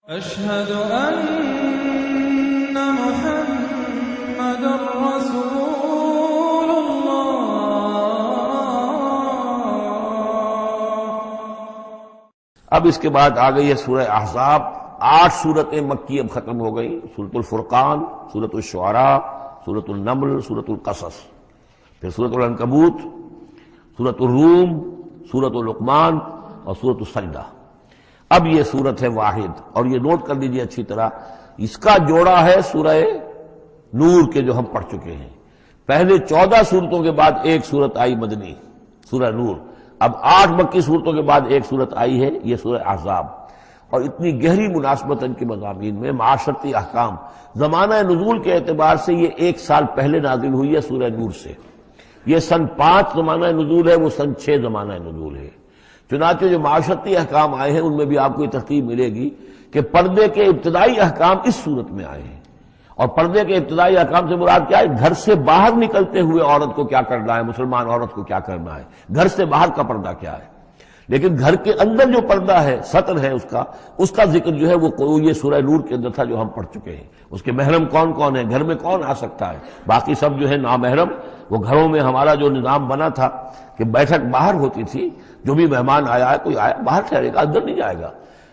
أشهد أن محمد رسول اب اس کے بعد آ گئی ہے سورہ احزاب. 8 سورتیں مکی اب ختم ہو گئی. سورۃ الفرقان، سورۃ الشعراء، سورۃ النمل، سورۃ القصص، پھر سورۃ العنکبوت، سورۃ الروم، سورۃ لقمان اور سورۃ السجدہ. اب یہ سورت ہے واحد، اور یہ نوٹ کر لیجئے اچھی طرح، اس کا جوڑا ہے سورہ نور کے جو ہم پڑھ چکے ہیں. پہلے 14 سورتوں کے بعد ایک سورت آئی مدنی، سورہ نور. اب 8 مکی صورتوں کے بعد ایک صورت آئی ہے، یہ سورہ احزاب. اور اتنی گہری مناسبت ان کے مضامین میں، معاشرتی احکام، زمانہ نزول کے اعتبار سے یہ 1 سال پہلے نازل ہوئی ہے سورہ نور سے. یہ سن 5 زمانہ نزول ہے، وہ سن 6 زمانہ نزول ہے. چنانچہ جو معاشرتی احکام آئے ہیں ان میں بھی آپ کو یہ ترتیب ملے گی کہ پردے کے ابتدائی احکام اس صورت میں آئے ہیں. اور پردے کے ابتدائی احکام سے مراد کیا ہے؟ گھر سے باہر نکلتے ہوئے عورت کو کیا کرنا ہے، مسلمان عورت کو کیا کرنا ہے، گھر سے باہر کا پردہ کیا ہے. لیکن گھر کے اندر جو پردہ ہے، سطر ہے اس کا ذکر جو ہے وہ یہ سورہ نور کے اندر تھا جو ہم پڑھ چکے ہیں. اس کے محرم کون کون ہیں، گھر میں کون آ سکتا ہے، باقی سب جو ہے نامحرم. وہ گھروں میں ہمارا جو نظام بنا تھا کہ بیٹھک باہر ہوتی تھی، جو بھی مہمان آیا ہے، کوئی آیا باہر ٹھہرے گا، اندر نہیں جائے گا.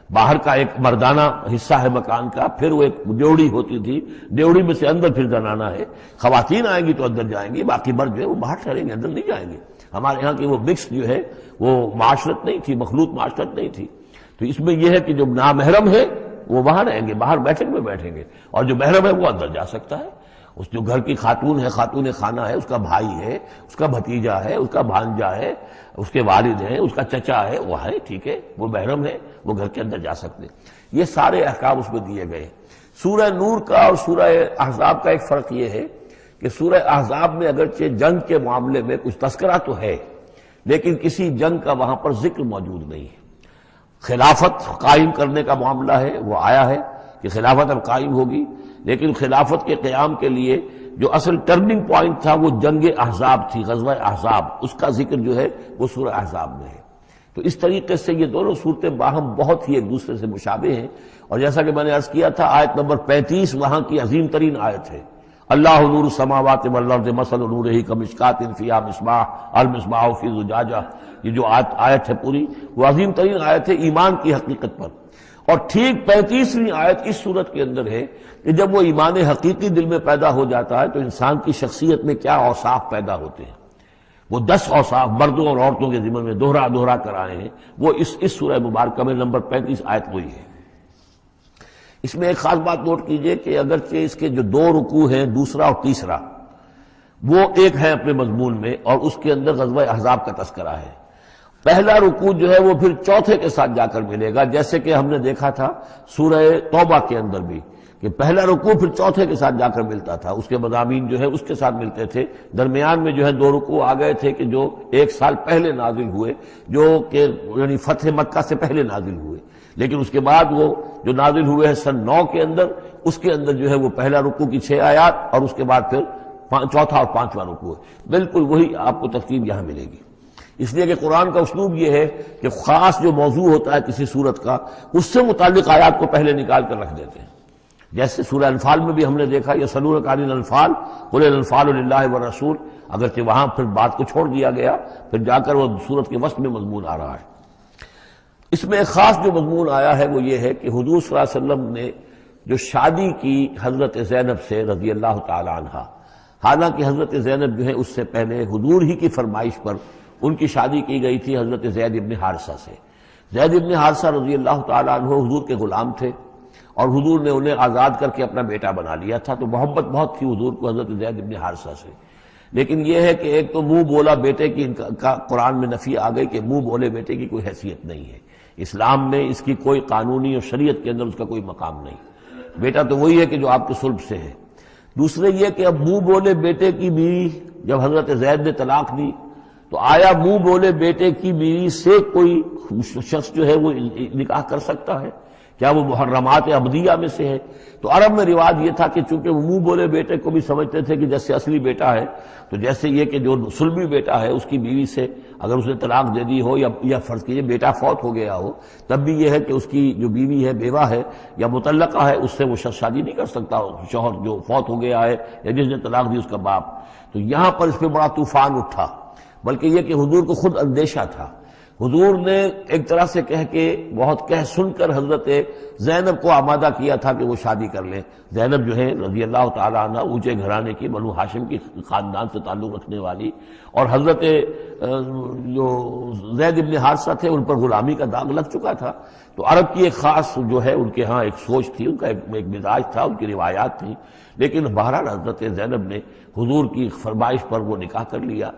باہر کا ایک مردانہ حصہ ہے مکان کا، پھر وہ ایک ڈیوڑی ہوتی تھی، ڈیوڑی میں سے اندر پھر زنانہ ہے. خواتین آئیں گی تو اندر جائیں گی، باقی مرد جو ہے وہ باہر ٹھہریں گے، اندر نہیں جائیں گے. ہمارے ہاں کی وہ مکس جو ہے وہ معاشرت نہیں تھی، مخلوط معاشرت نہیں تھی. تو اس میں یہ ہے کہ جو نامحرم ہے وہ وہاں رہیں گے، باہر بیٹھک میں بیٹھیں گے، اور جو محرم ہے وہ اندر جا سکتا ہے. اس جو گھر کی خاتون ہے، خاتون خانہ ہے، اس کا بھائی ہے، اس کا بھتیجا ہے، اس کا بھانجا ہے، اس کے والد ہیں، اس کا چچا ہے، وہ ہے، ٹھیک ہے، وہ محرم ہے، وہ گھر کے اندر جا سکتے. یہ سارے احکام اس میں دیے گئے. سورہ نور کا اور سورہ احزاب کا ایک فرق یہ ہے کہ سورہ احزاب میں اگرچہ جنگ کے معاملے میں کچھ تذکرہ تو ہے، لیکن کسی جنگ کا وہاں پر ذکر موجود نہیں ہے. خلافت قائم کرنے کا معاملہ ہے، وہ آیا ہے کہ خلافت اب قائم ہوگی، لیکن خلافت کے قیام کے لیے جو اصل ٹرننگ پوائنٹ تھا وہ جنگ احزاب تھی، غزوہ احزاب. اس کا ذکر جو ہے وہ سورہ احزاب میں ہے. تو اس طریقے سے یہ دونوں صورتیں باہم بہت ہی ایک دوسرے سے مشابہ ہیں. اور جیسا کہ میں نے عرض کیا تھا، آیت نمبر 35 وہاں کی عظیم ترین آیت ہے. اللہ نور السماوات والارض مثل نورہ کمشکاۃ فیہا مصباح المصباح فی زجاجہ. یہ جو آیت ہے پوری، وہ عظیم ترین آیت ہے ایمان کی حقیقت پر. اور ٹھیک 35ویں آیت اس صورت کے اندر ہے کہ جب وہ ایمان حقیقی دل میں پیدا ہو جاتا ہے تو انسان کی شخصیت میں کیا اوصاف پیدا ہوتے ہیں. وہ 10 اوصاف مردوں اور عورتوں کے ذمن میں دوہرا کر آئے ہیں. وہ اس سورہ مبارکہ میں نمبر 35 آیت وہی ہے. اس میں ایک خاص بات نوٹ کیجئے کہ اگرچہ اس کے جو 2 رکوع ہیں، دوسرا اور تیسرا، وہ ایک ہیں اپنے مضمون میں، اور اس کے اندر غزوہ احزاب کا تذکرہ ہے. پہلا رکوع جو ہے وہ پھر چوتھے کے ساتھ جا کر ملے گا، جیسے کہ ہم نے دیکھا تھا سورہ توبہ کے اندر بھی کہ پہلا رکوع پھر چوتھے کے ساتھ جا کر ملتا تھا. اس کے مضامین جو ہے اس کے ساتھ ملتے تھے. درمیان میں جو ہے 2 رکوع آ گئے تھے کہ جو 1 سال پہلے نازل ہوئے، جو کہ یعنی فتح مکہ سے پہلے نازل ہوئے. لیکن اس کے بعد وہ جو نازل ہوئے ہیں سن 9 کے اندر، اس کے اندر جو ہے وہ پہلا رکوع کی 6 آیات، اور اس کے بعد پھر چوتھا اور 5واں رکوع ہے. بالکل وہی آپ کو ترتیب یہاں ملے گی. اس لیے کہ قرآن کا اسلوب یہ ہے کہ خاص جو موضوع ہوتا ہے کسی صورت کا، اس سے متعلق آیات کو پہلے نکال کر رکھ دیتے ہیں. جیسے سورہ انفال میں بھی ہم نے دیکھا، یسألونک عن الانفال قل الانفال للہ والرسول، اگرچہ وہاں پھر بات کو چھوڑ دیا گیا، پھر جا کر وہ صورت کے وسط میں مضمون آ رہا ہے. اس میں ایک خاص جو مضمون آیا ہے وہ یہ ہے کہ حضور صلی اللہ علیہ وسلم نے جو شادی کی حضرت زینب سے رضی اللہ تعالی عنہ، حالانکہ حضرت زینب جو ہے اس سے پہلے حضور ہی کی فرمائش پر ان کی شادی کی گئی تھی حضرت زید ابن حارثہ سے. زید ابن حارثہ رضی اللہ تعالیٰ عنہ حضور کے غلام تھے، اور حضور نے انہیں آزاد کر کے اپنا بیٹا بنا لیا تھا. تو محبت بہت تھی حضور کو حضرت زید ابن حارثہ سے. لیکن یہ ہے کہ ایک تو منہ بولا بیٹے کی کا قرآن میں نفی آ گئی کہ منہ بولے بیٹے کی کوئی حیثیت نہیں ہے. اسلام میں اس کی کوئی قانونی اور شریعت کے اندر اس کا کوئی مقام نہیں. بیٹا تو وہی ہے کہ جو آپ کے صلب سے ہے. دوسرے یہ کہ اب منہ بولے بیٹے کی بیوی جب حضرت زید نے طلاق دی تو آیا منہ بولے بیٹے کی بیوی سے کوئی شخص جو ہے وہ نکاح کر سکتا ہے؟ کیا وہ محرمات ابدیہ میں سے ہے؟ تو عرب میں رواج یہ تھا کہ چونکہ وہ منہ بولے بیٹے کو بھی سمجھتے تھے کہ جیسے اصلی بیٹا ہے، تو جیسے یہ کہ جو سلبی بیٹا ہے اس کی بیوی سے اگر اس نے طلاق دے دی ہو یا فرض کیجیے بیٹا فوت ہو گیا ہو، تب بھی یہ ہے کہ اس کی جو بیوی ہے، بیوہ ہے یا مطلقہ ہے، اس سے وہ شخص شادی نہیں کر سکتا شوہر جو فوت ہو گیا ہے یا جس نے طلاق دی اس کا باپ۔ تو یہاں پر اس پہ بڑا طوفان اٹھا، بلکہ یہ کہ حضور کو خود اندیشہ تھا۔ حضور نے ایک طرح سے کہہ کے بہت کہہ سن کر حضرت زینب کو آمادہ کیا تھا کہ وہ شادی کر لیں۔ زینب جو ہے رضی اللہ تعالیٰ عنہ اونچے گھرانے کی، بنو ہاشم کی خاندان سے تعلق رکھنے والی، اور حضرت جو زید ابن حارثہ تھے ان پر غلامی کا داغ لگ چکا تھا۔ تو عرب کی ایک خاص جو ہے ان کے ہاں ایک سوچ تھی، ان کا ایک مزاج تھا، ان کی روایات تھیں، لیکن بہرحال حضرت زینب نے حضور کی فرمائش پر وہ نکاح کر لیا،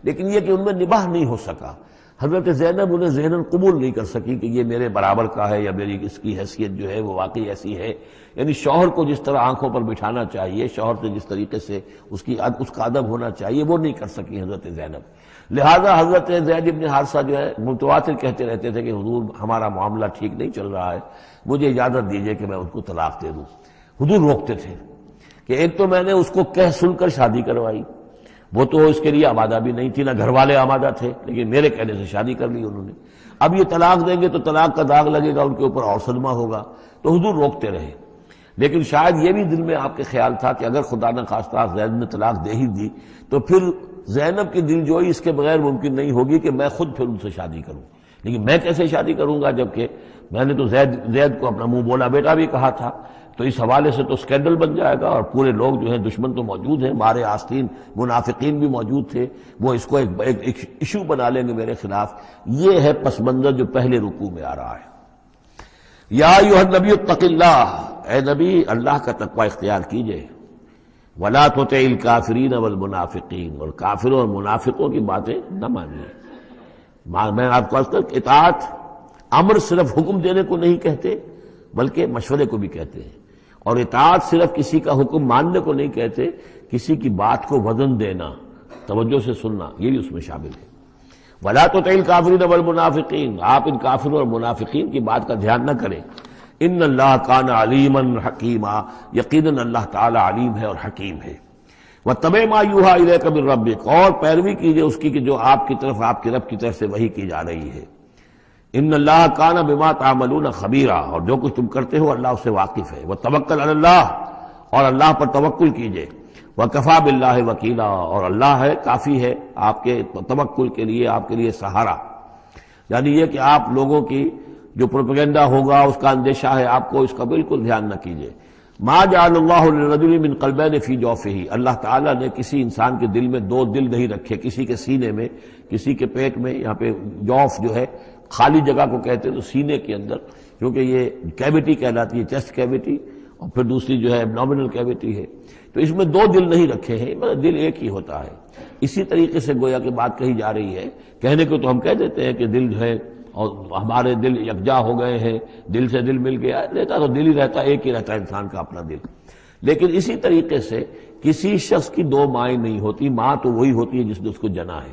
لیکن یہ کہ ان میں نباہ نہیں ہو سکا۔ حضرت زینب انہیں ذہناً قبول نہیں کر سکی کہ یہ میرے برابر کا ہے یا میری اس کی حیثیت جو ہے وہ واقعی ایسی ہے، یعنی شوہر کو جس طرح آنکھوں پر بٹھانا چاہیے، شوہر سے جس طریقے سے اس کا ادب ہونا چاہیے، وہ نہیں کر سکی حضرت زینب۔ لہذا حضرت زید ابن حارثہ جو ہے متواتر کہتے رہتے تھے کہ حضور ہمارا معاملہ ٹھیک نہیں چل رہا ہے، مجھے اجازت دیجیے کہ میں اس کو طلاق دے دوں۔ حضور روکتے تھے کہ ایک تو میں نے اس کو کہہ سن کر شادی کروائی، وہ تو اس کے لیے آمادہ بھی نہیں تھی، نہ گھر والے آمادہ تھے، لیکن میرے کہنے سے شادی کر لی انہوں نے۔ اب یہ طلاق دیں گے تو طلاق کا داغ لگے گا ان کے اوپر اور صدمہ ہوگا، تو حضور روکتے رہے۔ لیکن شاید یہ بھی دل میں آپ کے خیال تھا کہ اگر خدا نہ خواستہ زید نے طلاق دے ہی دی تو پھر زینب کی دل جوئی اس کے بغیر ممکن نہیں ہوگی کہ میں خود پھر ان سے شادی کروں، لیکن میں کیسے شادی کروں گا جبکہ میں نے تو زید کو اپنا منہ بولا بیٹا بھی کہا تھا، تو اس حوالے سے تو اسکینڈل بن جائے گا، اور پورے لوگ جو ہیں دشمن تو موجود ہیں، مارے آستین منافقین بھی موجود تھے، وہ اس کو ایک ایشو بنا لیں گے میرے خلاف۔ یہ ہے پس منظر جو پہلے رکوع میں آ رہا ہے۔ یا ایھا النبی اتق اللہ، اے نبی اللہ کا تقوی اختیار کیجئے، ولا تطع الکافرین والمنافقین، اور کافروں اور منافقوں کی باتیں نہ مانیے۔ میں آپ کو اطاعت امر صرف حکم دینے کو نہیں کہتے بلکہ مشورے کو بھی کہتے ہیں، اور اطاعت صرف کسی کا حکم ماننے کو نہیں کہتے، کسی کی بات کو وزن دینا، توجہ سے سننا، یہ بھی اس میں شامل ہے۔ وَلَا تُطِعِ الْكَافِرِينَ وَالْمُنَافِقِينَ، آپ ان کافروں اور منافقین کی بات کا دھیان نہ کریں۔ ان اللہ کان علیما حکیما، یقیناً اللہ تعالی علیم ہے اور حکیم ہے۔ وَاتَّبِعْ مَا یوحیٰ الیک من ربک، اور پیروی کیجئے اس کی کہ جو آپ کی طرف آپ کے رب کی طرف سے وحی کی جا رہی ہے۔ ان اللہ کان بما تعملون خبیرا، اور جو کچھ تم کرتے ہو اللہ اس سے واقف ہے۔ وتوکل علی اللہ، اور اللہ پر توکل کیجئے۔ وکفی باللہ وکیلا، اور اللہ ہے کافی ہے آپ کے توکل کے لیے، آپ کے لیے سہارا۔ یعنی یہ کہ آپ لوگوں کی جو پروپیگنڈا ہوگا اس کا اندیشہ ہے آپ کو، اس کا بالکل دھیان نہ کیجئے۔ ما جعل اللہ للرجل من قلبین فی جوفہ، اللہ تعالیٰ نے کسی انسان کے دل میں دو دل نہیں رکھے، کسی کے سینے میں، کسی کے پیٹ میں، یہاں پہ جوف جو ہے خالی جگہ کو کہتے ہیں، تو سینے کے اندر، کیونکہ یہ کیویٹی کہلاتی ہے، چیسٹ کیویٹی، اور پھر دوسری جو ہے ایبڈومینل کیویٹی ہے، تو اس میں دو دل نہیں رکھے ہیں، مگر دل ایک ہی ہوتا ہے۔ اسی طریقے سے گویا کہ بات کہی جا رہی ہے، کہنے کو تو ہم کہہ دیتے ہیں کہ دل جو ہے اور ہمارے دل یکجا ہو گئے ہیں، دل سے دل مل گیا، رہتا تو دل ہی رہتا، ایک ہی رہتا ہے انسان کا اپنا دل۔ لیکن اسی طریقے سے کسی شخص کی دو مائیں نہیں ہوتی، ماں تو وہی ہوتی ہے جس نے اس کو جنا ہے،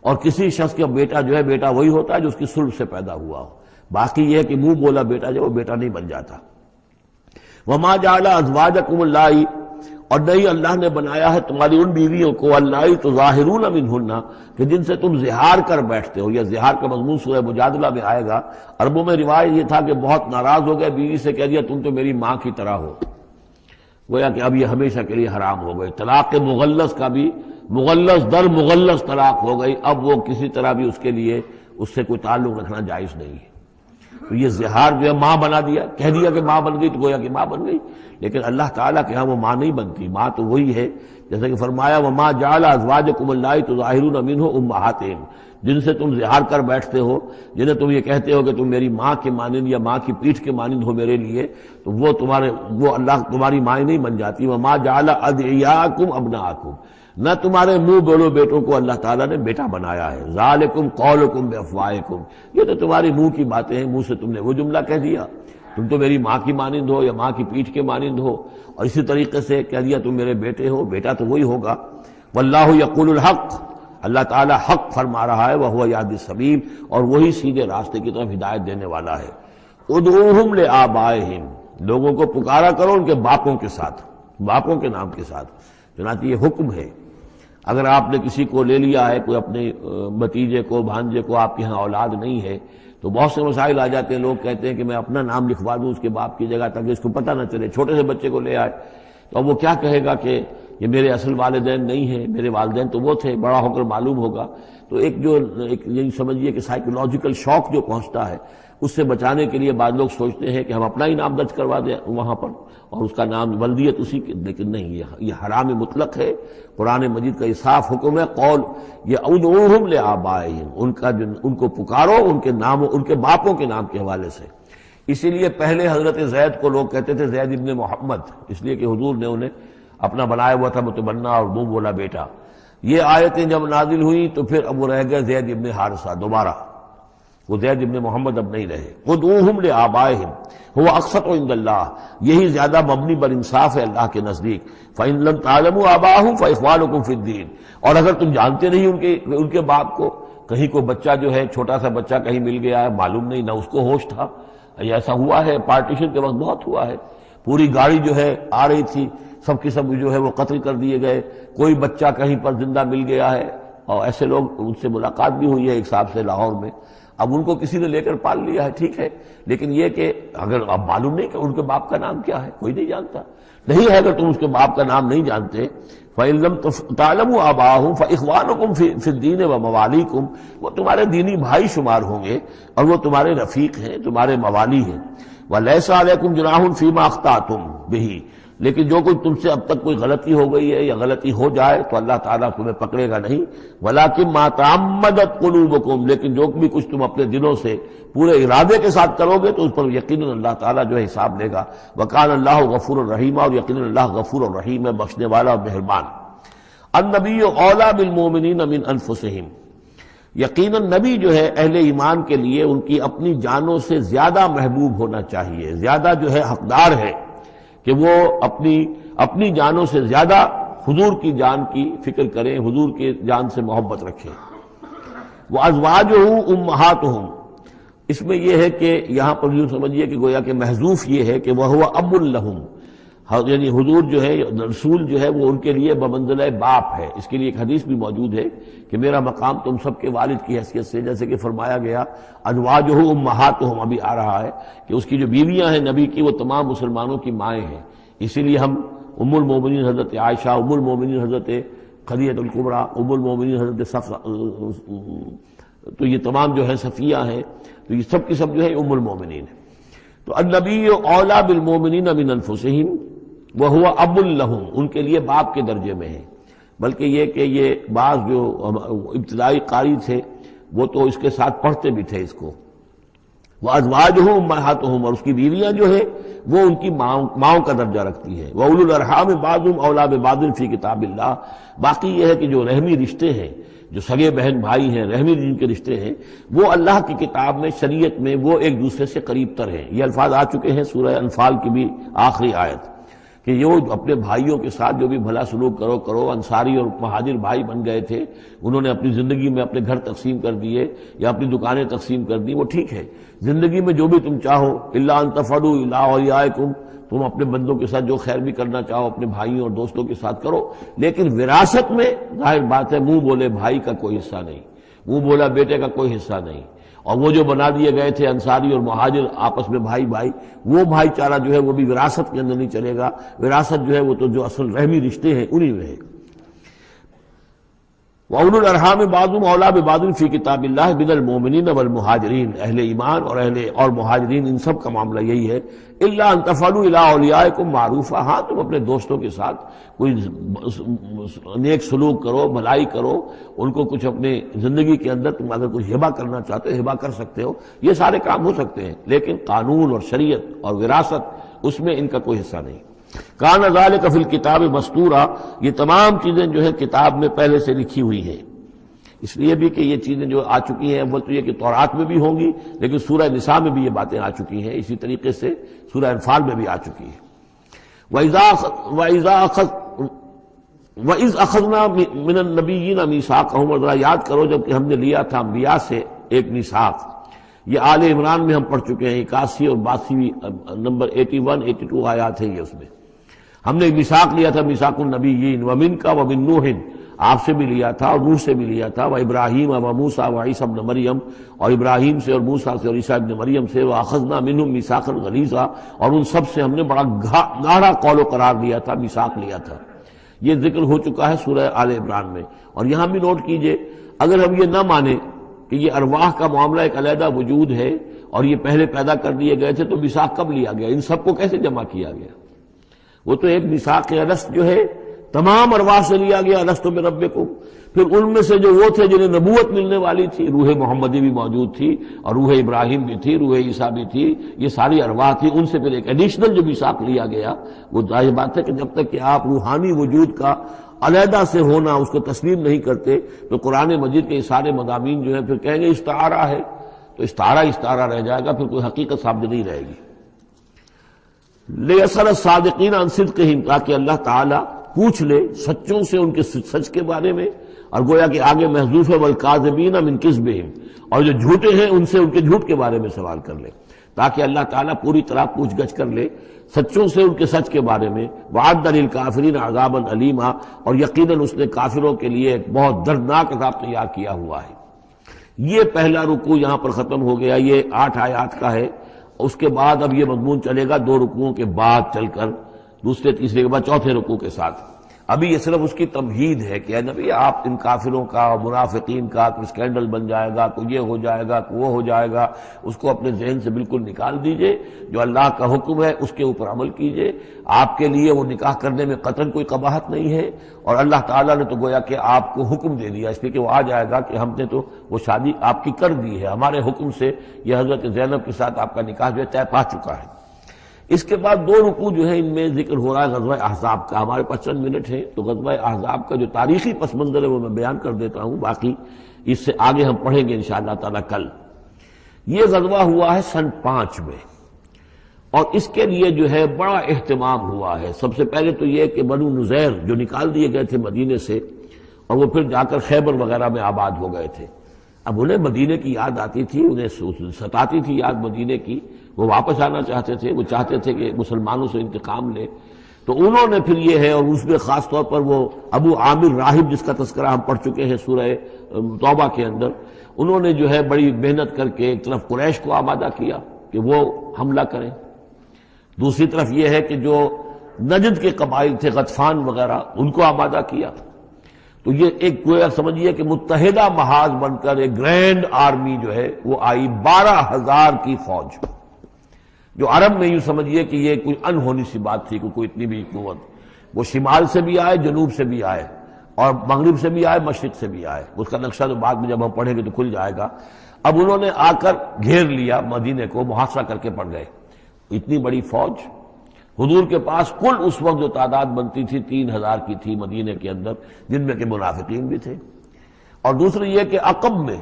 اور کسی شخص کا بیٹا جو ہے بیٹا وہی ہوتا ہے جو اس کی صلب سے پیدا ہوا ہو۔ باقی یہ ہے کہ منہ بولا بیٹا جو وہ بیٹا نہیں بن جاتا۔ وما جعل ازواجکم اللہ، اور نہیں اللہ نے بنایا ہے تمہاری ان بیویوں کو، اللہ تظاہرون منہن، کہ جن سے تم زہار کر بیٹھتے ہو۔ یہ زہار کا مضمون سورہ مجادلہ میں آئے گا۔ عربوں میں روایت یہ تھا کہ بہت ناراض ہو گئے، بیوی سے کہہ دیا تم تو میری ماں کی طرح ہو، گویا کہ اب یہ ہمیشہ کے لیے حرام ہو گئی۔ طلاق مغلظ کا بھی مغلظ در مغلظ طلاق ہو گئی، اب وہ کسی طرح بھی اس کے لیے اس سے کوئی تعلق رکھنا جائز نہیں ہے۔ تو یہ زہار جو ہے ماں بنا دیا، کہہ دیا کہ ماں بن گئی تو گویا کہ ماں بن گئی، لیکن اللہ تعالیٰ کے ہاں وہ ماں نہیں بنتی، ماں تو وہی ہے، جیسا کہ فرمایا وما جعل ازواجکم اللہ تظاہرون منہ امہاتہم، جن سے تم زہار کر بیٹھتے ہو، جنہیں تم یہ کہتے ہو کہ تم میری ماں کے مانند یا ماں کی پیٹھ کے مانند ہو میرے لیے، تو وہ اللہ تمہاری مائیں نہیں بن جاتی۔ وما جعل ادعیاکم ابناءکم، نہ تمہارے منہ بولو بیٹوں کو اللہ تعالیٰ نے بیٹا بنایا ہے۔ ذالکم قولکم بافواہکم، یہ تو تمہاری منہ کی باتیں ہیں، منہ سے تم نے وہ جملہ کہہ دیا، تم تو میری ماں کی مانند ہو یا ماں کی پیٹھ کے مانند ہو، اور اسی طریقے سے کہہ دیا تم میرے بیٹے ہو، بیٹا تو وہی ہوگا۔ واللہ یقول الحق، اللہ تعالیٰ حق فرما رہا ہے، وہو یہدی السبیل، اور وہی سیدھے راستے کی طرف ہدایت دینے والا ہے۔ ادعوہم لآبائہم، لوگوں کو پکارا کرو ان کے باپوں کے ساتھ، باپوں کے نام کے ساتھ۔ چنانچہ یہ حکم ہے، اگر آپ نے کسی کو لے لیا ہے، کوئی اپنے بھتیجے کو، بھانجے کو، آپ کے ہاں اولاد نہیں ہے، تو بہت سے مسائل آ جاتے ہیں، لوگ کہتے ہیں کہ میں اپنا نام لکھوا دوں اس کے باپ کی جگہ تاکہ اس کو پتہ نہ چلے، چھوٹے سے بچے کو لے آئے تو اب وہ کیا کہے گا کہ یہ میرے اصل والدین نہیں ہیں، میرے والدین تو وہ تھے، بڑا ہو کر معلوم ہوگا۔ تو ایک یہی سمجھیے کہ سائیکولوجیکل شوق جو پہنچتا ہے، اس سے بچانے کے لیے بعض لوگ سوچتے ہیں کہ ہم اپنا ہی نام درج کروا دیں وہاں پر اور اس کا نام ولدیت اسی کی، لیکن نہیں، یہ حرام مطلق ہے۔ قرآن مجید کا یہ صاف حکم ہے، قول یہ ادعوہم لآبائہم، ان کو پکارو ان کے نام، ان کے باپوں کے نام کے حوالے سے۔ اسی لیے پہلے حضرت زید کو لوگ کہتے تھے زید ابن محمد، اس لیے کہ حضور نے انہیں اپنا بنایا ہوا تھا متبنہ، اور وہ بولا بیٹا۔ یہ آیتیں جب نازل ہوئی تو پھر اب وہ رہ گئے زید ابن حارثہ، دوبارہ وہ زید ابن محمد اب نہیں رہے۔ ادعوہم لآبائہم هو اقسط عند اللہ، یہی زیادہ مبنی بر انصاف ہے اللہ کے نزدیک۔ فإن لم تعلموا آباءهم فإخوانكم في الدين، اور اگر تم جانتے نہیں ان کے باپ کو، کہیں کوئی بچہ جو ہے، چھوٹا سا بچہ کہیں مل گیا ہے، معلوم نہیں، نہ اس کو ہوش تھا، ایسا ہوا ہے پارٹیشن کے وقت بہت ہوا ہے، پوری گاڑی جو ہے آ رہی تھی، سب کے سب جو ہے وہ قتل کر دیے گئے، کوئی بچہ کہیں پر زندہ مل گیا ہے، اور ایسے لوگ، ان سے ملاقات بھی ہوئی ہے ایک صاحب سے لاہور میں، اب ان کو کسی نے لے کر پال لیا ہے، ٹھیک ہے، لیکن یہ کہ اگر اب معلوم نہیں کہ ان کے باپ کا نام کیا ہے، کوئی نہیں جانتا، نہیں ہے، اگر تم اس کے باپ کا نام نہیں جانتے، فَإِن لَمْ تَعْلَمُوا آبَاءَهُمْ فَإِخْوَانُكُمْ فِي الدِّينِ وَمَوَالِيكُمْ، وہ تمہارے دینی بھائی شمار ہوں گے اور وہ تمہارے رفیق ہیں، تمہارے موالی ہیں۔ وَلَيْسَ عَلَيْكُمْ جُنَاحٌ فِيمَا أَخْطَأْتُمْ بِهِ، لیکن جو کچھ تم سے اب تک کوئی غلطی ہو گئی ہے یا غلطی ہو جائے تو اللہ تعالیٰ تمہیں پکڑے گا نہیں۔ وَلَكِن مَا تَعَمَّدَتْ قُلُوبُكُمْ، لیکن جو بھی کچھ تم اپنے دلوں سے پورے ارادے کے ساتھ کرو گے تو اس پر یقیناً اللہ تعالیٰ جو ہے حساب لے گا۔ وَكَانَ اللَّهُ غَفُورًا رَحِيمًا، اور یقیناً اللہ غفور الرحیم ہے، بخشنے والا اور مہربان۔ النبی اولیٰ بالمؤمنین من انفسہم، یقیناً نبی جو ہے اہل ایمان کے لیے ان کی اپنی جانوں سے زیادہ محبوب ہونا چاہیے، زیادہ جو ہے حقدار ہے کہ وہ اپنی جانوں سے زیادہ حضور کی جان کی فکر کریں، حضور کی جان سے محبت رکھیں۔ وَأَزْوَاجُهُ أُمَّهَاتُهُمْ، اس میں یہ ہے کہ یہاں پر یوں سمجھیے کہ گویا کہ محذوف یہ ہے کہ وَهُوَ أَبٌ لَهُمْ، یعنی حضور جو ہے، رسول جو ہے وہ ان کے لیے بمنزلہ باپ ہے۔ اس کے لیے ایک حدیث بھی موجود ہے کہ میرا مقام تم سب کے والد کی حیثیت سے، جیسے کہ فرمایا گیا ازواجہ امہاتہم، ابھی آ رہا ہے کہ اس کی جو بیویاں ہیں نبی کی وہ تمام مسلمانوں کی مائیں ہیں، اسی لیے ہم ام المومنین حضرت عائشہ، ام المومنین حضرت خدیجہ الکبریٰ، ام المومنین حضرت صفیہ، تو یہ تمام جو ہے صفیہ ہیں، تو یہ سب کی سب جو ہے ام المومنین ہیں۔ تو النبی اولیٰ بالمؤمنین من انفسہم وہو اب لہم، ان کے لیے باپ کے درجے میں ہے، بلکہ یہ کہ یہ بعض جو ابتدائی قاری تھے وہ تو اس کے ساتھ پڑھتے بھی تھے اس کو۔ وازواجہ امہاتہم، اور اس کی بیویاں جو ہے وہ ان کی ماؤں کا درجہ رکھتی ہیں۔ واولو الارحام بعضهم اولیٰ ببعض فی کتاب اللہ، باقی یہ ہے کہ جو رحمی رشتے ہیں، جو سگے بہن بھائی ہیں، رحمی جن کے رشتے ہیں، وہ اللہ کی کتاب میں، شریعت میں وہ ایک دوسرے سے قریب تر ہیں۔ یہ الفاظ آ چکے ہیں سورہ انفال کی بھی آخری آیت کہ یہ اپنے بھائیوں کے ساتھ جو بھی بھلا سلوک کرو۔ انصاری اور مہاجر بھائی بن گئے تھے، انہوں نے اپنی زندگی میں اپنے گھر تقسیم کر دیے یا اپنی دکانیں تقسیم کر دی، وہ ٹھیک ہے، زندگی میں جو بھی تم چاہو، الا ان تفعلوا الی اولیاءکم، تم اپنے بندوں کے ساتھ جو خیر بھی کرنا چاہو اپنے بھائیوں اور دوستوں کے ساتھ کرو، لیکن وراثت میں ظاہر بات ہے منہ بولے بھائی کا کوئی حصہ نہیں، منہ بولا بیٹے کا کوئی حصہ نہیں۔ اور وہ جو بنا دیے گئے تھے انصاری اور مہاجر آپس میں بھائی بھائی، وہ بھائی چارہ جو ہے وہ بھی وراثت کے اندر نہیں چلے گا، وراثت جو ہے وہ تو جو اصل رحمی رشتے ہیں انہی میں ہے۔ وَأُولُو الْأَرْحَامِ بَعْضُهُمْ أَوْلَىٰ بِبَعْضٍ فِي كِتَابِ اللَّهِ مِنَ الْمُؤْمِنِينَ وَالْمُهَاجِرِينَ، اہل ایمان اور مہاجرین ان سب کا معاملہ یہی ہے۔ إِلَّا أَن تَفْعَلُوا إِلَىٰ أَوْلِيَائِكُمْ مَعْرُوفًا، ہاں تم اپنے دوستوں کے ساتھ کوئی نیک سلوک کرو، بھلائی کرو، ان کو کچھ اپنے زندگی کے اندر تم اگر کچھ ہبہ کرنا چاہتے ہو ہبہ کر سکتے ہو، یہ سارے کام ہو سکتے ہیں، لیکن قانون اور شریعت اور وراثت اس میں ان کا کوئی حصہ نہیں۔ کان ذالک فی الکتاب مستورا، یہ تمام چیزیں جو ہے کتاب میں پہلے سے لکھی ہوئی ہیں، اس لیے بھی کہ یہ چیزیں جو آ چکی ہیں، اول تو یہ کہ تورات میں بھی ہوں گی، لیکن سورہ نساء میں بھی یہ باتیں آ چکی ہیں، اسی طریقے سے سورہ انفال میں بھی آ چکی ہیں۔ وَإِذْ أَخَذْنَا مِنَ النَّبِيِّينَ مِيثَاقَهُمْ، اور ذرا یاد کرو جب کہ ہم نے لیا تھا انبیاء سے ایک میثاق، یہ آل عمران میں ہم پڑھ چکے ہیں، 81 اور 82 نمبر 81 82 آیات ہیں یہ، اس میں ہم نے میثاق لیا تھا، میثاق النبیین ومنک ومن نوح، آپ سے بھی لیا تھا اور نوح سے بھی لیا تھا، وابراہیم وموسیٰ وعیسیٰ ابن مریم، اور ابراہیم سے اور موسیٰ سے اور عیسیٰ ابن مریم سے، واخذنا منہم میثاقا غلیظا، اور ان سب سے ہم نے بڑا گاڑا قول و قرار لیا تھا، میثاق لیا تھا۔ یہ ذکر ہو چکا ہے سورہ آل عمران میں۔ اور یہاں بھی نوٹ کیجئے، اگر ہم یہ نہ مانیں کہ یہ ارواح کا معاملہ ایک علیحدہ وجود ہے اور یہ پہلے پیدا کر دیے گئے تھے، تو میثاق کب لیا گیا؟ ان سب کو کیسے جمع کیا گیا؟ وہ تو ایک میثاق الست جو ہے تمام ارواح سے لیا گیا، الست بربکم۔ پھر ان میں سے جو وہ تھے جنہیں نبوت ملنے والی تھی، روح محمدی بھی موجود تھی اور روح ابراہیم بھی تھی، روح عیسیٰ بھی تھی، یہ ساری ارواح تھی، ان سے پھر ایک ایڈیشنل جو میثاق لیا گیا۔ وہ ظاہر بات ہے کہ جب تک کہ آپ روحانی وجود کا علیحدہ سے ہونا اس کو تسلیم نہیں کرتے، تو قرآن مجید کے یہ سارے مضامین جو ہیں پھر کہیں گے استعارہ ہے، تو استعارہ رہ جائے گا، پھر کوئی حقیقت ثابت نہیں رہے گی۔ لِيَسْأَلَ الصَّادِقِينَ عَنْ صِدْقِهِمْ، تاکہ اللہ تعالیٰ پوچھ لے سچوں سے ان کے سچ کے بارے میں، اور گویا کہ آگے محذوف ہے وَالْكَاذِبِينَ مِنْ كِذْبِهِمْ، اور جو جھوٹے ہیں ان سے ان کے جھوٹ کے بارے میں سوال کر لے، تاکہ اللہ تعالیٰ پوری طرح پوچھ گچھ کر لے سچوں سے ان کے سچ کے بارے میں۔ وَعَدَّ لِلْكَافِرِينَ عَذَابًا أَلِيمًا، اور یقیناً اس نے کافروں کے لیے ایک بہت دردناک عذاب تیار کیا ہوا ہے۔ یہ پہلا رکوع یہاں پر ختم ہو گیا، یہ 8 آیات کا ہے۔ اس کے بعد اب یہ مضمون چلے گا 2 رکوعوں کے بعد چل کر، دوسرے تیسرے کے بعد چوتھے رکوع کے ساتھ۔ ابھی یہ صرف اس کی تمہید ہے کہ اے نبی آپ ان کافروں کا اور منافقین کا کوئی اسکینڈل بن جائے گا، کوئی یہ ہو جائے گا، کوئی وہ ہو جائے گا، اس کو اپنے ذہن سے بالکل نکال دیجئے، جو اللہ کا حکم ہے اس کے اوپر عمل کیجئے۔ آپ کے لیے وہ نکاح کرنے میں قطعاً کوئی قباحت نہیں ہے، اور اللہ تعالیٰ نے تو گویا کہ آپ کو حکم دے دیا، اس لیے کہ وہ آ جائے گا کہ ہم نے تو وہ شادی آپ کی کر دی ہے، ہمارے حکم سے یہ حضرت زینب کے ساتھ آپ کا نکاح جو ہے طے پا چکا ہے۔ اس کے بعد 2 رکوع جو ہے ان میں ذکر ہو رہا ہے غزوہ احزاب کا۔ ہمارے پاس چند منٹ ہیں تو غزوہ احزاب کا جو تاریخی پس منظر ہے وہ میں بیان کر دیتا ہوں، باقی اس سے آگے ہم پڑھیں گے انشاءاللہ تعالیٰ کل۔ یہ غزوہ ہوا ہے سن 5 میں، اور اس کے لیے جو ہے بڑا اہتمام ہوا ہے۔ سب سے پہلے تو یہ کہ بنو نذیر جو نکال دیے گئے تھے مدینے سے، اور وہ پھر جا کر خیبر وغیرہ میں آباد ہو گئے تھے، اب انہیں مدینے کی یاد آتی تھی، انہیں ستاتی تھی یاد مدینے کی، وہ واپس آنا چاہتے تھے، وہ چاہتے تھے کہ مسلمانوں سے انتقام لے۔ تو انہوں نے پھر یہ ہے، اور اس میں خاص طور پر وہ ابو عامر راہب جس کا تذکرہ ہم پڑھ چکے ہیں سورہ توبہ کے اندر، انہوں نے جو ہے بڑی محنت کر کے ایک طرف قریش کو آمادہ کیا کہ وہ حملہ کریں، دوسری طرف یہ ہے کہ جو نجد کے قبائل تھے غطفان وغیرہ ان کو آمادہ کیا۔ تو یہ ایک گویا سمجھیے کہ متحدہ محاذ بن کر ایک گرینڈ آرمی جو ہے وہ آئی، 12,000 کی فوج، جو عرب میں یوں سمجھیے کہ یہ کوئی انہونی سی بات تھی کہ کوئی اتنی بھی قوت، وہ شمال سے بھی آئے، جنوب سے بھی آئے، اور مغرب سے بھی آئے، مشرق سے بھی آئے۔ اس کا نقشہ تو بعد میں جب ہم پڑھیں گے تو کھل جائے گا۔ اب انہوں نے آ کر گھیر لیا مدینے کو، محاصرہ کر کے پڑ گئے۔ اتنی بڑی فوج حضور کے پاس کل اس وقت جو تعداد بنتی تھی 3,000 کی تھی مدینے کے اندر، جن میں کہ منافقین بھی تھے۔ اور دوسری یہ کہ عقب میں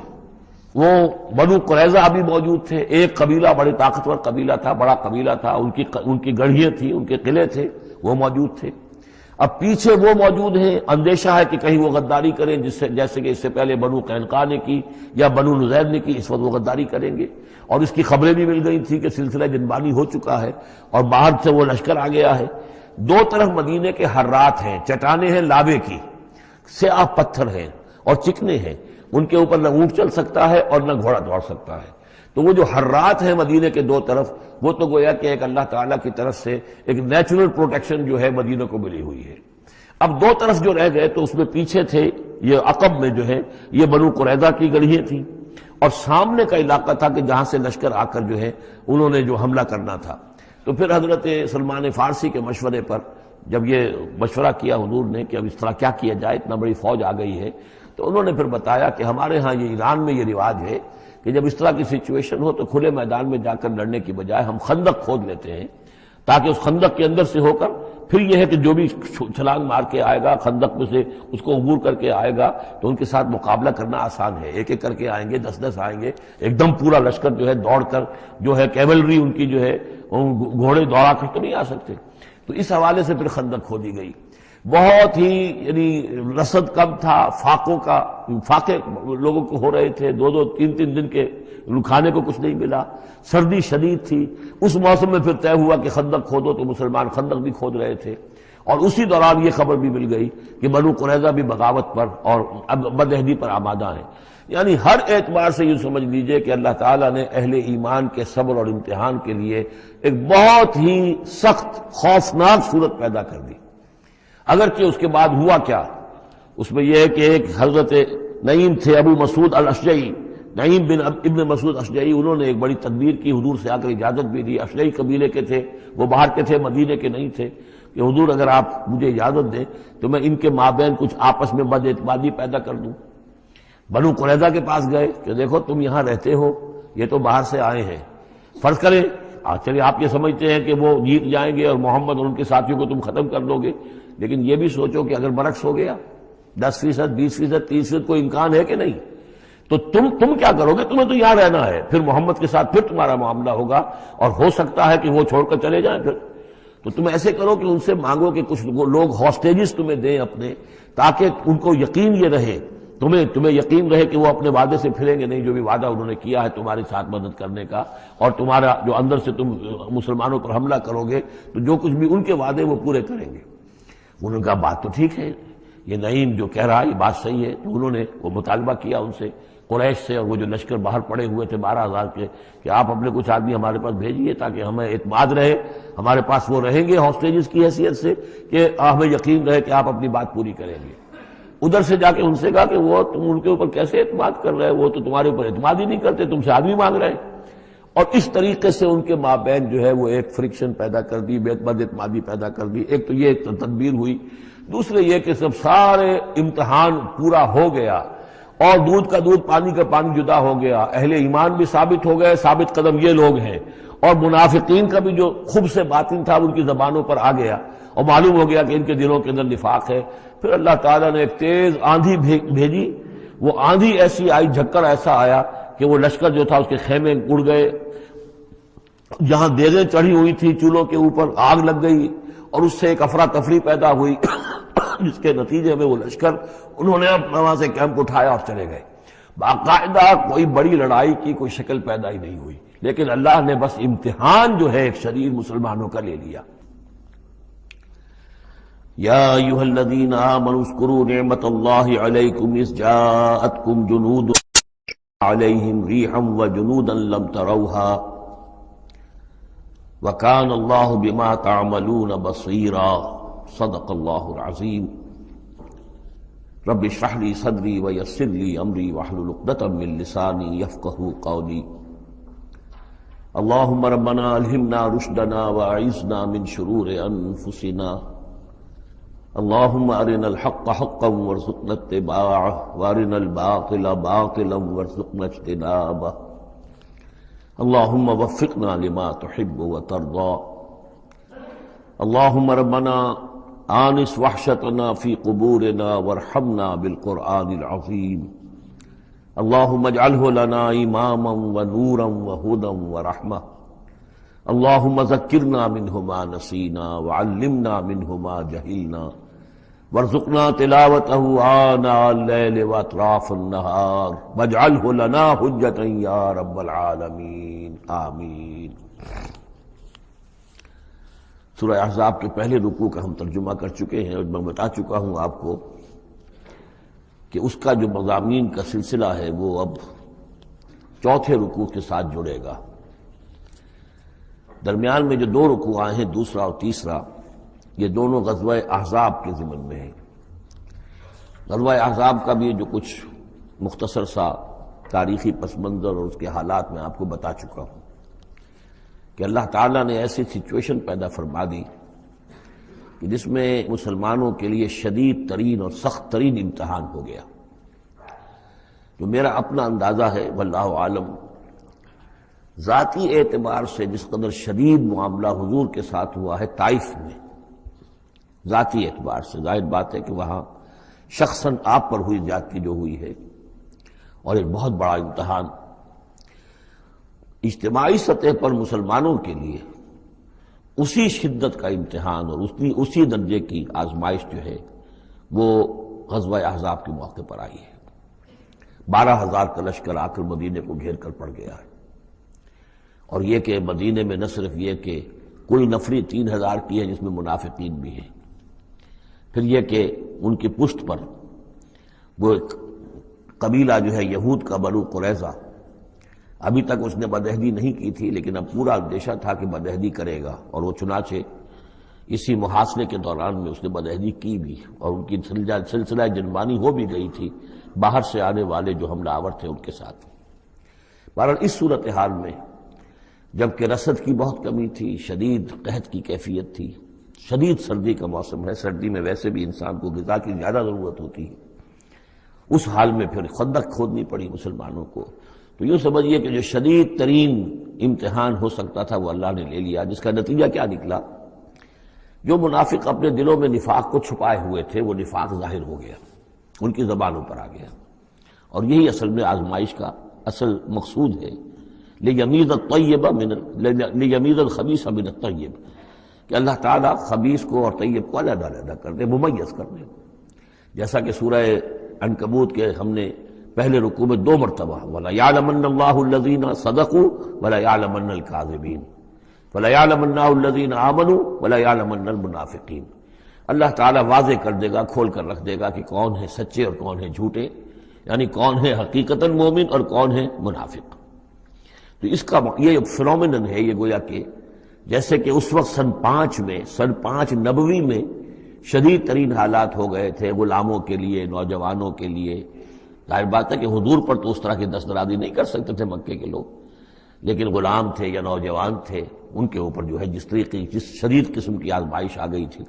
وہ بنو قریظہ بھی موجود تھے، ایک قبیلہ بڑے طاقتور قبیلہ تھا، بڑا قبیلہ تھا، ان کی گڑھیاں تھیں، ان کے قلعے تھے، وہ موجود تھے۔ اب پیچھے وہ موجود ہیں، اندیشہ ہے کہ کہیں وہ غداری کریں، جیسے کہ اس سے پہلے بنو قینقاع نے کی یا بنو نذیر نے کی، اس وقت وہ غداری کریں گے، اور اس کی خبریں بھی مل گئی تھی کہ سلسلہ جنبانی ہو چکا ہے اور باہر سے وہ لشکر آ گیا ہے۔ 2 طرف مدینے کے حرات ہیں، چٹانیں ہیں لاوے کی، سیاہ پتھر ہیں اور چکنے ہیں، ان کے اوپر نہ اونٹ چل سکتا ہے اور نہ گھوڑا دوڑ سکتا ہے۔ تو وہ جو حرات ہیں مدینے کے 2 طرف، وہ تو گویا کہ ایک اللہ تعالیٰ کی طرف سے ایک نیچرل پروٹیکشن جو ہے مدینہ کو ملی ہوئی ہے۔ اب 2 طرف جو رہ گئے تو اس میں پیچھے تھے یہ عقب میں جو ہے یہ بنو قریظہ کی گڑھیاں تھیں، اور سامنے کا علاقہ تھا کہ جہاں سے لشکر آ کر جو ہے انہوں نے جو حملہ کرنا تھا۔ تو پھر حضرت سلمان فارسی کے مشورے پر جب یہ مشورہ کیا حضور نے کہ اب اس طرح کیا کیا جائے، اتنا بڑی فوج آ گئی ہے، تو انہوں نے پھر بتایا کہ ہمارے ہاں یہ ایران میں یہ رواج ہے کہ جب اس طرح کی سچویشن ہو تو کھلے میدان میں جا کر لڑنے کی بجائے ہم خندق کھود لیتے ہیں، تاکہ اس خندق کے اندر سے ہو کر پھر یہ ہے کہ جو بھی چھلانگ مار کے آئے گا خندق میں سے اس کو عبور کر کے آئے گا تو ان کے ساتھ مقابلہ کرنا آسان ہے، ایک ایک کر کے آئیں گے، 10-10 آئیں گے، ایک دم پورا لشکر جو ہے دوڑ کر جو ہے کیولری ان کی جو ہے گھوڑے دوڑا کر تو نہیں آ سکتے۔ تو اس حوالے سے پھر خندق کھودی گئی۔ بہت ہی یعنی رسد کم تھا، فاقے لوگوں کو ہو رہے تھے، 2 3 دن کے کھانے کو کچھ نہیں ملا، سردی شدید تھی۔ اس موسم میں پھر طے ہوا کہ خندق کھودو، تو مسلمان خندق بھی کھود رہے تھے، اور اسی دوران یہ خبر بھی مل گئی کہ بنو قریظہ بھی بغاوت پر اور بدعہدی پر آمادہ ہیں۔ یعنی ہر اعتبار سے یہ سمجھ لیجئے کہ اللہ تعالیٰ نے اہل ایمان کے صبر اور امتحان کے لیے ایک بہت ہی سخت خوفناک صورت پیدا کر دی۔ اگرچہ اس کے بعد ہوا کیا، اس میں یہ ہے کہ ایک حضرت نعیم تھے ابو مسعود الاشجعی، نعیم بن ابن مسعود اشجعی، انہوں نے ایک بڑی تدبیر کی، حضور سے آ کر اجازت بھی دی۔ اشجعی قبیلے کے تھے، وہ باہر کے تھے، مدینے کے نہیں تھے، کہ حضور اگر آپ مجھے اجازت دیں تو میں ان کے مابین کچھ آپس میں بد اعتمادی پیدا کر دوں۔ بنو قریظہ کے پاس گئے کہ دیکھو تم یہاں رہتے ہو، یہ تو باہر سے آئے ہیں، فرض کریں چلیے آپ یہ سمجھتے ہیں کہ وہ جیت جائیں گے اور محمد اور ان کے ساتھیوں کو تم ختم کر دو گے، لیکن یہ بھی سوچو کہ اگر برعکس ہو گیا 10%، 20%، 30% کوئی امکان ہے کہ نہیں، تو تم کیا کرو گے؟ تمہیں تو یہاں رہنا ہے، پھر محمد کے ساتھ پھر تمہارا معاملہ ہوگا، اور ہو سکتا ہے کہ وہ چھوڑ کر چلے جائیں پھر۔ تو تم ایسے کرو کہ ان سے مانگو کہ کچھ لوگ ہاسٹیجز تمہیں دیں اپنے، تاکہ ان کو یقین یہ رہے، تمہیں یقین رہے کہ وہ اپنے وعدے سے پھریں گے نہیں، جو بھی وعدہ انہوں نے کیا ہے تمہارے ساتھ مدد کرنے کا، اور تمہارا جو اندر سے تم مسلمانوں پر حملہ کرو گے تو جو کچھ بھی ان کے وعدے وہ پورے کریں گے۔ انہوں نے کہا بات تو ٹھیک ہے، یہ نعیم جو کہہ رہا ہے یہ بات صحیح ہے۔ تو انہوں نے وہ مطالبہ کیا ان سے، قریش سے، اور وہ جو لشکر باہر پڑے ہوئے تھے 12,000 کے، کہ آپ اپنے کچھ آدمی ہمارے پاس بھیجیے تاکہ ہمیں اعتماد رہے، ہمارے پاس وہ رہیں گے ہاسٹیجز کی حیثیت سے، کہ ہمیں یقین رہے کہ آپ اپنی بات پوری کریں گے۔ ادھر سے جا کے ان سے کہا کہ وہ تم ان کے اوپر کیسے اعتماد کر رہے، وہ تو تمہارے اوپر اعتماد ہی نہیں کرتے، تم سے آدمی مانگ رہے ہیں۔ اور اس طریقے سے ان کے مابین جو ہے وہ ایک فرکشن پیدا کر دی، بد اعتمادی پیدا کر دی۔ ایک تو یہ تدبیر ہوئی، دوسرے یہ کہ سب سارے امتحان پورا ہو گیا اور دودھ کا دودھ پانی کا پانی جدا ہو گیا، اہل ایمان بھی ثابت ہو گئے، ثابت قدم یہ لوگ ہیں، اور منافقین کا بھی جو خبث باطن تھا ان کی زبانوں پر آ گیا، اور معلوم ہو گیا کہ ان کے دلوں کے اندر نفاق ہے۔ پھر اللہ تعالیٰ نے ایک تیز آندھی بھیجی، وہ آندھی ایسی آئی، جھکڑ ایسا آیا کہ وہ لشکر جو تھا اس کے خیمے اڑ گئے، جہاں دیگیں چڑھی ہوئی تھی چولہوں کے اوپر آگ لگ گئی، اور اس سے ایک افراتفری پیدا ہوئی، جس کے نتیجے میں وہ لشکر انہوں نے وہاں سے کیمپ اٹھایا اور چلے گئے۔ باقاعدہ کوئی بڑی لڑائی کی کوئی شکل پیدا ہی نہیں ہوئی، لیکن اللہ نے بس امتحان جو ہے ایک شریر مسلمانوں کا لے لیا۔ یا ایھا الذین آمنوا اذکروا نعمت اللہ علیکم اذ جاءتکم جنود علیہم ریحا وجنودا لم تروها وکان اللہ بما تعملون بصیرا۔ صدق اللہ العظیم۔ رب اشرح لی صدری ویسر لی امری واحلل عقدۃ من لسانی یفقہوا قولی۔ اللہم ربنا الہمنا رشدنا واعذنا من شرور انفسنا۔ اللہم ارنا الحق حقا وارزقنا اتباعہ وارنا الباطل باطلا وارزقنا اجتنابہ۔ اللہم وفقنا لما تحب وترضى۔ اللہم ربنا آنس وحشتنا فی قبورنا وارحمنا بالقرآن العظیم۔ اللہم اجعلہ لنا اماما ونورا وہدا ورحمہ۔ اللہم ذکرنا منہ ما نسینا وعلمنا منہ ما جہلنا وارزقنا تلاوتہ آناء اللیل واطراف النہار واجعلہ لنا حجتا یا رب العالمین، آمین۔ سورہ احزاب کے پہلے رکوع کا ہم ترجمہ کر چکے ہیں، اور میں بتا چکا ہوں آپ کو کہ اس کا جو مضامین کا سلسلہ ہے وہ اب چوتھے رکوع کے ساتھ جڑے گا۔ درمیان میں جو 2 رکوع آئے ہیں، دوسرا اور تیسرا، یہ دونوں غزوہ احزاب کے ضمن میں ہیں۔ غزوہ احزاب کا بھی جو کچھ مختصر سا تاریخی پس منظر اور اس کے حالات میں آپ کو بتا چکا ہوں کہ اللہ تعالیٰ نے ایسی سچویشن پیدا فرما دی کہ جس میں مسلمانوں کے لیے شدید ترین اور سخت ترین امتحان ہو گیا۔ جو میرا اپنا اندازہ ہے واللہ عالم، ذاتی اعتبار سے جس قدر شدید معاملہ حضور کے ساتھ ہوا ہے طائف میں، ذاتی اعتبار سے ظاہر بات ہے کہ وہاں شخصاً آپ پر ہوئی زیادتی جو ہوئی ہے، اور ایک بہت بڑا امتحان اجتماعی سطح پر مسلمانوں کے لیے اسی شدت کا امتحان اور اسی درجے کی آزمائش جو ہے وہ غزوہ احزاب کے موقع پر آئی ہے۔ 12,000 کا لشکر آ کر مدینے کو گھیر کر پڑ گیا ہے، اور یہ کہ مدینے میں نہ صرف یہ کہ کل نفری 3,000 کی ہے جس میں منافقین بھی ہیں، پھر یہ کہ ان کی پشت پر وہ ایک قبیلہ جو ہے یہود کا بنو قریظہ، ابھی تک اس نے بدعہدی نہیں کی تھی لیکن اب پورا اندیشہ تھا کہ بدعہدی کرے گا، اور وہ چنانچہ اسی محاصرے کے دوران میں اس نے بدعہدی کی بھی، اور ان کی سلسلہ جنبانی ہو بھی گئی تھی باہر سے آنے والے جو حملہ آور تھے ان کے ساتھ۔ بہرحال اس صورتحال میں جبکہ رسد کی بہت کمی تھی، شدید قحط کی کیفیت تھی، شدید سردی کا موسم ہے، سردی میں ویسے بھی انسان کو غذا کی زیادہ ضرورت ہوتی ہے، اس حال میں پھر خندق کھودنی پڑی مسلمانوں کو۔ تو یوں سمجھیے کہ جو شدید ترین امتحان ہو سکتا تھا وہ اللہ نے لے لیا، جس کا نتیجہ کیا نکلا؟ جو منافق اپنے دلوں میں نفاق کو چھپائے ہوئے تھے وہ نفاق ظاہر ہو گیا، ان کی زبانوں پر آ گیا، اور یہی اصل میں آزمائش کا اصل مقصود ہے، لیمیز الخبیث من الطیب، کہ اللہ تعالیٰ خبیث کو اور طیب کو علیحدہ علیحدہ کر دے، ممیز کر دے۔ جیسا کہ سورہ عنکبوت کے ہم نے پہلے رکوع میں 2 مرتبہ وَلَيَعْلَمَنَّ اللَّهُ الَّذِينَ صَدَقُوا وَلَيَعْلَمَنَّ الْكَاذِبِينَ وَلَيَعْلَمَنَّ اللَّهُ الَّذِينَ آمَنُوا وَلَيَعْلَمَنَّ الْمُنَافِقِينَ۔ اللہ تعالیٰ واضح کر دے گا، کھول کر رکھ دے گا کہ کون ہے سچے اور کون ہے جھوٹے، یعنی کون ہے حقیقتاً مومن اور کون ہے منافق۔ تو اس کا یہ فنومینن ہے، یہ گویا کہ جیسے کہ اس وقت سن 5 نبوی میں شدید ترین حالات ہو گئے تھے غلاموں کے لیے، نوجوانوں کے لیے۔ ظاہر بات ہے کہ حضور پر تو اس طرح کی دسترازی نہیں کر سکتے تھے مکے کے لوگ، لیکن غلام تھے یا نوجوان تھے، ان کے اوپر جو ہے جس شدید قسم کی آزمائش آ گئی تھی،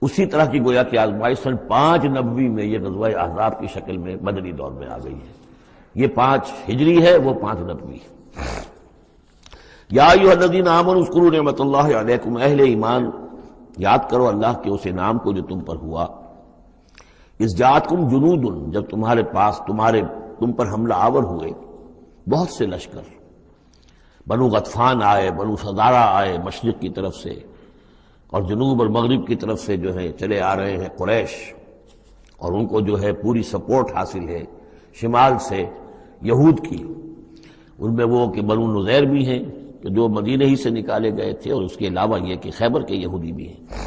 اسی طرح کی گویا کہ آزمائش سن 5 نبوی میں یہ غزوہ احزاب کی شکل میں مدنی دور میں آ گئی ہے۔ یہ 5 ہجری ہے، وہ 5 نبوی۔ یا ایھا الذین آمنوا اذکروا نعمت اللہ علیکم، اہل ایمان یاد کرو اللہ کے اس انعام کو جو تم پر ہوا۔ اذ جاءتکم جنود، جب تمہارے پاس تم پر حملہ آور ہوئے بہت سے لشکر، بنو غطفان آئے، بنو فزارہ آئے مشرق کی طرف سے، اور جنوب اور مغرب کی طرف سے جو ہے چلے آ رہے ہیں قریش، اور ان کو جو ہے پوری سپورٹ حاصل ہے شمال سے یہود کی، ان میں وہ کہ بنو نذیر بھی ہیں کہ جو مدینہ ہی سے نکالے گئے تھے، اور اس کے علاوہ یہ کہ خیبر کے یہودی بھی ہیں۔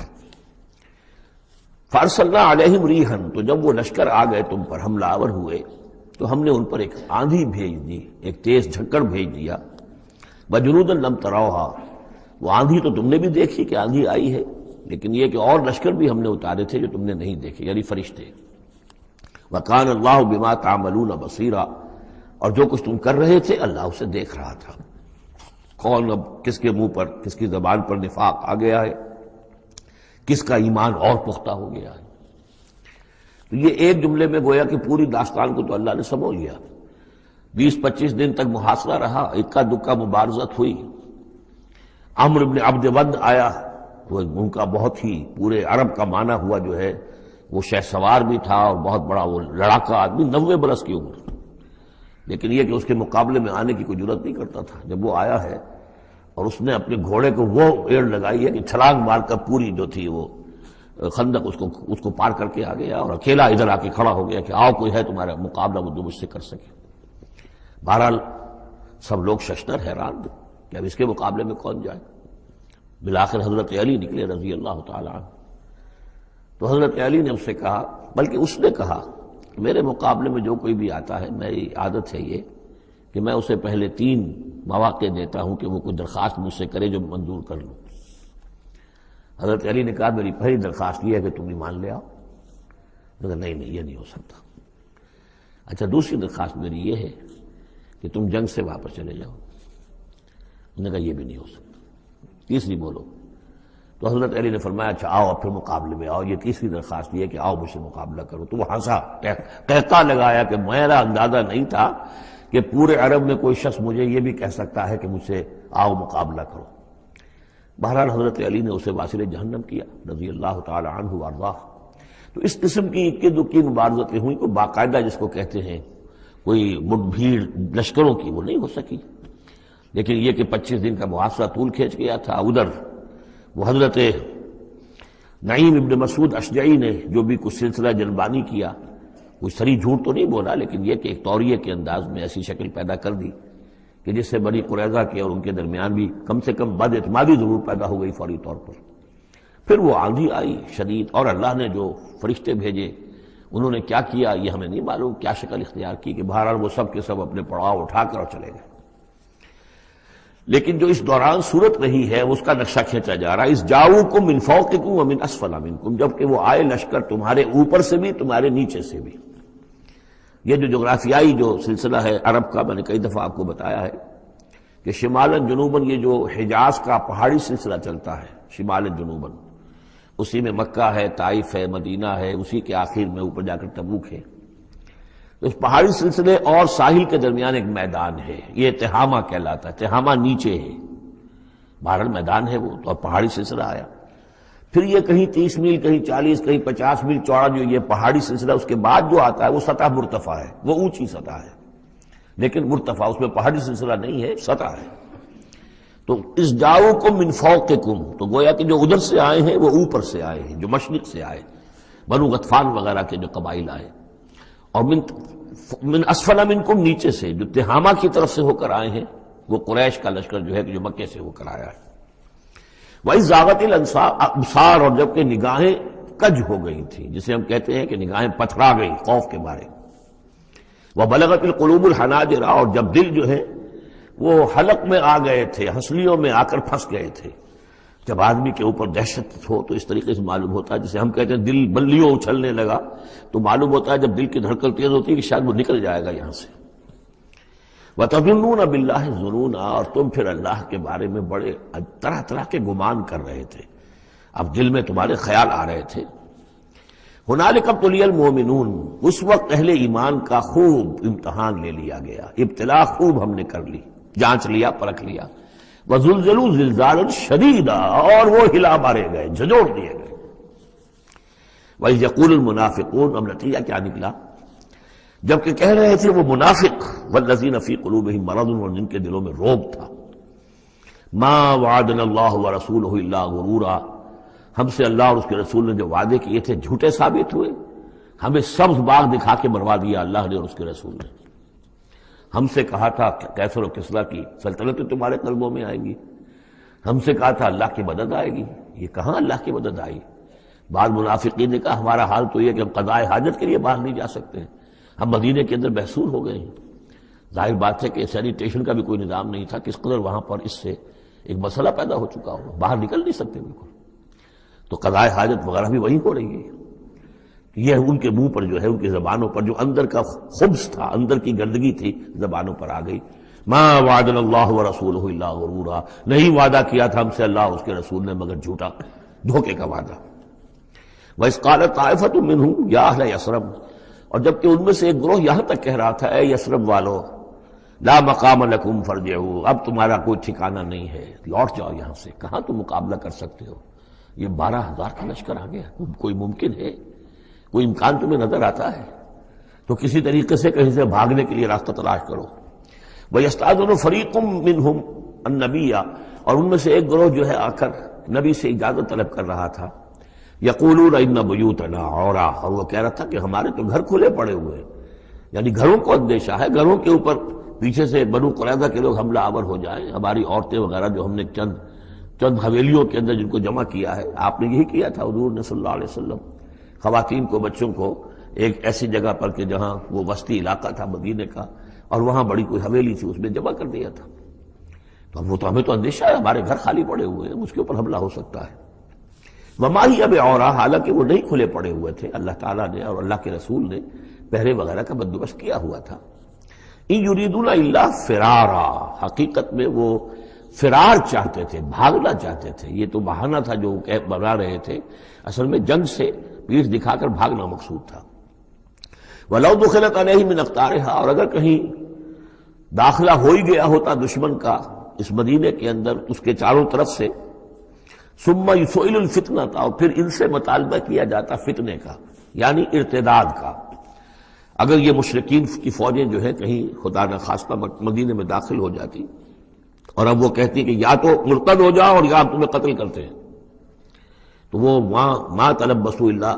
فارسلنا علیہم ریحا، تو جب وہ لشکر آ گئے تم پر حملہ آور ہوئے تو ہم نے ان پر ایک آندھی بھیج دی، ایک تیز جھکڑ بھیج دیا۔ وجنودا لم تروها، وہ آندھی تو تم نے بھی دیکھی کہ آندھی آئی ہے، لیکن یہ کہ اور لشکر بھی ہم نے اتارے تھے جو تم نے نہیں دیکھے، یعنی فرشتے۔ وکان اللہ بما تعملون بصیرا، اور جو کچھ تم کر رہے تھے اللہ اسے دیکھ رہا تھا۔ کون اب کس کے منہ پر، کس کی زبان پر نفاق آ گیا ہے، کس کا ایمان اور پختہ ہو گیا ہے۔ تو یہ ایک جملے میں گویا کہ پوری داستان کو تو اللہ نے سمو لیا۔ 20-25 دن تک محاصرہ رہا، اکا دکا مبارزت ہوئی۔ عمرو بن عبد ود آیا، تو ان کا بہت ہی پورے عرب کا معنی ہوا جو ہے، وہ شہ سوار بھی تھا اور بہت بڑا وہ لڑاکا آدمی، 90 برس کی عمر، لیکن یہ کہ اس کے مقابلے میں آنے کی کوئی جرت نہیں کرتا تھا۔ جب وہ آیا ہے اور اس نے اپنے گھوڑے کو وہ ایڑ لگائی ہے کہ چھلانگ مار کر پوری جو تھی وہ خندق اس کو پار کر کے آ گیا، اور اکیلا ادھر آ کے کھڑا ہو گیا کہ آؤ کوئی ہے تمہارا مقابلہ وہ جو مجھ سے کر سکے۔ بہرحال سب لوگ ششدر حیران کہ اب اس کے مقابلے میں کون جائے۔ بالآخر حضرت علی نکلے رضی اللہ تعالیٰ عنہ، تو حضرت علی نے اس سے کہا، بلکہ اس نے کہا میرے مقابلے میں جو کوئی بھی آتا ہے، میری عادت ہے یہ کہ میں اسے پہلے 3 مواقع دیتا ہوں کہ وہ کوئی درخواست مجھ سے کرے جو منظور کر لوں۔ حضرت علی نے کہا میری پہلی درخواست یہ ہے کہ تم ایمان لے آؤ۔ نہیں یہ نہیں ہو سکتا۔ اچھا دوسری درخواست میری یہ ہے کہ تم جنگ سے واپس چلے جاؤ۔ انہوں نے کہا یہ بھی نہیں ہو سکتا۔ تیسری بولو۔ تو حضرت علی نے فرمایا اچھا آؤ اب پھر مقابلے میں آؤ، یہ تیسری درخواست یہ ہے کہ آؤ مجھ سے مقابلہ کرو۔ تو وہ ہنسا، قہقہ لگایا کہ میرا اندازہ نہیں تھا کہ پورے عرب میں کوئی شخص مجھے یہ بھی کہہ سکتا ہے کہ مجھ سے آؤ مقابلہ کرو۔ بہرحال حضرت علی نے اسے واصل جہنم کیا رضی اللہ تعالی عنہ وارضاہ۔ تو اس قسم کی اکی دکی مبارزتیں ہوئی، کوئی باقاعدہ جس کو کہتے ہیں کوئی مٹ بھیڑ لشکروں کی وہ نہیں ہو سکی، لیکن یہ کہ 25 دن کا محاصرہ طول کھینچ گیا تھا۔ ادھر وہ حضرت نعیم ابن مسعود اشجعی نے جو بھی کچھ سلسلہ جنبانی کیا، کوئی سری جھوٹ تو نہیں بولا، لیکن یہ کہ ایک توریے کے انداز میں ایسی شکل پیدا کر دی کہ جس سے بنی قریظہ کے اور ان کے درمیان بھی کم سے کم بد اعتمادی ضرور پیدا ہو گئی فوری طور پر۔ پھر وہ آندھی آئی شدید، اور اللہ نے جو فرشتے بھیجے انہوں نے کیا کیا یہ ہمیں نہیں معلوم، کیا شکل اختیار کی، کہ بہرحال وہ سب کے سب اپنے پڑاؤ اٹھا کر چلے گئے۔ لیکن جو اس دوران صورت رہی ہے اس کا نقشہ کھینچا جا رہا ہے، اس جاؤکم من فوقکم ومن اسفل منکم، جبکہ وہ آئے لشکر تمہارے اوپر سے بھی تمہارے نیچے سے بھی۔ یہ جو جغرافیائی جو سلسلہ ہے عرب کا، میں نے کئی دفعہ آپ کو بتایا ہے کہ شمالاً جنوباً یہ جو حجاز کا پہاڑی سلسلہ چلتا ہے شمالاً جنوباً، اسی میں مکہ ہے، طائف ہے، مدینہ ہے، اسی کے آخر میں اوپر جا کر تبوک ہے۔ تو اس پہاڑی سلسلے اور ساحل کے درمیان ایک میدان ہے، یہ تہامہ کہلاتا ہے، تہامہ نیچے ہے، بہرحال میدان ہے وہ، تو اب پہاڑی سلسلہ آیا۔ پھر یہ کہیں 30 میل، کہیں 40، کہیں 50 میل چوڑا جو یہ پہاڑی سلسلہ، اس کے بعد جو آتا ہے وہ سطح مرتفع ہے، وہ اونچی سطح ہے، لیکن مرتفع، اس میں پہاڑی سلسلہ نہیں ہے، سطح ہے۔ تو اس جاؤکم من فوقکم، تو گویا کہ جو ادھر سے آئے ہیں وہ اوپر سے آئے ہیں، جو مشرق سے آئے، بنو غطفان وغیرہ کے جو قبائل آئے، اور من اسفل منکم، نیچے سے جو تہامہ کی طرف سے ہو کر آئے ہیں وہ قریش کا لشکر جو ہے کہ جو مکے سے ہو کر آیا ہے۔ وَإِذْ زَاغَتِ الْأَبْصَارُ، اور جب کہ نگاہیں کج ہو گئی تھیں، جسے ہم کہتے ہیں کہ نگاہیں پتھرا گئی خوف کے مارے۔ وَبَلَغَتِ الْقُلُوبُ الْحَنَاجِرَ، اور جب دل جو ہے وہ حلق میں آ گئے تھے، ہنسلیوں میں آ کر پھنس گئے تھے۔ جب آدمی کے اوپر دہشت ہو تو اس طریقے سے معلوم ہوتا ہے، جسے ہم کہتے ہیں دل بلیوں اچھلنے لگا، تو معلوم ہوتا ہے جب دل کی دھڑکن تیز ہوتی ہے کہ شاید وہ نکل جائے گا یہاں سے۔ وَتَظُنُّونَ بِاللَّهِ الظُّنُونَ، اور تم پھر اللہ کے بارے میں بڑے طرح طرح کے گمان کر رہے تھے، اب دل میں تمہارے خیال آ رہے تھے۔ هُنَالِكَ ابْتُلِيَ الْمُؤْمِنُونَ، اس وقت اہل ایمان کا خوب امتحان لے لیا گیا، ابتلا خوب ہم نے کر لی، جانچ لیا، پرکھ لیا۔ وَزُلْزِلُوا زِلْزَالًا شَدِيدًا، اور وہ ہلا مارے گئے، جھنجھوڑ دیے گئے۔ وَإِذْ يَقُولُ الْمُنَافِقُونَ، اب نتیجہ کیا نکلا؟ جبکہ کہہ رہے تھے وہ منافق، وَالَّذِينَ فِي قُلُوبِهِم مَرَضٌ، اور جن کے دلوں میں روگ تھا، مَا وَعَدَنَا اللَّهُ وَرَسُولُهُ إِلَّا غُرُورًا، ہم سے اللہ اور اس کے رسول نے جو وعدے کیے تھے جھوٹے ثابت ہوئے، ہمیں سبز باغ دکھا کے مروا دیا اللہ نے اور اس کے رسول نے۔ ہم سے کہا تھا کیسر و کسریٰ کی سلطنتیں تمہارے قلبوں میں آئیں گی، ہم سے کہا تھا اللہ کی مدد آئے گی، یہ کہاں اللہ کی مدد آئی؟ بعض منافقین نے کہا ہمارا حال تو یہ کہ ہم قضاء حاجت کے لیے باہر نہیں جا سکتے ہیں، ہم مدینے کے اندر محصور ہو گئے ہیں۔ ظاہر بات ہے کہ سینیٹیشن کا بھی کوئی نظام نہیں تھا، کس قدر وہاں پر اس سے ایک مسئلہ پیدا ہو چکا ہو، باہر نکل نہیں سکتے بالکل، تو قضاء حاجت وغیرہ بھی وہی ہو رہی ہے۔ یہ ان کے منہ پر جو ہے، ان کی زبانوں پر جو اندر کا خبث تھا، اندر کی گندگی تھی، زبانوں پر آ گئی۔ ما وعدنا اللہ ورسولہ الا غرورا، نہیں وعدہ کیا تھا ہم سے اللہ اور اس کے رسول نے مگر جھوٹا، دھوکے کا وعدہ۔ وَإِذْ قَالَتْ طَائِفَةٌ مِّنْهُمْ يَا أَهْلَ يَثْرِبَ، اور جبکہ ان میں سے ایک گروہ یہاں تک کہہ رہا تھا اے یثرب والو، لا مقام لکم فارجعوا، اب تمہارا کوئی ٹھکانہ نہیں ہے، لوٹ جاؤ یہاں سے، کہاں تم مقابلہ کر سکتے ہو، یہ 12,000 کا لشکر آ گیا، کوئی ممکن ہے، کوئی امکان تمہیں نظر آتا ہے تو کسی طریقے سے کہیں سے بھاگنے کے لیے راستہ تلاش کرو۔ وَيَسْتَأْذِنُ فَرِيقٌ مِّنْهُمْ النَّبِيَّ، اور ان میں سے ایک گروہ جو ہے آ کر نبی سے اجازت طلب کر رہا تھا، یقولون ان بیوتنا عورا، اور وہ کہہ رہا تھا کہ ہمارے تو گھر کھلے پڑے ہوئے ہیں، یعنی گھروں کو اندیشہ ہے، گھروں کے اوپر پیچھے سے بنو قریظہ کے لوگ حملہ آور ہو جائیں، ہماری عورتیں وغیرہ جو ہم نے چند حویلیوں کے اندر جن کو جمع کیا ہے، آپ نے یہی کیا تھا حضور نے صلی اللہ علیہ وسلم، خواتین کو، بچوں کو ایک ایسی جگہ پر کہ جہاں وہ وسطی علاقہ تھا مدینے کا، اور وہاں بڑی کوئی حویلی تھی، اس میں جمع کر دیا تھا۔ تو وہ تو ہمیں تو اندیشہ ہے، ہمارے گھر خالی پڑے ہوئے ہیں، اس کے اوپر حملہ ہو سکتا ہے۔ وما ہی اب عورا، حالانکہ وہ نہیں کھلے پڑے ہوئے تھے، اللہ تعالیٰ نے اور اللہ کے رسول نے پہرے وغیرہ کا بندوبست کیا ہوا تھا۔ ان یریدون الا فرارا، حقیقت میں وہ فرار چاہتے تھے، بھاگنا چاہتے تھے، یہ تو بہانہ تھا جو بنا رہے تھے، اصل میں جنگ سے پیٹھ دکھا کر بھاگنا مقصود تھا۔ وَلَوْ دُخِلَتْ عَلَيْهِمْ مِنْ أَقْطَارِهَا، اور اگر کہیں داخلہ ہو ہی گیا ہوتا دشمن کا اس مدینے کے اندر اس کے چاروں طرف سے، ثُمَّ يُسْئِلُ الْفِتْنَةَ، اور پھر ان سے مطالبہ کیا جاتا فتنے کا، یعنی ارتداد کا۔ اگر یہ مشرکین کی فوجیں جو ہے کہیں خدا نخواستہ مدینے میں داخل ہو جاتی اور اب وہ کہتی کہ یا تو مرتد ہو جاؤ اور یا ہم تمہیں قتل کرتے ہیں، تو وہ ما تلبسوا الا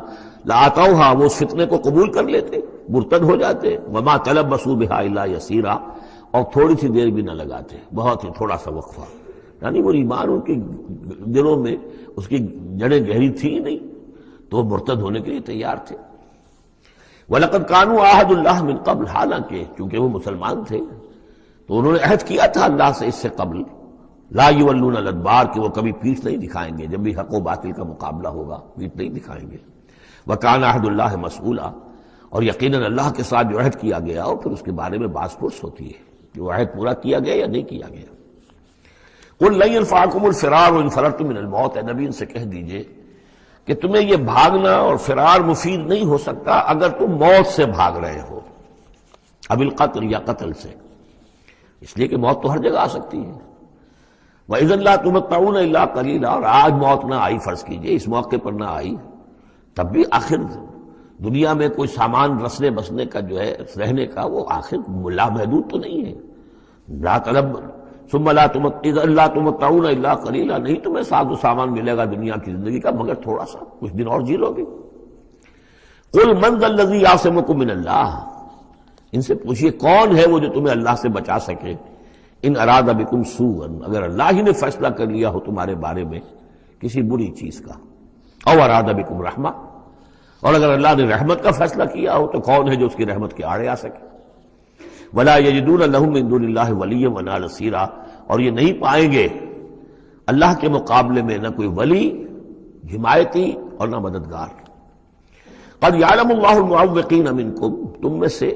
لآتوها، وہ اس فتنے کو قبول کر لیتے، مرتد ہو جاتے، وما تلبسوا بها الا یسیرا، اور تھوڑی سی دیر بھی نہ لگاتے، بہت ہی تھوڑا سا وقفہ، یعنی وہ ایمان ان کے دلوں میں اس کی جڑیں گہری تھی ہی نہیں، تو وہ مرتد ہونے کے لیے تیار تھے۔ وَلَقَدْ كَانُوا عَاهَدُوا اللَّهِ مِن قبل، حالانکہ چونکہ وہ مسلمان تھے تو انہوں نے عہد کیا تھا اللہ سے اس سے قبل، لا یولون الادبار، کہ وہ کبھی پیٹھ نہیں دکھائیں گے، جب بھی حق و باطل کا مقابلہ ہوگا پیٹھ نہیں دکھائیں گے۔ وَكَانَ عَهْدُ اللَّهِ مَسْئُولًا، اور یقیناً اللہ کے ساتھ جو عہد کیا گیا اور پھر اس کے بارے میں باز پرس ہوتی ہے کہ وہ عہد پورا کیا گیا یا نہیں کیا گیا۔ قُل لَن يَنفَعَكُمُ الْفِرَارُ إِن فَرَرْتُم مِّنَ الْمَوْتِ، اے نبی ان سے کہہ دیجئے کہ تمہیں یہ بھاگنا اور فرار مفید نہیں ہو سکتا اگر تم موت سے بھاگ رہے ہو، اب القتل یا قتل سے، اس لیے کہ موت تو ہر جگہ آ سکتی ہے۔ وَإِذًا لَّا تُمَتَّعُونَ إِلَّا قَلِيلًا، اور آج موت نہ آئی، فرض کیجئے اس موقع پر نہ آئی، تب بھی آخر دنیا میں کوئی سامان رسنے بسنے کا جو ہے رہنے کا وہ آخر لامحدود تو نہیں ہے۔ لا طلب ثم لا تمتعون الا قلیلا، نہیں تمہیں ساز و سامان ملے گا دنیا کی زندگی کا مگر تھوڑا سا، کچھ دن اور جی لو گے۔ قل من ذا الذی یعصمکم من اللہ، ان سے پوچھئے کون ہے وہ جو تمہیں اللہ سے بچا سکے، ان اراد بکم سوءا، اگر اللہ ہی نے فیصلہ کر لیا ہو تمہارے بارے میں کسی بری چیز کا، او اراد بکم رحمہ، اور اگر اللہ نے رحمت کا فیصلہ کیا ہو تو کون ہے جو اس کی رحمت کے آڑے آ سکے۔ ولا یجدون لهم من دون اللہ ولیا ولا نصیرا، اور یہ نہیں پائیں گے اللہ کے مقابلے میں نہ کوئی ولی، حمایتی اور نہ مددگار۔ قد یعلم اللہ المعوقین منکم، تم میں سے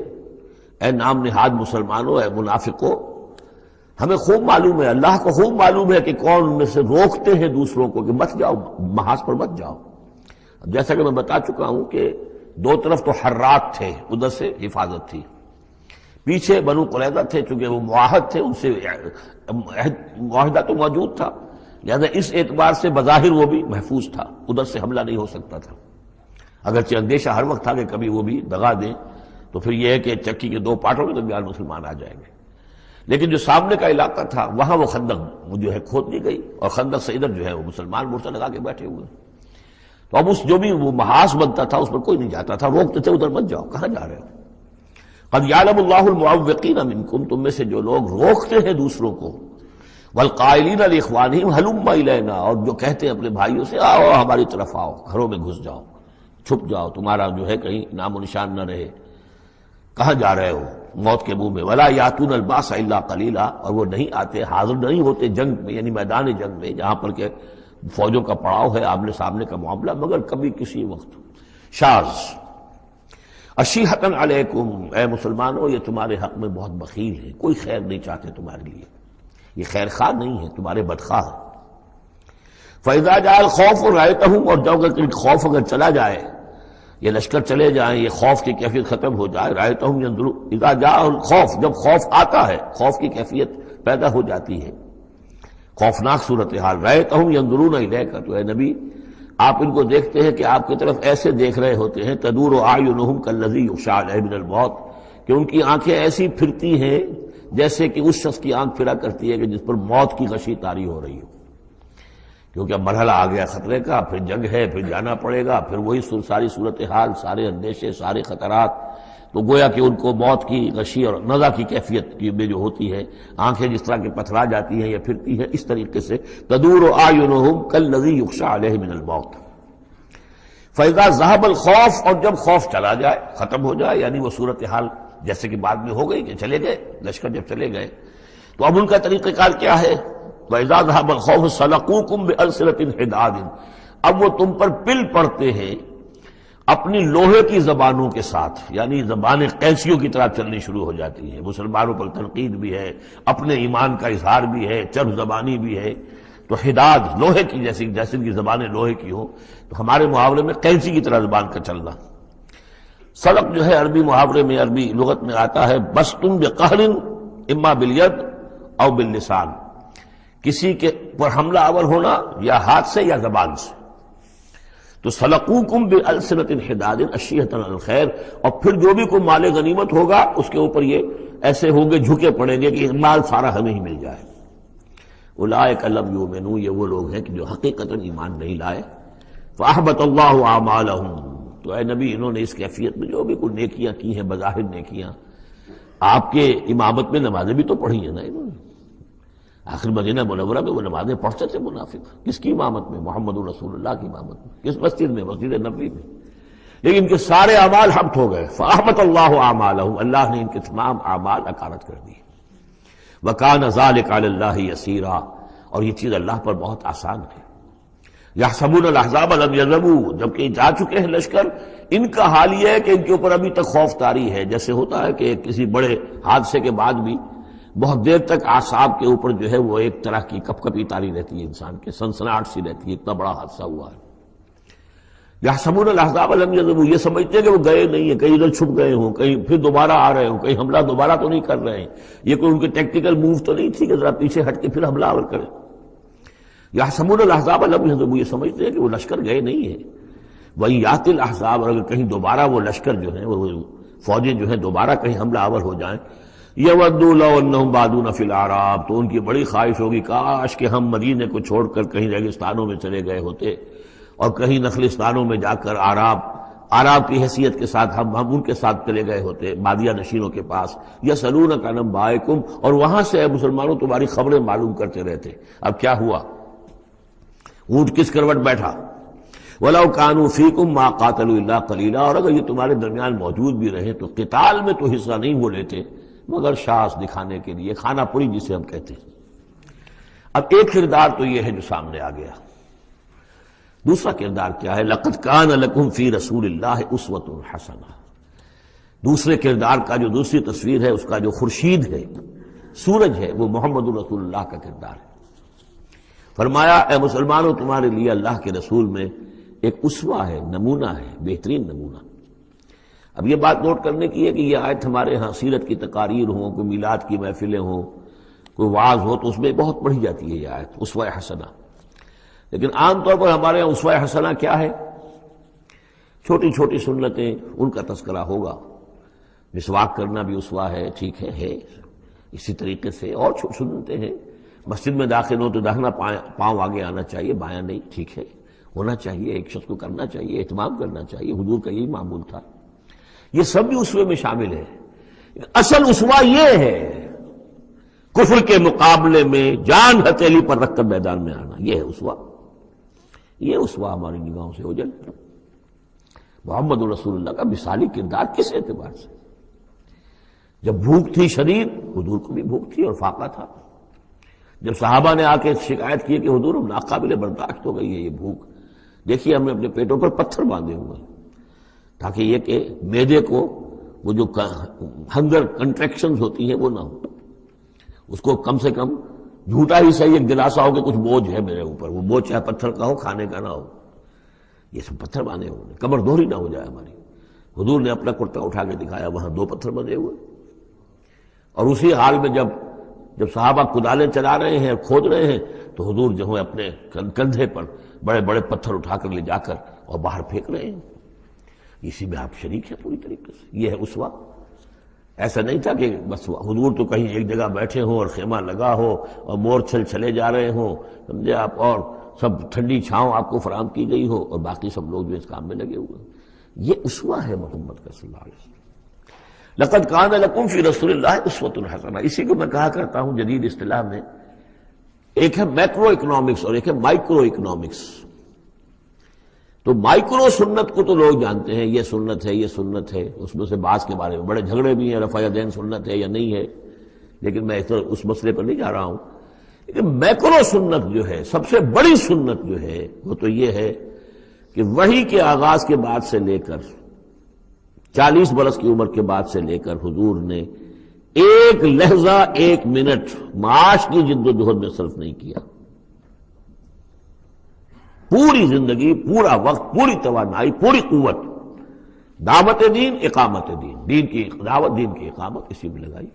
اے نام نہاد مسلمانوں، اے منافقوں، ہمیں خوب معلوم ہے، اللہ کو خوب معلوم ہے کہ کون ان میں سے روکتے ہیں دوسروں کو کہ مت جاؤ، محاذ پر مت جاؤ۔ اب جیسا کہ میں بتا چکا ہوں کہ دو طرف تو حرات تھے، ادھر سے حفاظت تھی، پیچھے بنو قریظہ تھے، چونکہ وہ معاہد تھے، ان سے معاہدہ تو موجود تھا، لہذا اس اعتبار سے بظاہر وہ بھی محفوظ تھا، ادھر سے حملہ نہیں ہو سکتا تھا، اگرچہ اندیشہ ہر وقت تھا کہ کبھی وہ بھی دغا دیں تو پھر یہ ہے کہ چکی کے دو پارٹوں کے درمیان مسلمان آ جائیں گے۔ لیکن جو سامنے کا علاقہ تھا وہاں وہ خندق جو ہے کھود دی گئی، اور خندق سے ادھر جو ہے وہ مسلمان مورچہ لگا کے بیٹھے ہوئے، تو اب اس جو بھی وہ محاذ بنتا تھا اس پر کوئی نہیں جاتا تھا، روکتے تھے ادھر مت جاؤ، کہاں جا رہے ہو۔ قد یعلم اللہ المعوقین منکم، تم میں سے جو لوگ روکتے ہیں دوسروں کو، والقائلین لاخوانہم ہلم الینا، اور جو کہتے ہیں اپنے بھائیوں سے آؤ ہماری طرف آؤ، گھروں میں گھس جاؤ، چھپ جاؤ، تمہارا جو ہے کہیں نام و نشان نہ رہے، کہاں جا رہے ہو موت کے منہ میں۔ ولا یاتون الباس الا قلیلا، اور وہ نہیں آتے، حاضر نہیں ہوتے جنگ میں، یعنی میدان جنگ میں جہاں پر کہ فوجوں کا پڑاؤ ہے، آمنے سامنے کا معاملہ، مگر کبھی کسی وقت۔ شاذ اشیحتن علیکم، اے مسلمانوں یہ تمہارے حق میں بہت بخیل ہے، کوئی خیر نہیں چاہتے تمہارے لیے، یہ خیر خواہ نہیں ہے، تمہارے بدخواہ ہے۔ فَإِذَا جَاءَ الْخَوْفُ رَأَيْتَهُمْ، اور جب خوف اگر چلا جائے، یہ لشکر چلے جائیں، یہ خوف کی کیفیت ختم ہو جائے، رأيتهم ينظرون، اذا جاء الخوف، جب خوف آتا ہے، خوف کی کیفیت پیدا ہو جاتی ہے، خوفناک صورتحال، رأيتهم ينظرون إليك، تو اے نبی آپ ان کو دیکھتے ہیں کہ آپ کی طرف ایسے دیکھ رہے ہوتے ہیں، تدور اعینہم کالذی یغشی علیہ من الموت، کہ ان کی آنکھیں ایسی پھرتی ہیں جیسے کہ اس شخص کی آنکھ پھرا کرتی ہے کہ جس پر موت کی غشی طاری ہو رہی ہو، کیونکہ اب مرحلہ آ گیا خطرے کا، پھر جنگ ہے، پھر جانا پڑے گا، پھر وہی ساری صورتحال، سارے اندیشے، سارے خطرات، تو گویا کہ ان کو موت کی غشی اور نزع کی کیفیت میں جو ہوتی ہے، آنکھیں جس طرح کے پتھرا جاتی ہیں یا پھرتی ہیں، اس طریقے سے تدور اعینہم کالذی یغشی علیہ من الموت۔ فاذا ذهب الخوف، اور جب خوف چلا جائے، ختم ہو جائے، یعنی وہ صورتحال جیسے کہ بعد میں ہو گئی کہ چلے گئے لشکر، جب چلے گئے تو اب ان کا طریقہ کار کیا ہے؟ وَإِذَا ذَهَبَ الْخَوْفُ سَلَقُوكُمْ بِأَلْسِنَةٍ حِدَادٍ، اب وہ تم پر پل پڑتے ہیں اپنی لوہے کی زبانوں کے ساتھ، یعنی زبانیں قینچیوں کی طرح چلنی شروع ہو جاتی ہیں، مسلمانوں پر تنقید بھی ہے، اپنے ایمان کا اظہار بھی ہے، چرب زبانی بھی ہے، تو حداد لوہے کی جیسے کی زبانیں لوہے کی ہوں، تو ہمارے محاورے میں قینچی کی طرح زبان کا چلنا۔ سلق جو ہے عربی محاورے میں، عربی لغت میں آتا ہے بسطن بقہر اما بالید او باللسان، کسی کے پر حملہ آور ہونا یا ہاتھ سے یا زبان سے۔ تو سلقوکم بألسنۃ حداد اشیۃ علی الخیر، اور پھر جو بھی کوئی مال غنیمت ہوگا اس کے اوپر یہ ایسے ہوں گے، جھکے پڑیں گے کہ مال سارا ہمیں ہی مل جائے۔ اولئک لم یؤمنوا، یہ وہ لوگ ہیں کہ جو حقیقتاً ایمان نہیں لائے۔ فأحبط اللہ اعمالہم، تو اے نبی انہوں نے اس کیفیت میں جو بھی کوئی نیکیاں کی ہیں، بظاہر نیکیاں، آپ کے امامت میں نمازیں بھی تو پڑھی ہیں نا انہوں نے، آخر مدینہ منورہ میں وہ نمازیں پڑھتے تھے منافق، کس کی امامت میں؟ محمد رسول اللہ کی امامت میں، کس مسجد میں؟ مسجد نبوی میں، لیکن ان کے سارے اعمال حبط ہو گئے۔ فأحبط اللہ اعمالہم، اللہ نے ان کے تمام اعمال اکارت کر دیے۔ وَكَانَ ذَلِكَ عَلَى اللَّهِ يَسِيرًا، اور یہ چیز اللہ پر بہت آسان ہے۔ يَحْسَبُونَ الْأَحْزَابَ لَمْ يَذْهَبُوا، جبکہ جا چکے ہیں لشکر، ان کا حال یہ ہے کہ ان کے اوپر ابھی تک خوف طاری ہے، جیسے ہوتا ہے کہ کسی بڑے حادثے کے بعد بھی بہت دیر تک اعصاب کے اوپر جو ہے وہ ایک طرح کی کپ کپی طاری رہتی ہے، انسان کے سنسناہٹ سی رہتی ہے، اتنا بڑا حادثہ ہوا ہے۔ یحسبون الاحزاب لم یذهبوا، یہ سمجھتے ہیں کہ وہ گئے نہیں ہیں، کہیں ادھر چھپ گئے ہوں، کہیں پھر دوبارہ آ رہے ہوں، کہیں حملہ دوبارہ تو نہیں کر رہے ہیں، یہ کوئی ان کے ٹیکٹیکل موو تو نہیں تھی کہ ذرا پیچھے ہٹ کے پھر حملہ آور کریں۔ یحسبون الاحزاب لم یذهبوا، یہ سمجھتے ہیں کہ وہ لشکر گئے نہیں ہیں۔ وَإِن یأتی الاحزاب، اور اگر کہیں دوبارہ وہ لشکر جو ہیں، وہ فوجیں جو ہیں دوبارہ کہیں حملہ آور ہو جائیں، یودوا لو انہم بادون فی الاعراب، تو ان کی بڑی خواہش ہوگی کاش کہ ہم مدینے کو چھوڑ کر کہیں ریگستانوں میں چلے گئے ہوتے، اور کہیں نخلستانوں میں جا کر آراب کی حیثیت کے ساتھ ہم ان کے ساتھ چلے گئے ہوتے، بادیہ نشینوں کے پاس۔ یسألونک عن انبائکم، اور وہاں سے اے مسلمانوں تمہاری خبریں معلوم کرتے رہتے، اب کیا ہوا، اونٹ کس کروٹ بیٹھا۔ وَلَوْ كَانُوا فِيكُمْ مَا قَاتَلُوا إِلَّا قَلِيلًا، اور اگر یہ تمہارے درمیان موجود بھی رہے تو قتال میں تو حصہ نہیں وہ لیتے مگر شاس دکھانے کے لیے، کھانا پوری جسے ہم کہتے ہیں۔ اب ایک کردار تو یہ ہے جو سامنے آ گیا، دوسرا کردار کیا ہے؟ لَقَدْ كَانَ لَكُمْ فِي رَسُولِ اللَّهِ أُسْوَةٌ حَسَنَةٌ، دوسرے کردار کا جو دوسری تصویر ہے، اس کا جو خورشید ہے، سورج ہے، وہ محمد رسول اللہ کا کردار ہے۔ فرمایا اے مسلمانوں تمہارے لیے اللہ کے رسول میں ایک اسوہ ہے، نمونہ ہے، بہترین نمونہ۔ اب یہ بات نوٹ کرنے کی ہے کہ یہ آیت ہمارے ہاں سیرت کی تقاریر ہوں، کوئی میلاد کی محفلیں ہوں، کوئی وعظ ہو تو اس میں بہت پڑھی جاتی ہے یہ آیت اسوہ حسنہ، لیکن عام طور پر ہمارے یہاں اسوہ حسنہ کیا ہے؟ چھوٹی چھوٹی سنتیں، ان کا تذکرہ ہوگا۔ مسواک کرنا بھی اسوہ ہے، ٹھیک ہے، اسی طریقے سے اور سنتیں ہیں۔ مسجد میں داخل ہو تو داہنا پاؤں آگے آنا چاہیے، بایاں نہیں، ٹھیک ہے، ہونا چاہیے، ایک شخص کو کرنا چاہیے، اہتمام کرنا چاہیے، حضور کا یہی معمول تھا۔ یہ سب بھی اسوے میں شامل ہے۔ اصل اسوہ یہ ہے کفر کے مقابلے میں جان ہتھیلی پر رکھ کر میدان میں آنا، یہ ہے اسوہ۔ یہ اسوہ ہماری نگاہوں سے اوجھل ہے۔ محمد رسول اللہ کا مثالی کردار کس اعتبار سے؟ جب بھوک تھی شدید، حضور کو بھی بھوک تھی اور فاقہ تھا۔ جب صحابہ نے آ کے شکایت کی کہ حضور ہم ناقابل برداشت ہو گئی ہے یہ بھوک، دیکھیے ہم نے اپنے پیٹوں پر پتھر باندھے ہوئے ہیں تاکہ یہ کہ معدے کو وہ جو ہنگر کنٹریکشنز ہوتی ہیں وہ نہ ہو، اس کو کم سے کم جھوٹا ہی صحیح ایک دلاسا ہو کہ کچھ بوجھ ہے میرے اوپر، وہ بوجھ چاہے پتھر کا ہو، کھانے کا نہ ہو، یہ سب پتھر باندھے ہوئے، کمر دوہری نہ ہو جائے ہماری۔ حضور نے اپنا کرتا اٹھا کے دکھایا، وہاں 2 پتھر بندھے ہوئے، اور اسی حال میں جب صحابہ کدالیں چلا رہے ہیں، کھود رہے ہیں، تو حضور جو ہے اپنے کندھے پر بڑے بڑے پتھر اٹھا کر لے جا کر اور باہر پھینک رہے ہیں۔ اسی میں آپ شریک ہیں پوری طریقے سے۔ یہ ہے اسوہ۔ ایسا نہیں تھا کہ بس حضور تو کہیں ایک جگہ بیٹھے ہوں اور خیمہ لگا ہو اور مور چھل چلے جا رہے ہوں، سمجھے آپ، اور سب ٹھنڈی چھاؤں آپ کو فراہم کی گئی ہو اور باقی سب لوگ جو اس کام میں لگے ہوئے ہیں۔ یہ اسوہ ہے محمد کا صلی اللہ علیہ وسلم۔ لقد کان لکم فی رسول اللہ اسوۃ حسنہ، اسی کو میں کہا کرتا ہوں جدید اصطلاح میں ایک ہے میکرو اکنامکس اور ایک ہے مائکرو اکنامکس۔ تو مائکرو سنت کو تو لوگ جانتے ہیں، یہ سنت ہے، یہ سنت ہے، اس میں سے بعض کے بارے میں بڑے جھگڑے بھی ہیں، رفع یدین سنت ہے یا نہیں ہے، لیکن میں اس مسئلے پر نہیں جا رہا ہوں۔ لیکن میکرو سنت جو ہے، سب سے بڑی سنت جو ہے، وہ تو یہ ہے کہ وحی کے آغاز کے بعد سے لے کر 40 برس کی عمر کے بعد سے لے کر حضور نے ایک لحظہ، ایک منٹ معاش کی جد و جہد میں صرف نہیں کیا۔ پوری زندگی، پورا وقت، پوری توانائی، پوری قوت دعوت دین، اقامت دین، دین کی دعوت، دین کی اقامت اسی میں لگائی۔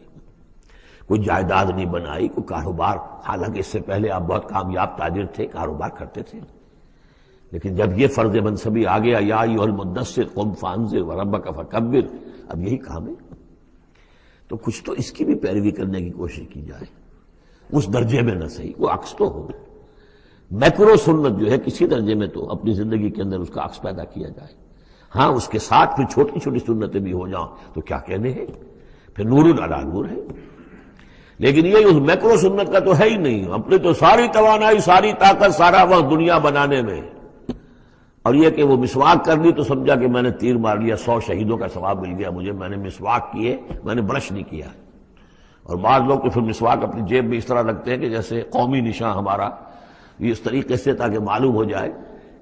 کوئی جائیداد نہیں بنائی، کوئی کاروبار، حالانکہ اس سے پہلے آپ بہت کامیاب تاجر تھے، کاروبار کرتے تھے، لیکن جب یہ فرض منصبی آ گیا، یا ایھا المدثر قم فانذر وربک فکبر، اب یہی کام ہے، تو کچھ تو اس کی بھی پیروی کرنے کی کوشش کی جائے، اس درجے میں نہ صحیح، وہ عکس تو ہو۔ میکرو سنت جو ہے کسی درجے میں تو اپنی زندگی کے اندر اس کا عکس پیدا کیا جائے. ہاں اس کے ساتھ پھر چھوٹی چھوٹی سنتیں بھی ہو جاؤں تو کیا کہنے ہیں، پھر نور علی نور ہے. لیکن یہ اس میکرو سنت کا تو ہے ہی نہیں. اپنے تو ساری توانائی، ساری طاقت، سارا وقت دنیا بنانے میں، اور یہ کہ وہ مسواک کر لی تو سمجھا کہ میں نے تیر مار لیا، 100 شہیدوں کا ثواب مل گیا مجھے، میں نے مسواک کیے، میں نے برش نہیں کیا. اور بعض لوگ تو پھر مسواک اپنی جیب میں اس طرح رکھتے ہیں کہ جیسے قومی نشان ہمارا، یہ اس طریقے سے تاکہ معلوم ہو جائے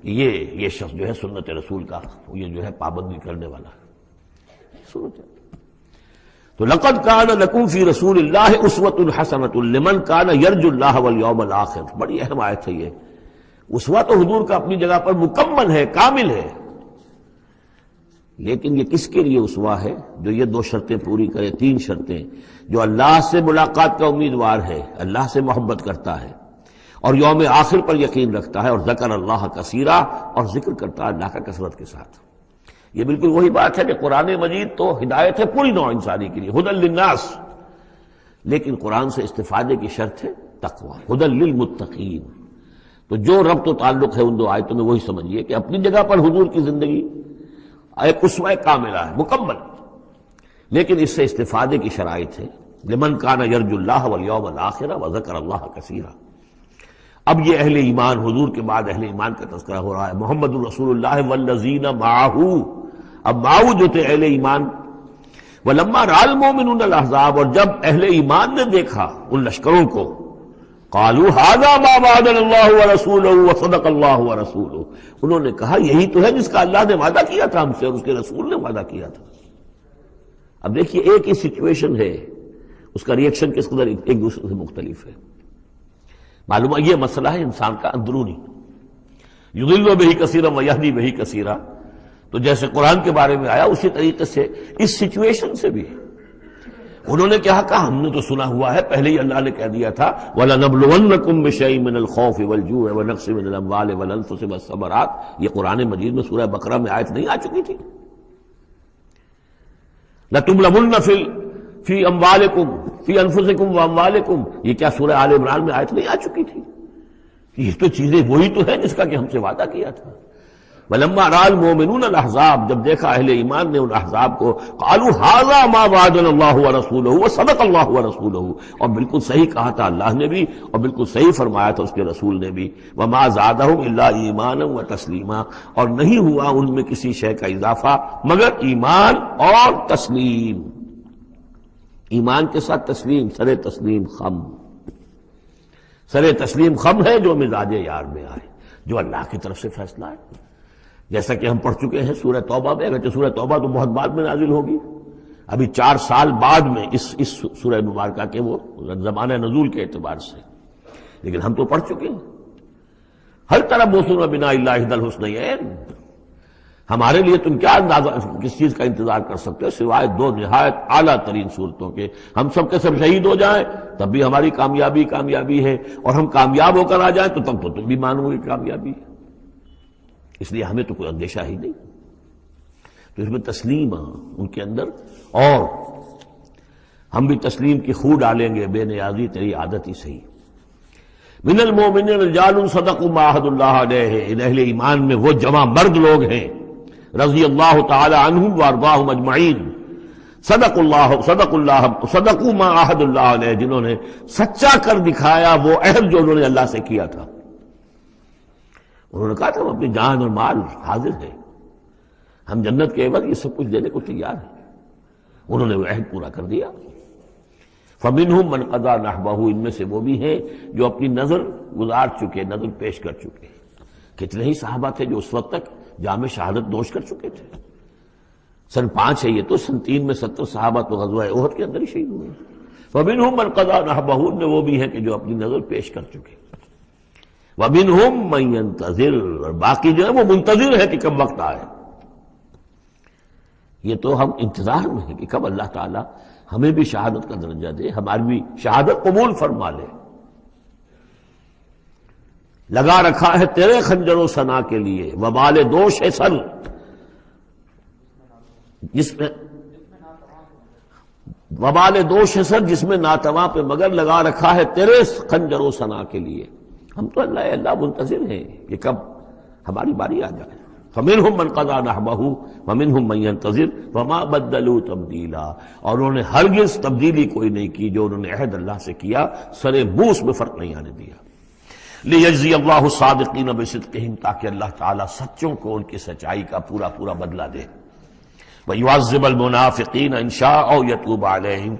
کہ یہ شخص جو ہے سنت رسول کا یہ جو ہے پابندی کرنے والا ہے. تو لقد کان لکم فی رسول اللہ اسوۃ حسنۃ لمن کان یرجو اللہ والیوم الآخر. بڑی اہم آیت ہے یہ. اسوہ تو حضور کا اپنی جگہ پر مکمل ہے، کامل ہے، لیکن یہ کس کے لیے اسوہ ہے؟ جو یہ 2 شرطیں پوری کرے، 3 شرطیں. جو اللہ سے ملاقات کا امیدوار ہے، اللہ سے محبت کرتا ہے، اور یوم آخر پر یقین رکھتا ہے، اور ذکر اللہ کثیرا، اور ذکر کرتا ہے اللہ کا کثرت کے ساتھ. یہ بالکل وہی بات ہے کہ قرآن مجید تو ہدایت ہے پوری نوع انسانی کے لیے، ہدی للناس، لیکن قرآن سے استفادے کی شرط ہے تقوی، ہدی للمتقین. تو جو ربط و تعلق ہے ان 2 آیتوں میں وہی سمجھیے کہ اپنی جگہ پر حضور کی زندگی ایک اسوہ کاملہ ہے، مکمل، لیکن اس سے استفادے کی شرائط ہے. لمن کان یرجو اللہ والیوم الآخر وذکر اللہ کثیرا. اب یہ اہل ایمان، حضور کے بعد اہل ایمان کا تذکرہ ہو رہا ہے. محمد الرسول اللہ والذین معہ، اب معہ جو تھے اہل ایمان. ولما رأى المؤمنون الاحزاب، اور جب اہل ایمان نے دیکھا ان لشکروں کو، قالوا هذا ما وعدنا الله ورسوله وصدق الله ورسوله، انہوں نے کہا یہی تو ہے جس کا اللہ نے وعدہ کیا تھا ہم سے اور اس کے رسول نے وعدہ کیا تھا. اب دیکھیے ایک ہی سچویشن ہے، اس کا ریئیکشن کس قدر ایک دوسرے سے مختلف ہے. معلوم ہے یہ مسئلہ ہے انسان کا اندرونی، یضل بہ کثیرا ویہدی بہ کثیرا. تو جیسے قرآن کے بارے میں آیا اسی طریقے سے اس سچویشن سے بھی انہوں نے کیا کہا؟ ہم نے تو سنا ہوا ہے، پہلے ہی اللہ نے کہہ دیا تھا وَلَنَبْلُوَنَّكُمْ بِشَيْءٍ مِّنَ الْخَوْفِ وَالْجُوعِ وَنَقْصٍ مِّنَ الْأَمْوَالِ وَالْأَنفُسِ وَالثَّمَرَاتِ. یہ قرآن مجید میں سورہ بقرہ میں آیت نہیں آ چکی تھی؟ لَتُبْلَوُنَّ فِي أَمْوَالِكُمْ فِي أَنفُسِكُمْ وَأَمْوَالِكُمْ. یہ کیا سورہ آل عمران میں آیت نہیں آ چکی تھی؟ یہ تو چیزیں وہی تو ہے جس کا کہ ہم سے وعدہ کیا تھا. وَلَمَّا رَأَى الْمُؤْمِنُونَ الْأَحْزَابَ، جب دیکھا اہل ایمان نے ان احزاب کو، قالوا هذا ما وعدنا الله ورسوله وصدق الله ورسوله، اور بالکل صحیح کہا تھا اللہ نے بھی اور بالکل صحیح فرمایا تھا اس کے رسول نے بھی. وما زادهم الا ایمانا وتسلیما، اور نہیں ہوا ان میں کسی شے کا اضافہ مگر ایمان اور تسلیم. ایمان کے ساتھ تسلیم، سر تسلیم خم. سر تسلیم خم ہے جو مزاج یار میں آئے، جو اللہ کی طرف سے فیصلہ ہے. جیسا کہ ہم پڑھ چکے ہیں سورہ توبہ میں، اگرچہ سورہ توبہ تو بہت بعد میں نازل ہوگی، ابھی 4 سال بعد میں اس سورہ مبارکہ کے وہ زمانہ نزول کے اعتبار سے، لیکن ہم تو پڑھ چکے ہیں. ہر طرح موسم بنا اللہ احد الحسنیین. ہمارے لیے تم کیا اندازہ کس چیز کا انتظار کر سکتے ہو سوائے 2 نہایت اعلیٰ ترین صورتوں کے. ہم سب کے سب شہید ہو جائیں تب بھی ہماری کامیابی ہے، اور ہم کامیاب ہو کر آ جائیں تو تب تو تم بھی مانو گے کامیابی ہے. اس لیے ہمیں تو کوئی اندیشہ ہی نہیں. تو اس میں تسلیم ان کے اندر، اور ہم بھی تسلیم کی خو ڈالیں گے. بے نیازی تیری عادت ہی صحیح. من المؤمنین رجال صدقوا ما عاهدوا الله علیہ، ان اہل ایمان میں وہ جمع مرد لوگ ہیں رضی اللہ تعالی عنہم وارضاہم اجمعین. صدقوا ما عاهدوا الله علیہ، جنہوں نے سچا کر دکھایا وہ عہد جو انہوں نے اللہ سے کیا تھا. انہوں نے کہا تھا ہم اپنی جان اور مال حاضر ہے، ہم جنت کے عوض یہ سب کچھ دینے کو تیار ہیں. انہوں نے وہ عہد پورا کر دیا. فَمِنْهُمْ مَنْ قَضَى نَحْبَهُ، ان میں سے وہ بھی ہیں جو اپنی نظر گزار چکے، نظر پیش کر چکے. کتنے ہی صحابہ تھے جو اس وقت تک جام شہادت نوش کر چکے تھے. سن 5 ہے یہ تو، سن 3 میں 70 صحابہ تو غزوہ احد کے اندر ہی شہید ہوئے. فَمِنْهُمْ مَنْ قَضَى نَحْبَهُ، ان میں وہ بھی ہیں کہ جو اپنی نظر پیش کر چکے. وَمِنْهُمْ مَنْ يَنْتَظِرُ، اور باقی جو ہے وہ منتظر ہے کہ کب وقت آئے. یہ تو ہم انتظار میں ہیں کہ کب اللہ تعالیٰ ہمیں بھی شہادت کا درجہ دے، ہماری بھی شہادت قبول فرما لے. لگا رکھا ہے تیرے خنجر و ثنا کے لیے وبال دوش سر، جس میں وبال دوش سر، جس میں ناتواں پہ مگر لگا رکھا ہے تیرے خنجر و ثنا کے لیے. ہم تو اللہ منتظر ہیں کہ کب ہماری باری آ جائے. فَمِنْهُمْ مَنْ قَضَىٰ نَحْبَهُ وَمِنْهُمْ مَنْ يَنْتَظِرُ وَمَا بَدَّلُوا تَبْدِيلًا. اور انہوں نے ہرگز تبدیلی کوئی نہیں کی جو انہوں نے عہد اللہ سے کیا، سرے بوس میں فرق نہیں آنے دیا. لِيَجْزِيَ اللَّهُ الصَّادِقِينَ بِصِدْقِهِمْ، تاکہ اللہ تعالیٰ سچوں کو ان کی سچائی کا پورا پورا بدلہ دے. وَيُعَذِّبَ الْمُنَافِقِينَ إِنْ شَاءَ أَوْ يَتُوبَ عَلَيْهِمْ،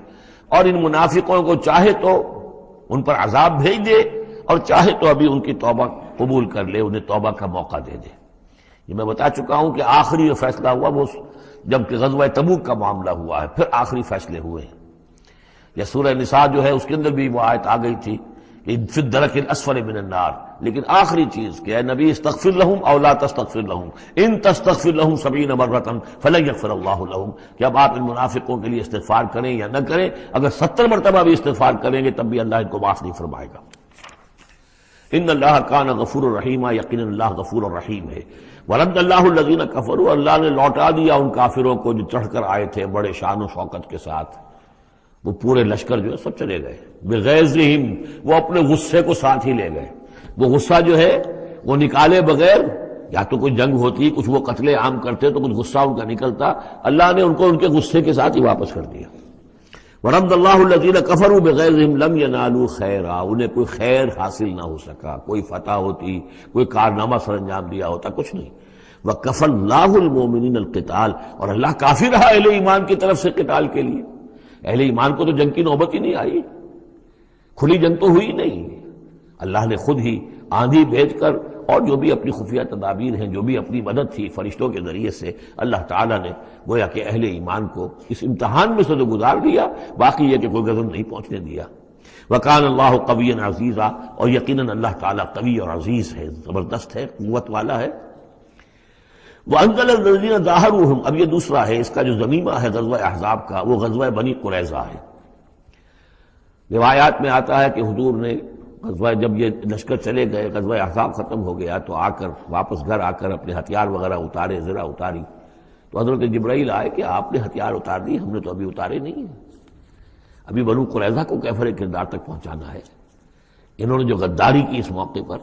اور ان منافقوں کو چاہے تو ان پر عذاب بھیج دے اور چاہے تو ابھی ان کی توبہ قبول کر لے، انہیں توبہ کا موقع دے دے. یہ میں بتا چکا ہوں کہ آخری جو فیصلہ ہوا وہ جب کہ غزوہ تبوک کا معاملہ ہوا ہے، پھر آخری فیصلے ہوئے ہیں. یا سورہ نساء جو ہے اس کے اندر بھی وہ آیت آ گئی تھی کہ فی الدرک الاسفل من النار، لیکن آخری چیز کہ اے نبی استغفر لہم او لا تستغفر لہم ان تستغفر لہم 70 مرۃ فلن یغفر اللہ لہم، کہ اب آپ ان منافقوں کے لیے استغفار کریں یا نہ کریں، اگر 70 مرتبہ بھی استغفار کریں گے تب بھی اللہ ان کو معاف نہیں فرمائے گا. ان اللہ کان غفور الرحیم، یقینا اللہ غفور الرحیم ہے. ورد اللہ الذین کفروا، اللہ نے لوٹا دیا ان کافروں کو جو چڑھ کر آئے تھے بڑے شان و شوکت کے ساتھ. وہ پورے لشکر جو ہے سب چلے گئے بغیظہم، وہ اپنے غصے کو ساتھ ہی لے گئے. وہ غصہ جو ہے وہ نکالے بغیر، یا تو کوئی جنگ ہوتی، کچھ وہ قتل عام کرتے تو کچھ غصہ ان کا نکلتا، اللہ نے ان کو ان کے غصے کے ساتھ ہی واپس کر دیا. ورد اللہ الذین کفروا بغیظہم لم ینالوا خیرا، انہیں کوئی خیر حاصل نہ ہو سکا، کوئی فتح ہوتی، کوئی کارنامہ سر انجام دیا ہوتا، کچھ نہیں. وکفى اللہ المؤمنین القتال، اور اللہ کافی رہا اہل ایمان کی طرف سے قتال کے لیے. اہل ایمان کو تو جنگ کی نوبت ہی نہیں آئی، کھلی جنگ تو ہوئی نہیں. اللہ نے خود ہی آندھی بھیج کر اور جو بھی اپنی خفیہ تدابیر ہیں، جو بھی اپنی مدد تھی فرشتوں کے ذریعے سے، اللہ تعالیٰ نے گویا کہ اہل ایمان کو اس امتحان میں سے تو گزار دیا، باقی یہ کہ کوئی غضب نہیں پہنچنے دیا. وَكَانَ اللَّهُ قَوِيًّا عَزِيزًا، اور یقیناً اللہ تعالیٰ قوی اور عزیز ہے، زبردست ہے، قوت والا ہے. وَأَنزَلَ الَّذِينَ ظَاهَرُوهُمْ، اب یہ دوسرا ہے اس کا جو ضمیمہ ہے غزوہ احزاب کا، وہ غزوہ بنی قریظہ ہے. روایات میں آتا ہے کہ حضور نے غزوہ، جب یہ لشکر چلے گئے، غزوہ احزاب ختم ہو گیا تو آ کر واپس گھر آ کر اپنے ہتھیار وغیرہ اتارے، زرہ اتاری، تو حضرت جبرائیل آئے کہ آپ نے ہتھیار اتار دی، ہم نے تو ابھی اتارے نہیں ہیں، ابھی بنو قریظہ کو کیفر کردار تک پہنچانا ہے. انہوں نے جو غداری کی اس موقع پر،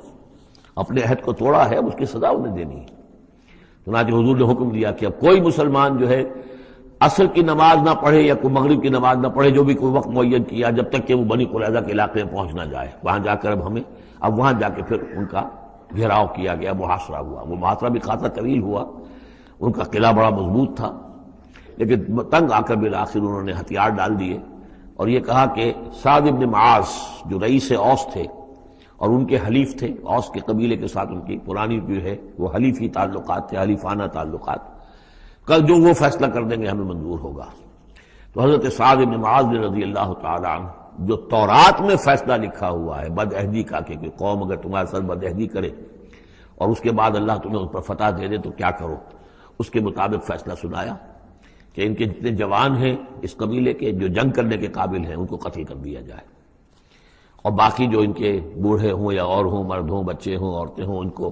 اپنے عہد کو توڑا ہے، اب اس کی سزا انہیں دینی ہے. چنانچہ حضور نے حکم دیا کہ اب کوئی مسلمان جو ہے عصر کی نماز نہ پڑھے یا کوئی مغرب کی نماز نہ پڑھے، جو بھی کوئی وقت معین کیا، جب تک کہ وہ بنی قریظہ کے علاقے میں پہنچ نہ جائے. وہاں جا کر اب وہاں جا کے پھر ان کا گھیراؤ کیا گیا، محاصرہ ہوا. وہ محاصرہ بھی خاصا طویل ہوا، ان کا قلعہ بڑا مضبوط تھا، لیکن تنگ آ کر بالآخر انہوں نے ہتھیار ڈال دیے اور یہ کہا کہ سعد بن معاذ جو رئیس اوس تھے اور ان کے حلیف تھے، اوس کے قبیلے کے ساتھ ان کی پرانی جو ہے وہ حلیفی تعلقات تھے، حلیفانہ تعلقات، کل جو وہ فیصلہ کر دیں گے ہمیں منظور ہوگا. تو حضرت سعد بن معاذ رضی اللہ تعالی عنہ، جو تورات میں فیصلہ لکھا ہوا ہے بد عہدی کا، کہ قوم اگر تمہارے ساتھ بد عہدی کرے اور اس کے بعد اللہ تمہیں اس پر فتح دے دے تو کیا کرو، اس کے مطابق فیصلہ سنایا کہ ان کے جتنے جوان ہیں اس قبیلے کے جو جنگ کرنے کے قابل ہیں ان کو قتل کر دیا جائے، اور باقی جو ان کے بوڑھے ہوں یا اور ہوں، مرد ہوں، بچے ہوں، عورتیں ہوں، ان کو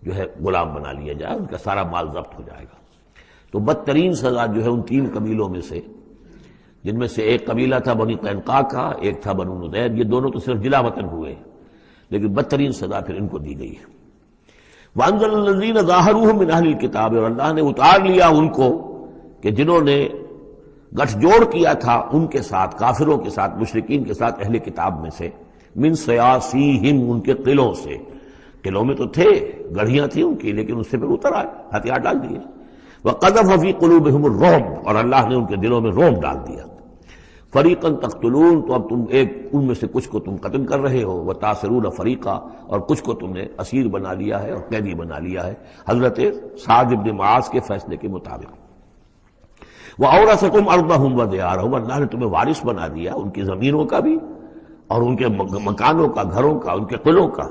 جو ہے غلام بنا لیا جائے، ان کا سارا مال ضبط ہو جائے گا. تو بدترین سزا جو ہے ان 3 قبیلوں میں سے، جن میں سے ایک قبیلہ تھا بنی قینقاع کا، ایک تھا بنو نضیر، یہ دونوں تو صرف جلا وطن ہوئے، لیکن بدترین سزا پھر ان کو دی گئی ہے. وَأَنزَلَ الَّذِينَ ظَاهَرُوهُم مِّنْ أَهْلِ الْكِتَابِ، اور اللہ نے اتار لیا ان کو کہ جنہوں نے گٹھ جوڑ کیا تھا ان کے ساتھ، کافروں کے ساتھ، مشرکین کے ساتھ اہل کتاب میں سے، من سیاسیہم، ان کے قلعوں سے. قلعوں میں تو تھے، گڑھیاں تھیں ان کی، لیکن اس سے پھر اتر آئے، ہتھیار ڈال دیے. وَقَذَفَ فِي قُلُوبِهِمُ الرُّعْبَ، اور اللہ نے ان کے دلوں میں رعب ڈال دیا. فَرِيقًا تَقْتُلُونَ، تو اب تم ان میں سے کچھ کو تم قتل کر رہے ہو، وَتَأْسِرُونَ فَرِيقًا، اور کچھ کو تم نے اسیر بنا لیا ہے اور قیدی بنا لیا ہے حضرت سعد بن معاذ کے فیصلے کے مطابق. وَأَوْرَثَكُمْ أَرْضَهُمْ وَدِيَارَهُمْ، اللہ نے تمہیں وارث بنا دیا ان کی زمینوں کا بھی اور ان کے مکانوں کا، گھروں کا، ان کے قلعوں کا،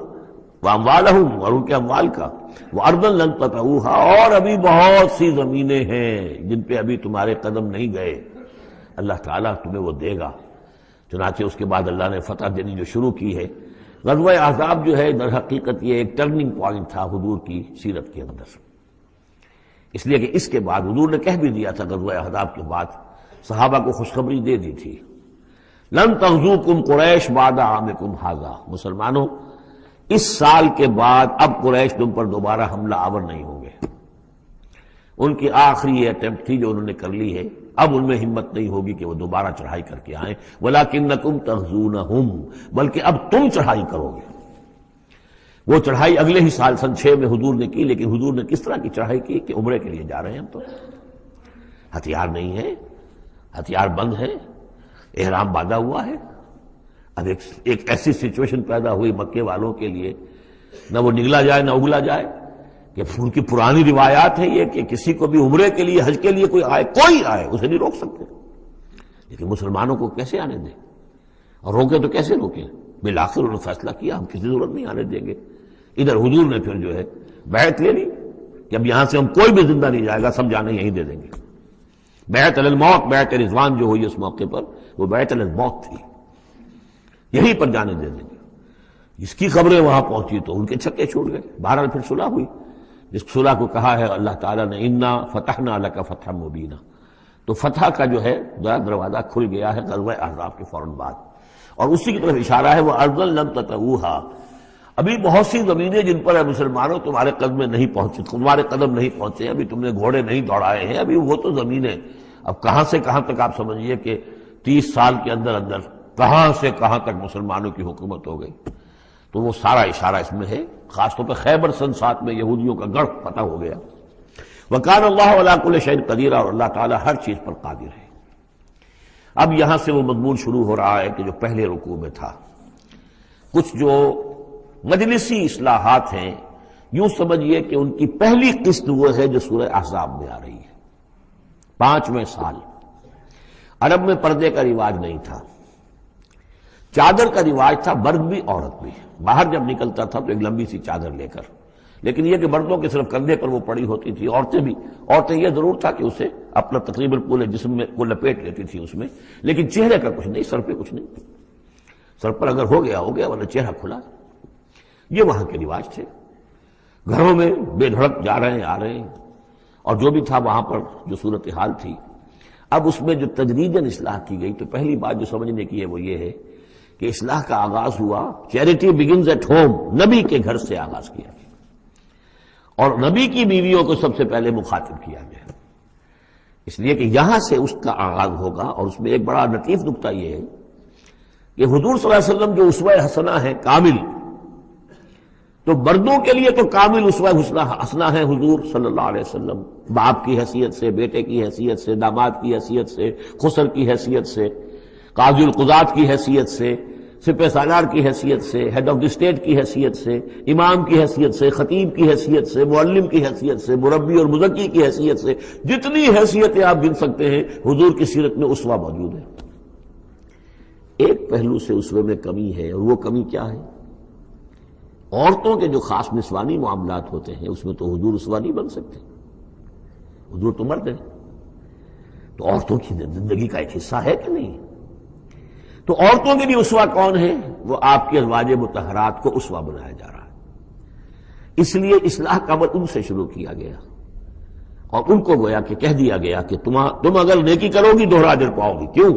وَأَمْوَالَهُمْ، اور ان کے اموال کا، وَأَرْضًا لَّن تَطَئُوهَا، اور ابھی بہت سی زمینیں ہیں جن پہ ابھی تمہارے قدم نہیں گئے، اللہ تعالیٰ تمہیں وہ دے گا. چنانچہ اس کے بعد اللہ نے فتح دینی جو شروع کی ہے. غزوہ احزاب جو ہے در حقیقت یہ ایک ٹرننگ پوائنٹ تھا حضور کی سیرت کے اندر، اس لیے کہ اس کے بعد حضور نے کہہ بھی دیا تھا غزوہ احزاب کے بعد، صحابہ کو خوشخبری دے دی تھی، لن تغزوکم قریش بعد عامکم ھذا، مسلمانوں اس سال کے بعد اب قریش تم پر دوبارہ حملہ آور نہیں ہوں گے۔ ان کی آخری یہ اٹیمپٹ تھی جو انہوں نے کر لی ہے، اب ان میں ہمت نہیں ہوگی کہ وہ دوبارہ چڑھائی کر کے آئیں۔ وَلَكِنَّكُمْ تَغْزُونَهُمْ، بلکہ اب تم چڑھائی کرو گے۔ وہ چڑھائی اگلے ہی سال سن 6 میں حضور نے کی، لیکن حضور نے کس طرح کی چڑھائی کی کہ عمرے کے لیے جا رہے ہیں ہم، تو ہتھیار نہیں ہے، ہتھیار بند ہے، احرام باندھا ہوا ہے۔ اب ایک ایسی سچویشن پیدا ہوئی مکے والوں کے لیے، نہ وہ نگلا جائے نہ اگلا جائے، کہ ان کی پرانی روایات ہے یہ کہ کسی کو بھی عمرے کے لیے حج کے لیے کوئی آئے اسے نہیں روک سکتے، لیکن مسلمانوں کو کیسے آنے دیں، اور روکے تو کیسے روکیں؟ بالآخر انہوں نے فیصلہ کیا ہم کسی ضرورت نہیں آنے دیں گے۔ ادھر حضور نے پھر جو ہے بیعت لے لی کہ اب یہاں سے ہم کوئی بھی زندہ نہیں جائے گا، سب جانے یہیں دے دیں گے۔ بیعت علی الموت، بیعت رضوان جو ہوئی اس موقع پر، وہ بیعت علی الموت تھی، یہیں پر جانے دے دیں گے۔ جس کی خبریں وہاں پہنچی تو ان کے چھکے چھوٹ گئے۔ بہرحال پھر صلح ہوئی، جس صلح کو کہا ہے اللہ تعالیٰ نے انا فتحنا لک فتحا مبینا، تو فتح کا جو ہے دروازہ کھل گیا ہے غزوہ احزاب کے فوراً بعد، اور اسی کی طرف اشارہ ہے وہ ارضا لم تطئوہا، ابھی بہت سی زمینیں جن پر مسلمانوں تمہارے قدم میں نہیں پہنچے، تمہارے قدم نہیں پہنچے، ابھی تم نے گھوڑے نہیں دوڑائے ہیں، ابھی وہ تو زمینیں اب کہاں سے کہاں تک آپ سمجھیے کہ 30 سال کے اندر اندر کہاں سے کہاں تک مسلمانوں کی حکومت ہو گئی۔ تو وہ سارا اشارہ اس میں ہے، خاص طور پہ خیبر سن 7 میں یہودیوں کا گڑھ فتح ہو گیا۔ وَكَانَ اللَّهُ عَلَىٰ كُلِّ شَيْءٍ قَدِيرًا، اور اللہ تعالیٰ ہر چیز پر قادر ہے۔ اب یہاں سے وہ مضمون شروع ہو رہا ہے کہ جو پہلے رکوع میں تھا، کچھ جو مجلسی اصلاحات ہیں، یوں سمجھیے کہ ان کی پہلی قسط وہ ہے جو سورہ احزاب میں آ رہی ہے۔ 5ویں سال عرب میں پردے کا رواج نہیں تھا، چادر کا رواج تھا، مرد بھی عورت بھی، باہر جب نکلتا تھا تو ایک لمبی سی چادر لے کر، لیکن یہ کہ مردوں کے صرف کندھے پر وہ پڑی ہوتی تھی، عورتیں یہ ضرور تھا کہ اسے اپنا تقریباً پورے جسم میں وہ لپیٹ لیتی تھی اس میں، لیکن چہرے کا کچھ نہیں، سر پہ کچھ نہیں، سر پر اگر ہو گیا ورنہ چہرہ کھلا۔ یہ وہاں کے رواج تھے، گھروں میں بے دھڑک جا رہے ہیں آ رہے ہیں، اور جو بھی تھا وہاں پر جو صورتحال تھی۔ اب اس میں جو تدریجاً اصلاح کی گئی، تو پہلی بات جو سمجھنے کی ہے وہ یہ ہے کہ اصلاح کا آغاز ہوا، چیریٹی بگنز ایٹ ہوم، نبی کے گھر سے آغاز کیا گیا، اور نبی کی بیویوں کو سب سے پہلے مخاطب کیا گیا، اس لیے کہ یہاں سے اس کا آغاز ہوگا۔ اور اس میں ایک بڑا لطیف نکتہ یہ ہے کہ حضور صلی اللہ علیہ وسلم جو اسوہ حسنہ ہے کامل، تو مردوں کے لیے تو کامل اسوہ حسنہ ہے حضور صلی اللہ علیہ وسلم، باپ کی حیثیت سے، بیٹے کی حیثیت سے، داماد کی حیثیت سے، خسر کی حیثیت سے، قاضی القضات کی حیثیت سے، سپہ سالار کی حیثیت سے، ہیڈ آف دی اسٹیٹ کی حیثیت سے، امام کی حیثیت سے، خطیب کی حیثیت سے، معلم کی حیثیت سے، مربی اور مزکی کی حیثیت سے، جتنی حیثیتیں آپ گن سکتے ہیں حضور کی سیرت میں اسوہ موجود ہے۔ ایک پہلو سے اسوے میں کمی ہے، اور وہ کمی کیا ہے؟ عورتوں کے جو خاص نسوانی معاملات ہوتے ہیں اس میں تو حضور اسوہ نہیں بن سکتے، حضور تو مرد ہیں، تو عورتوں کی زندگی کا ایک حصہ ہے کہ نہیں؟ تو عورتوں کے لیے اسوہ کون ہے؟ وہ آپ کے ازواج مطہرات کو اسوہ بنایا جا رہا ہے، اس لیے اصلاح کا عمل ان سے شروع کیا گیا، اور ان کو گویا کہ کہہ دیا گیا کہ تم اگر نیکی کرو گی دوہرا اجر پاؤ گی، کیوں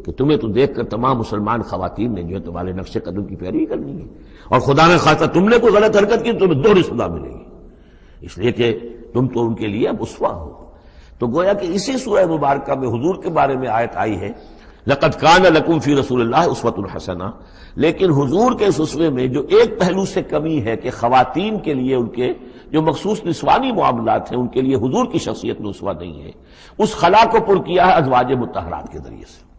کہ تمہیں تو دیکھ کر تمام مسلمان خواتین نے جو ہے تمہارے نقش قدم کی پیروی کرنی ہے، اور خدا نے خواستہ تم نے کوئی غلط حرکت کی تو تمہیں دوہری سزا ملے گی، اس لیے کہ تم تو ان کے لیے اب اسوہ ہو۔ تو گویا کہ اسی سورہ مبارکہ میں حضور کے بارے میں آیت آئی ہے لقد کان لکم فی رسول اللہ اسوۃ حسنہ، لیکن حضور کے اس اسوے میں جو ایک پہلو سے کمی ہے کہ خواتین کے لیے ان کے جو مخصوص نسوانی معاملات ہیں ان کے لیے حضور کی شخصیت میں اسوہ نہیں ہے، اس خلا کو پر کیا ہے ازواج مطہرات کے ذریعے سے۔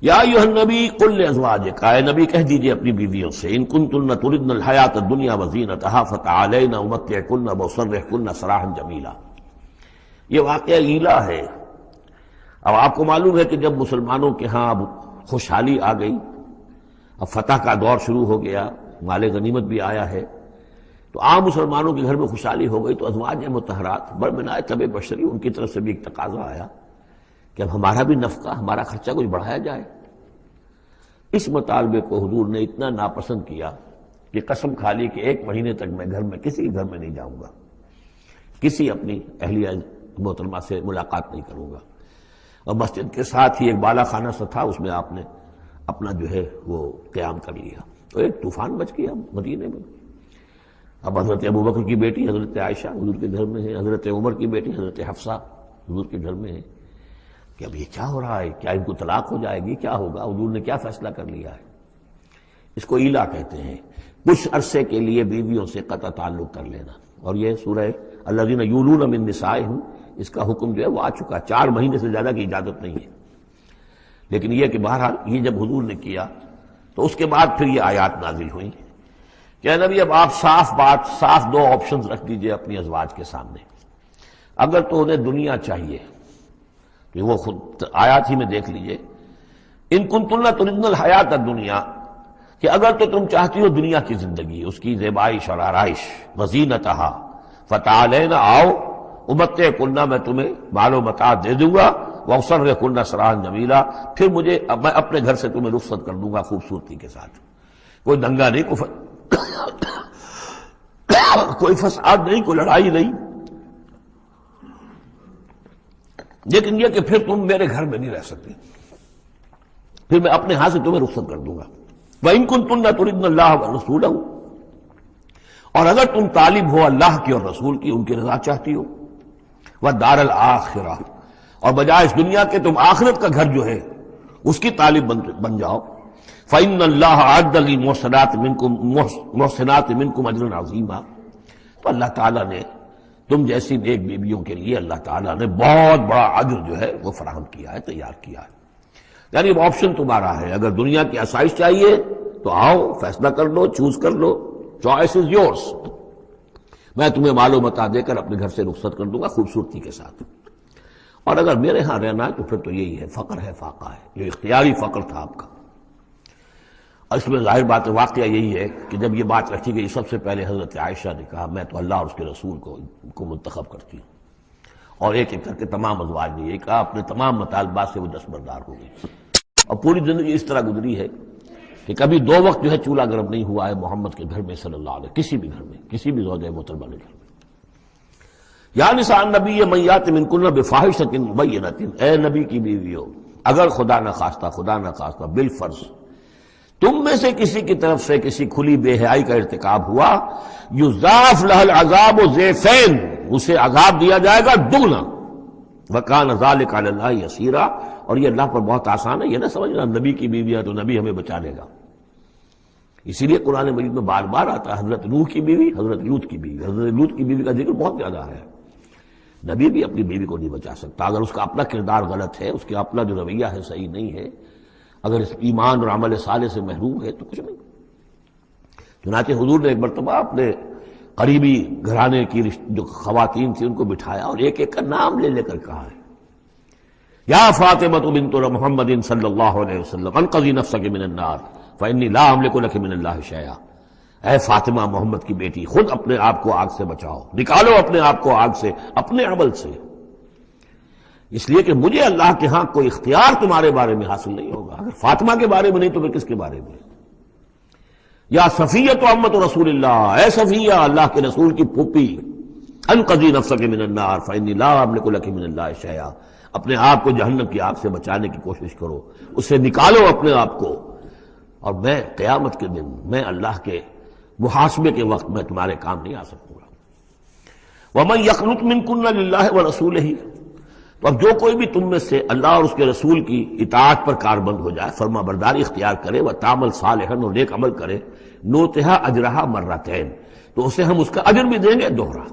یا ایھا النبی قل لازواجک، اے نبی کہہ دیجئے اپنی بیویوں سے، ان کنتن تردن الحیاۃ الدنیا وزینتہا فتعالین امتعکن واسرحکن سراحا جمیلا۔ یہ واقعہ ایلا ہے۔ اب آپ کو معلوم ہے کہ جب مسلمانوں کے ہاں اب خوشحالی آ گئی، اب فتح کا دور شروع ہو گیا، مال غنیمت بھی آیا ہے، تو عام مسلمانوں کے گھر میں خوشحالی ہو گئی، تو ازواج مطہرات برمنائے طبع بشری ان کی طرف سے بھی ایک تقاضا آیا کہ اب ہمارا بھی نفقہ، ہمارا خرچہ کچھ بڑھایا جائے۔ اس مطالبے کو حضور نے اتنا ناپسند کیا کہ قسم کھا لی کہ 1 مہینے تک میں گھر میں کسی گھر میں نہیں جاؤں گا، کسی اپنی اہلیہ محترمہ سے ملاقات نہیں کروں گا، اور مسجد کے ساتھ ہی ایک بالا خانہ سا تھا، اس میں آپ نے اپنا جو ہے وہ قیام کر لیا۔ تو ایک طوفان مچ گیا مدینے میں. اب حضرت ابوبکر کی بیٹی حضرت عائشہ حضور کے گھر میں ہے، حضرت عمر کی بیٹی حضرت حفصہ حضور کے گھر میں ہے کہ اب یہ کیا ہو رہا ہے، کیا ان کو طلاق ہو جائے گی، کیا ہوگا، حضور نے کیا فیصلہ کر لیا ہے. اس کو ایلا کہتے ہیں، کچھ عرصے کے لیے بیویوں سے قطع تعلق کر لینا. اور یہ سورہ الذین یولون من نسائہم، اس کا حکم جو ہے وہ آ چکا، 4 مہینے سے زیادہ کی اجازت نہیں ہے. لیکن یہ کہ بہرحال یہ جب حضور نے کیا تو اس کے بعد پھر یہ آیات نازل ہوئیں کہ نبی اب آپ صاف 2 آپشنز رکھ دیجئے اپنی ازواج کے سامنے. اگر تو انہیں دنیا چاہیے تو وہ خود آیات ہی میں دیکھ لیجئے، ان کنتن تردن الحیات الدنیا، کہ اگر تو تم چاہتی ہو دنیا کی زندگی، اس کی زیبائش اور آرائش، وزینتہا، فتعالین آؤ امتعکن، میں تمہیں مال و متاع دے دوں گا، واسرحکن سراحا جمیلا، پھر میں اپنے گھر سے تمہیں رخصت کر دوں گا خوبصورتی کے ساتھ. کوئی دنگا نہیں، کوئی فساد نہیں، کوئی لڑائی نہیں، لیکن یہ کہ پھر تم میرے گھر میں نہیں رہ سکتی، پھر میں اپنے ہاتھ سے تمہیں رخصت کر دوں گا. وَإِن كُنتُنَّ تُرِدْنَ اللَّهَ وَرَسُولَهُ، اور اگر تم طالب ہو اللہ کی اور رسول کی، ان کی رضا چاہتی ہو، وَالدَّارَ الْآخِرَةَ، اور بجائے اس دنیا کے تم آخرت کا گھر جو ہے اس کی طالب بن جاؤ. فَإِنَّ اللَّهَ أَعَدَّ لِلْمُحْسِنَاتِ مِنْكُمْ أَجْرًا عَظِيمًا، تو اللہ تعالیٰ نے تم جیسی نیک بیویوں کے لیے اللہ تعالیٰ نے بہت بڑا اجر جو ہے وہ فراہم کیا ہے، تیار کیا ہے. یعنی اب آپشن تمہارا ہے، اگر دنیا کی آسائش چاہیے تو آؤ، فیصلہ کر لو، چوز کر لو، چوائس از یورس. میں تمہیں مال و متاع دے کر اپنے گھر سے رخصت کر دوں گا خوبصورتی کے ساتھ. اور اگر میرے ہاں رہنا ہے تو پھر تو یہی ہے، فقر ہے، فاقہ ہے، جو اختیاری فقر تھا آپ کا. اور اس میں ظاہر بات واقعہ یہی ہے کہ جب یہ بات رکھی گئی سب سے پہلے حضرت عائشہ نے کہا میں تو اللہ اور اس کے رسول کو منتخب کرتی ہوں، اور ایک ایک کر کے تمام ازواج نے یہ کہا، اپنے تمام مطالبات سے وہ دستبردار ہو گئی. اور پوری زندگی اس طرح گزری ہے کہ کبھی 2 وقت جو ہے چولہا گرم نہیں ہوا ہے محمد کے گھر میں صلی اللہ علیہ، کسی بھی گھر میں، کسی بھی زوجہ محترمہ کے گھر میں. یا نساء النبی من یات منکن بفاحشۃ مبینۃ، اے نبی کی بیویوں، اگر خدا نخواستہ بالفرض تم میں سے کسی کی طرف سے کسی کھلی بے حیائی کا ارتکاب ہوا، یضاعف لها العذاب ضعفین، اسے عذاب دیا جائے گا دگنا. وکان ذلک علی اللہ یسیرا، اور یہ اللہ پر بہت آسان ہے. یہ نہ سمجھنا نبی کی بیویاں تو نبی ہمیں بچا لے گا. اسی لیے قرآن مجید میں بار بار آتا ہے حضرت نوح کی بیوی، حضرت لوط کی بیوی. حضرت لوط کی بیوی کا ذکر بہت زیادہ ہے. نبی بھی اپنی بیوی کو نہیں بچا سکتا اگر اس کا اپنا کردار غلط ہے، اس کا اپنا جو رویہ ہے صحیح نہیں ہے، اگر اس ایمان اور عمل صالح سے محروم ہے تو کچھ نہیں. چنانچہ حضور نے ایک مرتبہ اپنے قریبی گھرانے کی جو خواتین تھیں ان کو بٹھایا اور ایک ایک کا نام لے کر کہا ہے، یا فاطمہ بنت محمد صلی اللہ علیہ وسلم انقذی نفسک من النار فانی لا املک لک من اللہ شیئا، اے فاطمہ محمد کی بیٹی خود اپنے آپ کو آگ سے بچاؤ، نکالو اپنے آپ کو آگ سے اپنے عمل سے، اس لیے کہ مجھے اللہ کے ہاں کوئی اختیار تمہارے بارے میں حاصل نہیں ہوگا. اگر فاطمہ کے بارے میں نہیں تو پھر کس کے بارے میں؟ یا صفیہ امت رسول اللہ، اے صفیہ اللہ کے رسول کی پھوپھی، انقذی نفسک من النار فانی لا املک لک من اللہ شیئا، اپنے آپ کو جہنم کی آگ سے بچانے کی کوشش کرو، اس سے نکالو اپنے آپ کو، اور میں قیامت کے دن، میں اللہ کے محاسبے کے وقت میں تمہارے کام نہیں آ سکوں گا. ومن یقنط منکن للہ ورسولہ، تو اب جو کوئی بھی تم میں سے اللہ اور اس کے رسول کی اطاعت پر کاربند ہو جائے، فرما برداری اختیار کرے، وتعمل صالحا، اور نیک عمل کرے، نوتہا اجرہا مرتین، تو اسے ہم اس کا اجر بھی دیں گے دوہرا.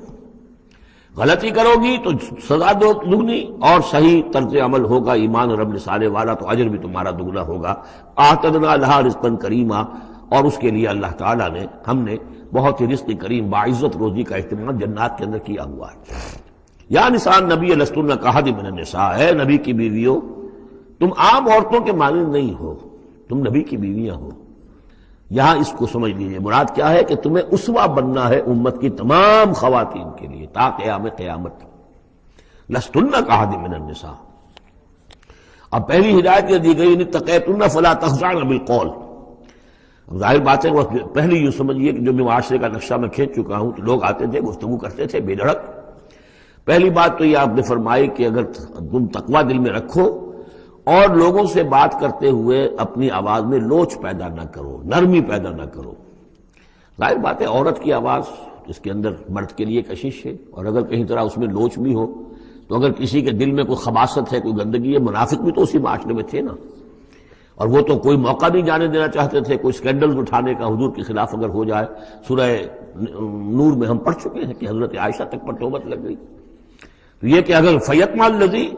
غلطی کرو گی تو سزا دگنی، اور صحیح طرز عمل ہوگا ایمان اور عمل صالح والا تو اجر بھی تمہارا دگنا ہوگا. اعتدنا لہا رزقا کریما، اور اس کے لیے اللہ تعالیٰ نے ہم نے بہت ہی رزق کریم باعزت روزی کا اہتمام جنات کے اندر کیا ہوا ہے. یا نساء نبی لستن کاحد من النساء، اے نبی کی بیویوں تم عام عورتوں کے مانند نہیں ہو، تم نبی کی بیویاں ہو. یہاں اس کو سمجھ لیجیے، مراد کیا ہے کہ تمہیں اسوہ بننا ہے امت کی تمام خواتین کے لیے تا قیامت. لستن کاحد من النساء. اب پہلی ہدایت یہ دی گئی اتقیتن فلا تخضعن بالقول. ظاہر بات ہے وہ پہلی یوں سمجھیے کہ جو بھی معاشرے کا نقشہ میں کھینچ چکا ہوں تو لوگ آتے تھے گفتگو کرتے تھے بے دھڑک. پہلی بات تو یہ آپ نے فرمائی کہ اگر تم تقوی دل میں رکھو اور لوگوں سے بات کرتے ہوئے اپنی آواز میں لوچ پیدا نہ کرو، نرمی پیدا نہ کرو۔ ظاہر بات ہے عورت کی آواز اس کے اندر مرد کے لیے کشش ہے، اور اگر کہیں طرح اس میں لوچ بھی ہو تو اگر کسی کے دل میں کوئی خباثت ہے، کوئی گندگی ہے، منافق بھی تو اسی معاشرے میں تھے نا، اور وہ تو کوئی موقع نہیں جانے دینا چاہتے تھے کوئی سکینڈل اٹھانے کا حضور کے خلاف اگر ہو جائے۔ سورہ نور میں ہم پڑھ چکے ہیں کہ حضرت عائشہ تک پر توبت لگ گئی۔ تو یہ کہ اگر فیطمع الذی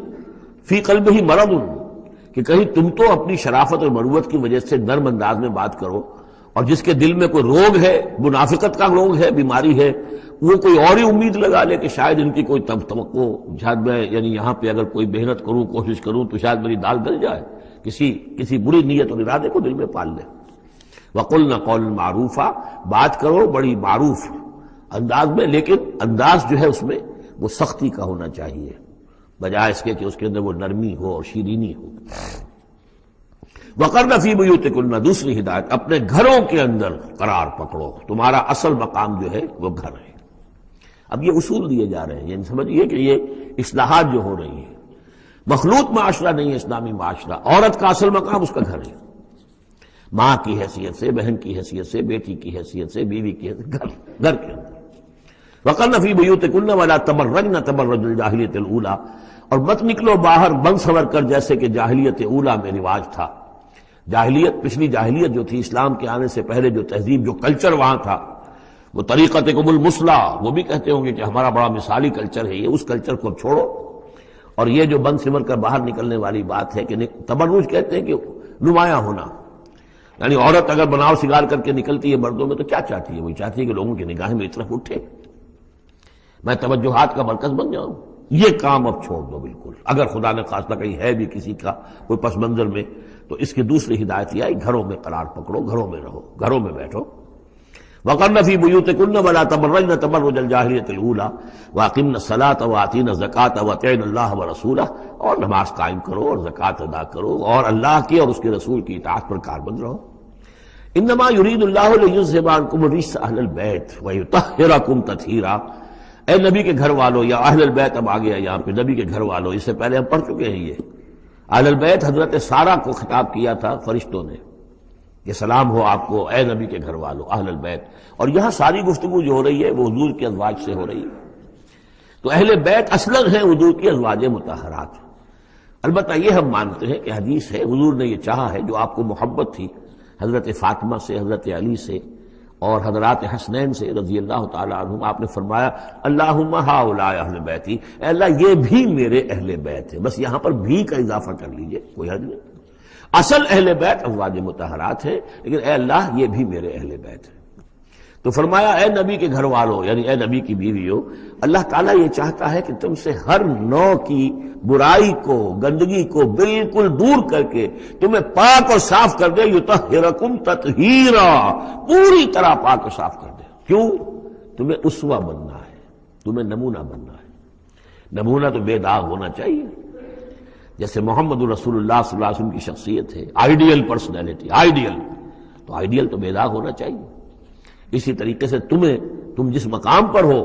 فی قلبہ مرض، کہ کہیں تم تو اپنی شرافت اور مروت کی وجہ سے نرم انداز میں بات کرو، اور جس کے دل میں کوئی روگ ہے، منافقت کا روگ ہے، بیماری ہے، وہ کوئی اور ہی امید لگا لے کہ شاید ان کی کوئی توقع، شاید میں یعنی یہاں پہ اگر کوئی محنت کروں، کوشش کروں تو شاید میری دال گل جائے، کسی بری نیت اور ارادے کو دل میں پال لے۔ وَقُلْنَ قَوْلًا مَعْرُوفًا، بات کرو بڑی معروف انداز میں، لیکن انداز جو ہے اس میں وہ سختی کا ہونا چاہیے، بجائے اس کے کہ اس کے اندر وہ نرمی ہو اور شیرینی ہو۔ وَقَرْنَ فِي بُيُوتِكُنَّ، دوسری ہدایت، اپنے گھروں کے اندر قرار پکڑو، تمہارا اصل مقام جو ہے وہ گھر ہے۔ اب یہ اصول دیے جا رہے ہیں، یعنی سمجھیے کہ یہ اصلاحات جو ہو رہی ہیں، مخلوط معاشرہ نہیں ہے اسلامی معاشرہ، عورت کا اصل مقام اس کا گھر ہے، ماں کی حیثیت سے، بہن کی حیثیت سے، بیٹی کی حیثیت سے، بیوی کی حیثیت، گھر کے اندر۔ وَقَرْنَ فِي بُيُوتِكُنَّ وَلَا تَبَرَّجْنَ تَبَرُّجَ الْجَاهِلِيَّةِ الْأُولَىٰ، اور مت نکلو باہر بن سنور کر جیسے کہ جاہلیت اولا میں رواج تھا۔ جاہلیت، پچھلی جاہلیت جو تھی اسلام کے آنے سے پہلے، جو تہذیب، جو کلچر وہاں تھا، وہ طریقتکم المثلی، وہ بھی کہتے ہوں گے کہ ہمارا بڑا مثالی کلچر ہے یہ، اس کلچر کو چھوڑو۔ اور یہ جو بند سمر کر باہر نکلنے والی بات ہے کہ تبرج کہتے ہیں کہ نمایاں ہونا، یعنی عورت اگر بناؤ سگار کر کے نکلتی ہے مردوں میں تو کیا چاہتی ہے؟ وہی چاہتی ہے کہ لوگوں کی نگاہیں میری طرف اٹھے، میں توجہات کا مرکز بن جاؤں۔ یہ کام اب چھوڑ دو بالکل، اگر خدا نے خاصہ کہیں ہے بھی کسی کا کوئی پس منظر میں، تو اس کی دوسری ہدایت یہ آئی، گھروں میں قرار پکڑو، گھروں میں رہو، گھروں میں بیٹھو۔ وَقَرْنَ فِي بُيُوتِكُنَّ وَلَا تَبَرَّجْنَ تَبَرُّجَ الْجَاهِلِيَّةِ الْأُولَىٰ وَأَقِمْنَ الصَّلَاةَ وَآتِينَ الزَّكَاةَ وَأَطِعْنَ اللَّهَ وَرَسُولَهُ، اور نماز قائم کرو اور زکوٰۃ ادا کرو اور اللہ کی اور اس کے رسول کی اطاعت پر کاربند رہو۔ انما یرید اللہ لیذھب عنکم الرجس اہل البیت ویطہرکم تطہیرا، اے نبی کے گھر والوں، یا اہل البیت اب آ گیا یہاں پہ، نبی کے گھر والوں، اس سے پہلے ہم پڑھ چکے ہیں یہ اہل البیت حضرت سارہ کو خطاب کیا تھا فرشتوں نے کہ سلام ہو آپ کو اے نبی کے گھر والوں اہل البیت، اور یہاں ساری گفتگو جو ہو رہی ہے وہ حضور کے ازواج سے ہو رہی ہے۔ تو اہل بیت اصلاً ہیں حضور کی ازواج مطہرات۔ البتہ یہ ہم مانتے ہیں کہ حدیث ہے، حضور نے یہ چاہا ہے، جو آپ کو محبت تھی حضرت فاطمہ سے، حضرت علی سے اور حضرات حسنین سے رضی اللہ تعالی عنہم، آپ نے فرمایا اللہم ہؤلاء اہل بیتی، اے اللہ یہ بھی میرے اہل بیت ہے، بس یہاں پر بھی کا اضافہ کر لیجئے، کوئی حرج نہیں۔ اصل اہل بیت ازواج مطہرات ہے، لیکن اے اللہ یہ بھی میرے اہل بیت ہے۔ تو فرمایا اے نبی کے گھر والوں، یعنی اے نبی کی بیویوں، اللہ تعالیٰ یہ چاہتا ہے کہ تم سے ہر نوع کی برائی کو، گندگی کو بالکل دور کر کے تمہیں پاک اور صاف کر دے، یطہرکم تطہیرا، پوری طرح پاک اور صاف کر دے۔ کیوں؟ تمہیں اسوہ بننا ہے، تمہیں نمونہ بننا ہے۔ نمونہ تو بے داغ ہونا چاہیے، جیسے محمد رسول اللہ صلی اللہ علیہ وسلم کی شخصیت ہے، آئیڈیل پرسنالٹی، آئیڈیل، تو آئیڈیل تو بے داغ ہونا چاہیے۔ اسی طریقے سے تم جس مقام پر ہو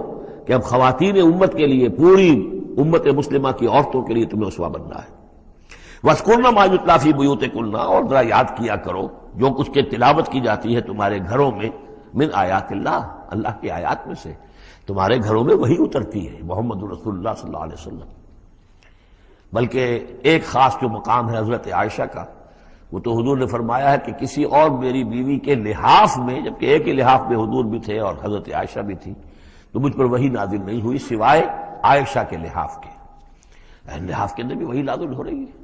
کہ اب خواتین امت کے لیے، پوری امت مسلمہ کی عورتوں کے لیے تمہیں اسوہ بننا ہے۔ وَاذْكُرْنَ مَا يُتْلَىٰ فِي بُيُوتِكُنَّ، اور ذرا یاد کیا کرو جو کچھ کے تلاوت کی جاتی ہے تمہارے گھروں میں، من آیات اللہ، اللہ کی آیات میں سے تمہارے گھروں میں وہی اترتی ہے، محمد رسول اللہ صلی اللہ علیہ وسلم۔ بلکہ ایک خاص جو مقام ہے حضرت عائشہ کا، وہ تو حضور نے فرمایا ہے کہ کسی اور میری بیوی کے لحاف میں، جبکہ ایک ہی لحاف میں حضور بھی تھے اور حضرت عائشہ بھی تھی، تو مجھ پر وہی نازل نہیں ہوئی سوائے عائشہ کے لحاف کے۔ لحاف کے اندر بھی وہی نازل ہو رہی ہے،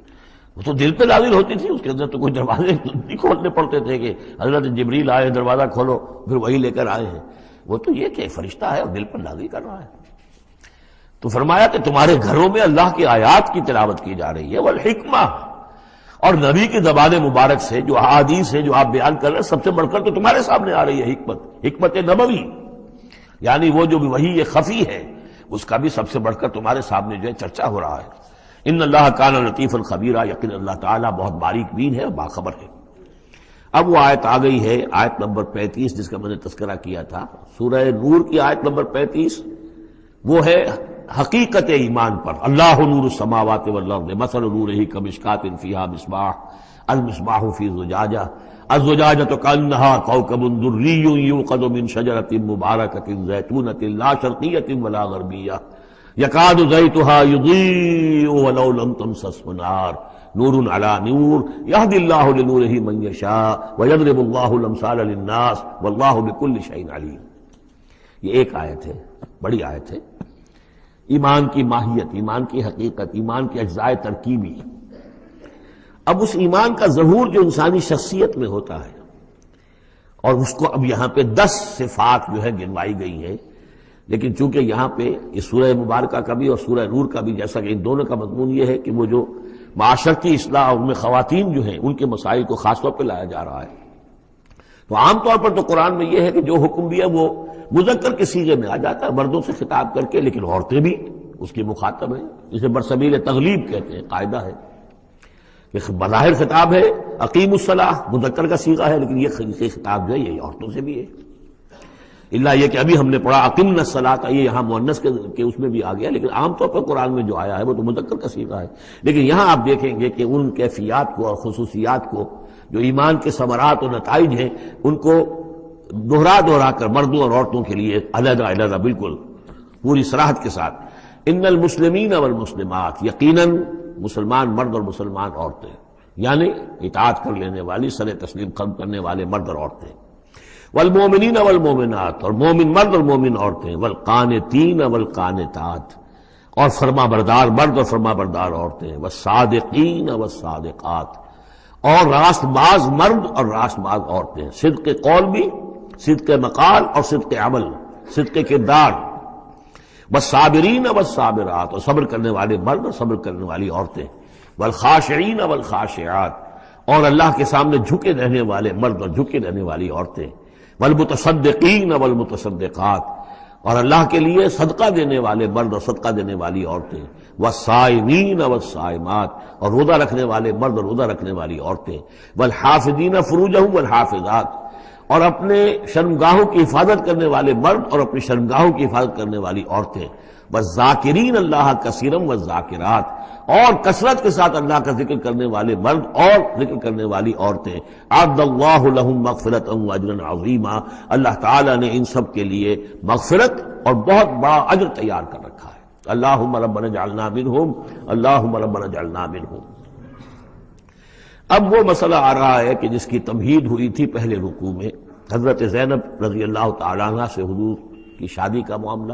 وہ تو دل پہ نازل ہوتی تھی، اس کے اندر تو کوئی دروازے نہیں کھولنے پڑتے تھے کہ حضرت جبریل آئے دروازہ کھولو پھر وہی لے کر آئے ہیں، وہ تو یہ کہ فرشتہ ہے اور دل پر نازل کر رہا ہے۔ تو فرمایا کہ تمہارے گھروں میں اللہ کی آیات کی تلاوت کی جا رہی ہے، والحکمہ، اور نبی کی زبان مبارک سے جو احادیث ہے جو آپ بیان کر رہے ہیں، سب سے بڑھ کر تو تمہارے سامنے آ رہی ہے حکمت نبوی، یعنی وہ جو وحی خفی ہے اس کا بھی سب سے بڑھ کر تمہارے سامنے جو ہے چرچا ہو رہا ہے۔ ان اللہ کان لطیفا خبیرا، یقین اللہ تعالیٰ بہت باریک بین ہے اور باخبر ہے۔ اب وہ آیت آ گئی ہے، آیت نمبر 35 جس کا میں نے تذکرہ کیا تھا، سورہ نور کی آیت نمبر 35، وہ ہے حقیقت ایمان پر. اللہ نور السماوات والارض مثل نورہ کمشکاۃ فیہا مصباح المصباح فی زجاجہ الزجاجۃ کأنہا کوکب دری یوقد من شجرۃ مبارکۃ زیتونۃ لا شرقیۃ ولا غربیہ یکاد زیتها یضیء ولو لم تمسسہ نار نور علی نور یہدی اللہ لنورہ من یشاء ویضرب اللہ الامثال للناس واللہ بکل شیء علیم. یہ ایک آیت ہے، بڑی آیت ہے. ایمان کی ماہیت، ایمان کی حقیقت، ایمان کے اجزاء ترکیبی. اب اس ایمان کا ظہور جو انسانی شخصیت میں ہوتا ہے، اور اس کو اب یہاں پہ 10 صفات جو ہے گنوائی گئی ہیں، لیکن چونکہ یہاں پہ اس سورہ مبارکہ کا بھی اور سورہ نور کا بھی جیسا کہ ان دونوں کا مضمون یہ ہے کہ وہ جو معاشرتی اصلاح ان میں خواتین جو ہیں ان کے مسائل کو خاص طور پہ لایا جا رہا ہے. تو عام طور پر تو قرآن میں یہ ہے کہ جو حکم بھی ہے وہ مذکر کے صیغے میں آ جاتا ہے، مردوں سے خطاب کر کے، لیکن عورتیں بھی اس کی مخاطب ہیں. اسے برسبیل تغلیب کہتے ہیں. قاعدہ ہے کہ بظاہر خطاب ہے اقیم الصلاۃ، مذکر کا صیغہ ہے، لیکن یہ خطاب جو ہے یہ عورتوں سے بھی ہے. اللہ یہ کہ ابھی ہم نے پڑھا اقیمنا الصلاۃ، یہ یہاں مؤنث کے اس میں بھی آ گیا، لیکن عام طور پر قرآن میں جو آیا ہے وہ تو مذکر کا صیغہ ہے. لیکن یہاں آپ دیکھیں گے کہ ان کیفیات کو اور خصوصیات کو جو ایمان کے ثمرات اور نتائج ہیں ان کو دہرا کر مردوں اور عورتوں کے لیے علیحدہ علیحدہ بالکل پوری صراحت کے ساتھ. ان المسلمین والمسلمات، یقیناً مسلمان مرد اور مسلمان عورتیں، یعنی اطاعت کر لینے والی، سر تسلیم قلب کرنے والے مرد اور عورتیں. والمومنین والمومنات، اور مومن مرد اور مومن عورتیں. والقانتین والقانتات، اور فرما بردار مرد اور فرما بردار عورتیں. والصادقین والصادقات، اور راست باز مرد اور راست باز عورتیں. صدق قول بھی، صدق مقال اور صدق عمل، صدق کردار. والصابرین والصابرات، اور صبر کرنے والے مرد اور صبر کرنے والی عورتیں. والخاشعین والخاشعات، اور اللہ کے سامنے جھکے رہنے والے مرد اور جھکے رہنے والی عورتیں. والمتصدقین والمتصدقات، اور اللہ کے لیے صدقہ دینے والے مرد اور صدقہ دینے والی عورتیں. والصائمین والصائمات، اور روزہ رکھنے والے مرد اور روزہ رکھنے والی عورتیں. والحافظین فروجہم والحافظات، اور اپنے شرمگاہوں کی حفاظت کرنے والے مرد اور اپنی شرمگاہوں کی حفاظت کرنے والی عورتیں. والذاکرین اللہ کثیرا والذاکرات، اور کثرت کے ساتھ اللہ کا ذکر کرنے والے مرد اور ذکر کرنے والی عورتیں. اعد اللہ لہم مغفرۃ واجرا عظیما، اللہ تعالیٰ نے ان سب کے لیے مغفرت اور بہت بڑا اجر تیار کر رکھا ہے. اللہم ربنا اجعلنا منہم، اللہم ربنا اجعلنا منہم. اب وہ مسئلہ آ رہا ہے کہ جس کی تمہید ہوئی تھی پہلے رکوع میں، حضرت زینب رضی اللہ تعالیٰ عنہ سے حضور کی شادی کا معاملہ،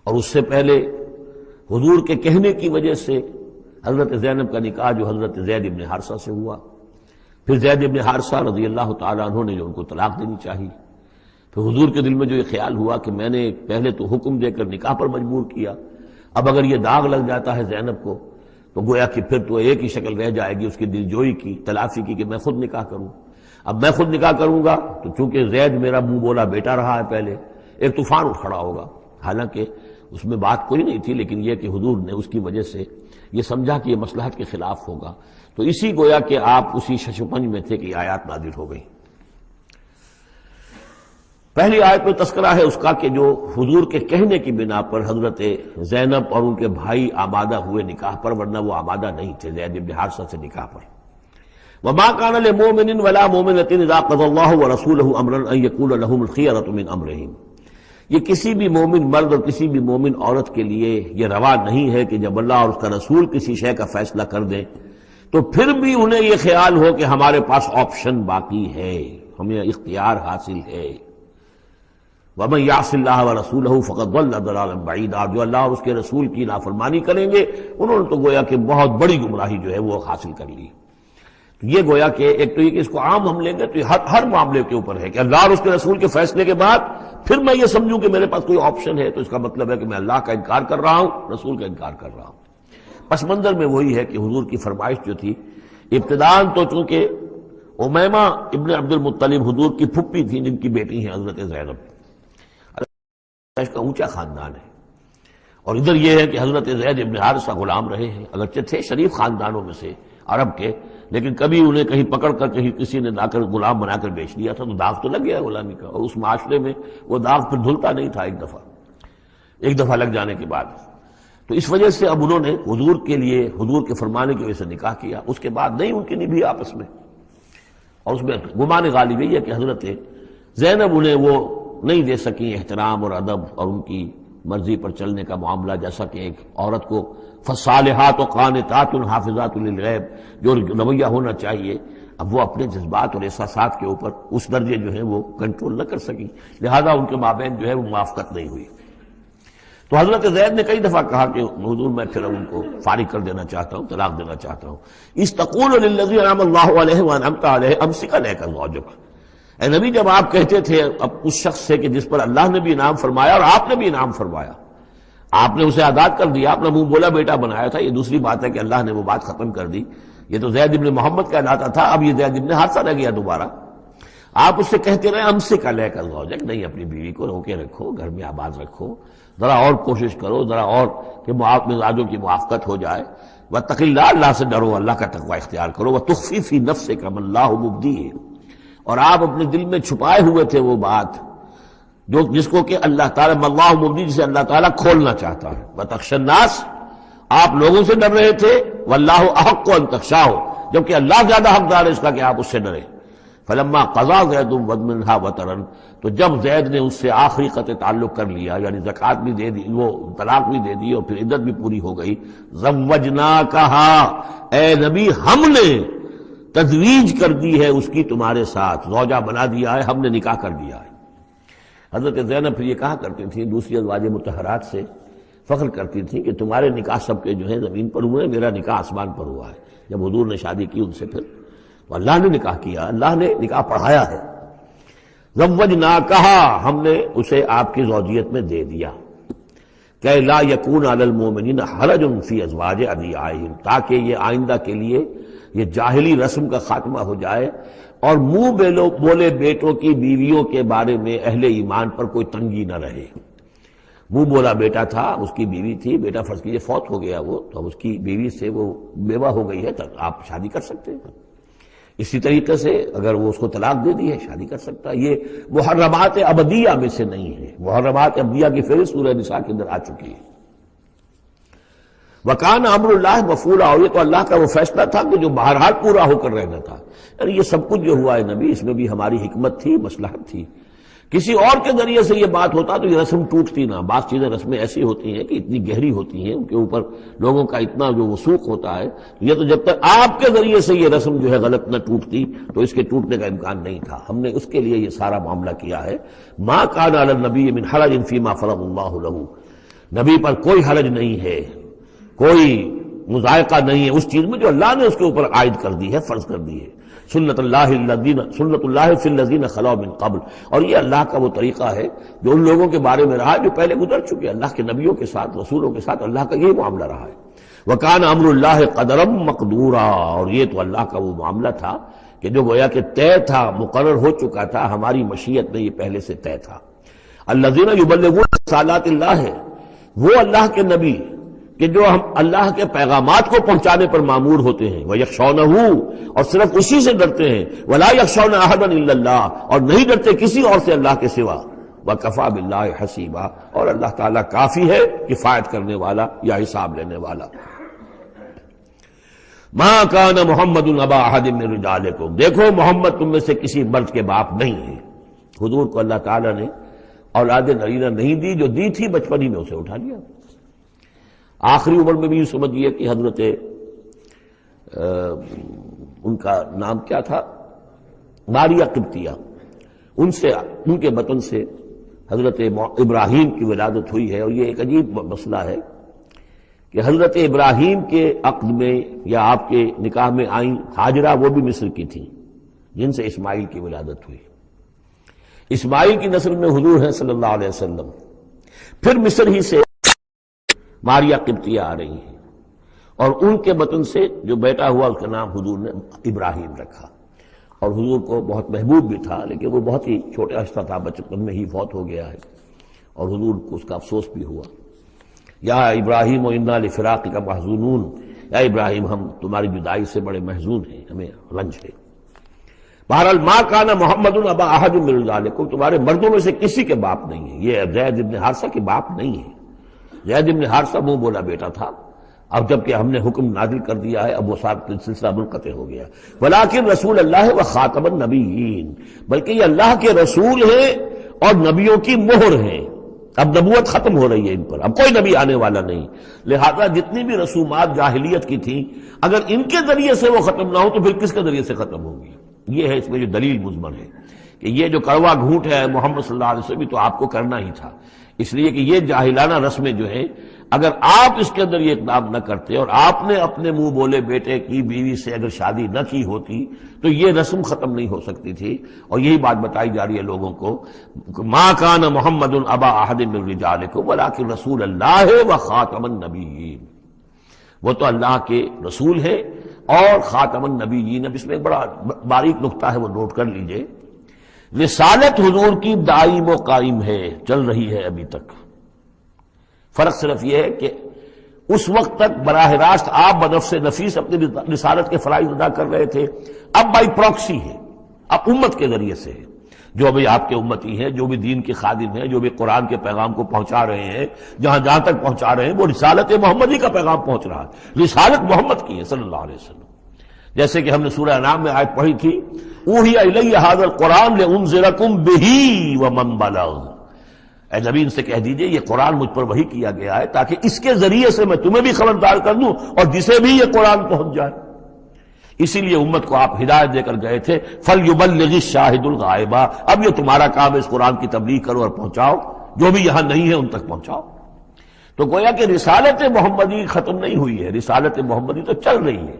اور اس سے پہلے حضور کے کہنے کی وجہ سے حضرت زینب کا نکاح جو حضرت زید ابن حارثہ سے ہوا. پھر زید ابن حارثہ رضی اللہ تعالیٰ عنہ نے جو ان کو طلاق دینی چاہیے. پھر حضور کے دل میں جو یہ خیال ہوا کہ میں نے پہلے تو حکم دے کر نکاح پر مجبور کیا، اب اگر یہ داغ لگ جاتا ہے زینب کو تو گویا کہ پھر تو ایک ہی شکل رہ جائے گی اس کی دل جوئی کی، تلافی کی، کہ میں خود نکاح کروں. اب میں خود نکاح کروں گا تو چونکہ زید میرا منہ بولا بیٹا رہا ہے پہلے، ایک طوفان اٹھ کھڑا ہوگا. حالانکہ اس میں بات کوئی نہیں تھی، لیکن یہ کہ حضور نے اس کی وجہ سے یہ سمجھا کہ یہ مصلحت کے خلاف ہوگا. تو اسی گویا کہ آپ اسی ششپنج میں تھے کہ یہ آیات نازل ہو گئی. پہلی آیت میں تذکرہ ہے اس کا کہ جو حضور کے کہنے کی بنا پر حضرت زینب اور ان کے بھائی آمادہ ہوئے نکاح پر، ورنہ وہ آمادہ نہیں تھے زید بن حارثہ سے نکاح پر. وما كان لمؤمن ولا مؤمنة اذا قضى الله ورسوله امرا ان يكون لهم الخيرة من امرهم. یہ کسی بھی مومن مرد اور کسی بھی مومن عورت کے لیے یہ روا نہیں ہے کہ جب اللہ اور اس کا رسول کسی شے کا فیصلہ کر دیں تو پھر بھی انہیں یہ خیال ہو کہ ہمارے پاس آپشن باقی ہے، ہمیں اختیار حاصل ہے. وَمَن يَعْصِ اللَّهَ وَرَسُولَهُ فَقَدْ ضَلَّ ضَلَالًا بَعِيدًا، جو اللہ اور اس کے رسول کی نافرمانی کریں گے انہوں نے تو گویا کہ بہت بڑی گمراہی جو ہے وہ حاصل کر لی. یہ گویا کہ ایک تو یہ کہ اس کو عام ہم لیں گے تو یہ ہر معاملے کے اوپر ہے کہ اللہ اور اس کے رسول کے فیصلے کے بعد پھر میں یہ سمجھوں کہ میرے پاس کوئی آپشن ہے، تو اس کا مطلب ہے کہ میں اللہ کا انکار کر رہا ہوں، رسول کا انکار کر رہا ہوں. پس منظر میں وہی ہے کہ حضور کی فرمائش جو تھی ابتداءً تو چونکہ امیمہ ابن عبد المطلب حضور کی پھپھی تھی جن کی بیٹی ہیں حضرت زینب، اس کا اونچا خاندان ہے. اور ادھر یہ ہے کہ حضرت زید ابن حارثہ غلام رہے ہیں، اگرچہ تھے شریف خاندانوں میں سے عرب کے، لیکن کبھی انہیں کہیں پکڑ کر کہیں کسی نے لا کر غلام بنا کر بیچ دیا تھا تو داغ تو لگ گیا غلامی کا، اور اس معاشرے میں وہ داغ پھر دھلتا نہیں تھا ایک دفعہ. ایک دفعہ لگ جانے کے بعد. تو اس وجہ سے اب انہوں نے حضور کے لیے، حضور کے فرمانے کی وجہ سے نکاح کیا. اس کے بعد نہیں ان کی نبھی آپس میں، اور اس میں گمان غالب یہ ہے کہ حضرت زینب انہیں وہ نہیں دے سکی احترام اور ادب اور ان کی مرضی پر چلنے کا معاملہ، جیسا کہ ایک عورت کو فصالحات و قانتات حافظات للغیب جو رویہ ہونا چاہیے، اب وہ اپنے جذبات اور احساسات کے اوپر اس درجے جو ہے وہ کنٹرول نہ کر سکی، لہذا ان کے مابین جو ہے وہ موافقت نہیں ہوئی. تو حضرت زید نے کئی دفعہ کہا کہ حضور میں پھر ان کو فارغ کر دینا چاہتا ہوں، طلاق دینا چاہتا ہوں. استقول للذی انعم اللہ علیہ وانعمت علیہ امسک علیک زوجک. اے نبی جب آپ کہتے تھے اب اس شخص سے کہ جس پر اللہ نے بھی انعام فرمایا اور آپ نے بھی انعام فرمایا، آپ نے اسے آزاد کر دیا، اپنا منہ بولا بیٹا بنایا تھا. یہ دوسری بات ہے کہ اللہ نے وہ بات ختم کر دی. یہ تو زید ابن محمد کہلاتا تھا، اب یہ زید ابن حارثہ رہ گیا دوبارہ. آپ اس سے کہتے رہے امسک علیک زوجک، نہیں اپنی بیوی کو روکے رکھو، گھر میں آباد رکھو، ذرا اور کوشش کرو، ذرا اور کہ مزاجوں کی موافقت ہو جائے. واتق اللہ، اللہ سے ڈرو، اللہ کا تقوی اختیار کرو. وتخفی فی نفسک ما اللہ مبدیہ، اور آپ اپنے دل میں چھپائے ہوئے تھے وہ بات جس کو کہ اللہ تعالیٰ اللہ مبدی، جسے اللہ تعالیٰ کھولنا چاہتا ہے. وتخشى الناس، آپ لوگوں سے ڈر رہے تھے. واللہ احق ان تخشاہ، جبکہ اللہ زیادہ حقدار ہے اس کا کہ آپ اس سے ڈریں. فلما قضا زید منہا وطرا، تو جب زید نے اس سے آخری قطع تعلق کر لیا، یعنی زکوٰۃ بھی دے دی، وہ طلاق بھی دے دی اور پھر عدت بھی پوری ہو گئی. زوجناکہا، اے نبی ہم نے تزویج کر دی ہے اس کی تمہارے ساتھ، زوجہ بنا دیا ہے، ہم نے نکاح کر دیا ہے. حضرت زینب پھر یہ کہا کرتی تھیں، دوسری ازواج مطہرات سے فخر کرتی تھیں کہ تمہارے نکاح سب کے جو ہے زمین پر ہوئے، میرا نکاح آسمان پر ہوا ہے. جب حضور نے شادی کی ان سے پھر تو اللہ نے نکاح کیا، اللہ نے نکاح پڑھایا ہے. زوجناکہا، ہم نے اسے آپ کی زوجیت میں دے دیا. کہ لا یکون علی المؤمنین حرج فی ازواج ادعیائہم، تاکہ یہ آئندہ کے لیے یہ جاہلی رسم کا خاتمہ ہو جائے اور منہ بولے بیٹوں کی بیویوں کے بارے میں اہل ایمان پر کوئی تنگی نہ رہے. منہ بولا بیٹا تھا، اس کی بیوی تھی، بیٹا فرض کیجیے فوت ہو گیا وہ، تو اس کی بیوی سے وہ بیوہ ہو گئی ہے، تو آپ شادی کر سکتے ہیں. اسی طریقے سے اگر وہ اس کو طلاق دے دی ہے شادی کر سکتا ہے. یہ محرمات ابدیہ میں سے نہیں ہے. محرمات ابدیہ کی فہرست سورہ نساء کے اندر آ چکی ہے. وکان امر اللہ مفعولا، اور یہ تو اللہ کا وہ فیصلہ تھا کہ جو بہرحال پورا ہو کر رہنا تھا. یعنی یہ سب کچھ جو ہوا ہے نبی، اس میں بھی ہماری حکمت تھی، مصلحت تھی. کسی اور کے ذریعے سے یہ بات ہوتا تو یہ رسم ٹوٹتی نہ. بعض چیزیں رسمیں ایسی ہوتی ہیں کہ اتنی گہری ہوتی ہیں، ان کے اوپر لوگوں کا اتنا جو وثوق ہوتا ہے، یہ تو جب تک آپ کے ذریعے سے یہ رسم جو ہے غلط نہ ٹوٹتی تو اس کے ٹوٹنے کا امکان نہیں تھا. ہم نے اس کے لیے یہ سارا معاملہ کیا ہے. ما کان علی النبی من حرج فیما فرض اللہ لہ، نبی پر کوئی حرج نہیں ہے، کوئی مضائقہ نہیں ہے اس چیز میں جو اللہ نے اس کے اوپر عائد کر دی ہے، فرض کر دی ہے. سنت اللہ فی الذین خلوا من قبل، اور یہ اللہ کا وہ طریقہ ہے جو ان لوگوں کے بارے میں رہا جو پہلے گزر چکے. اللہ کے نبیوں کے ساتھ، رسولوں کے ساتھ اللہ کا یہی معاملہ رہا ہے. وکان امر اللہ قدرا مقدورا، اور یہ تو اللہ کا وہ معاملہ تھا کہ جو گویا کہ طے تھا، مقرر ہو چکا تھا، ہماری مشیت میں یہ پہلے سے طے تھا. الذین یبلغون رسالات اللہ، ہے وہ اللہ کے نبی کہ جو ہم اللہ کے پیغامات کو پہنچانے پر مامور ہوتے ہیں. وَيَخْشَوْنَهُ، اور صرف اسی سے ڈرتے ہیں. وَلَا يَخْشَوْنَ أَحَدًا إِلَّا اللَّهُ، اور نہیں ڈرتے کسی اور سے اللہ کے سوا. وَكَفَى بِاللَّهِ حَسِيبًا، اور اللہ تعالیٰ کافی ہے کفایت کرنے والا یا حساب لینے والا. مَا كَانَ مُحَمَّدٌ أَبَا أَحَدٍ مِّن رِجَالِكُمْ، دیکھو محمد تم میں سے کسی مرد کے باپ نہیں ہے. حضور کو اللہ تعالیٰ نے اولاد نرینہ نہیں دی، جو دی تھی بچپن ہی میں اسے اٹھا لیا. آخری عمر میں بھی یہ سمجھیے کہ حضرت ان کا نام کیا تھا، ماریہ قبطیہ، ان کے بطن سے حضرت ابراہیم کی ولادت ہوئی ہے. اور یہ ایک عجیب مسئلہ ہے کہ حضرت ابراہیم کے عقد میں یا آپ کے نکاح میں آئیں ہاجرہ، وہ بھی مصر کی تھیں جن سے اسماعیل کی ولادت ہوئی. اسماعیل کی نسل میں حضور ہیں صلی اللہ علیہ وسلم. پھر مصر ہی سے ماریہ قبطیہ آ رہی ہیں، اور ان کے بطن سے جو بیٹا ہوا اس کا نام حضور نے ابراہیم رکھا. اور حضور کو بہت محبوب بھی تھا، لیکن وہ بہت ہی چھوٹا ہستا تھا، بچپن میں ہی فوت ہو گیا ہے، اور حضور کو اس کا افسوس بھی ہوا. یا ابراہیم انا لفراقک محزونون، یا ابراہیم ہم تمہاری جدائی سے بڑے محزون ہیں، ہمیں رنج ہے. بہرحال ما کان محمد ابا احد من رجالکم، تمہارے مردوں میں سے کسی کے باپ نہیں ہے. یہ زید ابن حارثہ کے باپ نہیں ہے. زید بن حارثہ منہ بولا بیٹا تھا، اب جب کہ ہم نے حکم نازل کر دیا ہے اب وہ سلسلہ منقطع ہو گیا۔ ولیکن رسول اللہ و خاتم النبیین، بلکہ یہ اللہ کے رسول ہیں اور نبیوں کی مہر ہیں۔ اب نبوت ختم ہو رہی ہے ان پر، اب کوئی نبی آنے والا نہیں، لہذا جتنی بھی رسومات جاہلیت کی تھیں اگر ان کے ذریعے سے وہ ختم نہ ہو تو پھر کس کے ذریعے سے ختم ہوگی؟ یہ ہے اس میں جو دلیل مضمر ہے کہ یہ جو کڑوا گھونٹ ہے محمد صلی اللہ علیہ وسلم تو آپ کو کرنا ہی تھا، اس لیے کہ یہ جاہلانہ رسمیں جو ہیں اگر آپ اس کے اندر یہ اقدام نہ کرتے اور آپ نے اپنے منہ بولے بیٹے کی بیوی سے اگر شادی نہ کی ہوتی تو یہ رسم ختم نہیں ہو سکتی تھی۔ اور یہی بات بتائی جا رہی ہے لوگوں کو، ما کان محمد ابا احد من رجالکم ولکن رسول اللہ و خاتم النبیین، وہ تو اللہ کے رسول ہے اور خاتم النبیین۔ اب اس میں ایک بڑا باریک نقطہ ہے، وہ نوٹ کر لیجئے، رسالت حضور کی دائم و قائم ہے، چل رہی ہے ابھی تک۔ فرق صرف یہ ہے کہ اس وقت تک براہ راست آپ بنفس نفیس اپنی رسالت کے فرائض ادا کر رہے تھے، اب بائی پروکسی ہے، اب امت کے ذریعے سے ہے، جو بھی آپ کے امتی ہیں، جو بھی دین کے خادم ہیں، جو بھی قرآن کے پیغام کو پہنچا رہے ہیں، جہاں تک پہنچا رہے ہیں وہ رسالت محمدی کا پیغام پہنچ رہا ہے، رسالت محمد کی ہے صلی اللہ علیہ وسلم۔ جیسے کہ ہم نے سورہ انعام میں آیت پڑھی تھی، اوحی الی ھذا القرآن لانذرکم بہ ومن بلغ، اے نبی ان سے کہہ دیجئے یہ قرآن مجھ پر وحی کیا گیا ہے تاکہ اس کے ذریعے سے میں تمہیں بھی خبردار کر دوں اور جسے بھی یہ قرآن پہنچ جائے۔ اسی لیے امت کو آپ ہدایت دے کر گئے تھے، فَلْيُبَلِّغِ الشَّاهِدُ الْغَائِبَ، اب یہ تمہارا کام ہے اس قرآن کی تبلیغ کرو اور پہنچاؤ، جو بھی یہاں نہیں ہے ان تک پہنچاؤ۔ تو گویا کہ رسالت محمدی ختم نہیں ہوئی ہے، رسالت محمدی تو چل رہی ہے،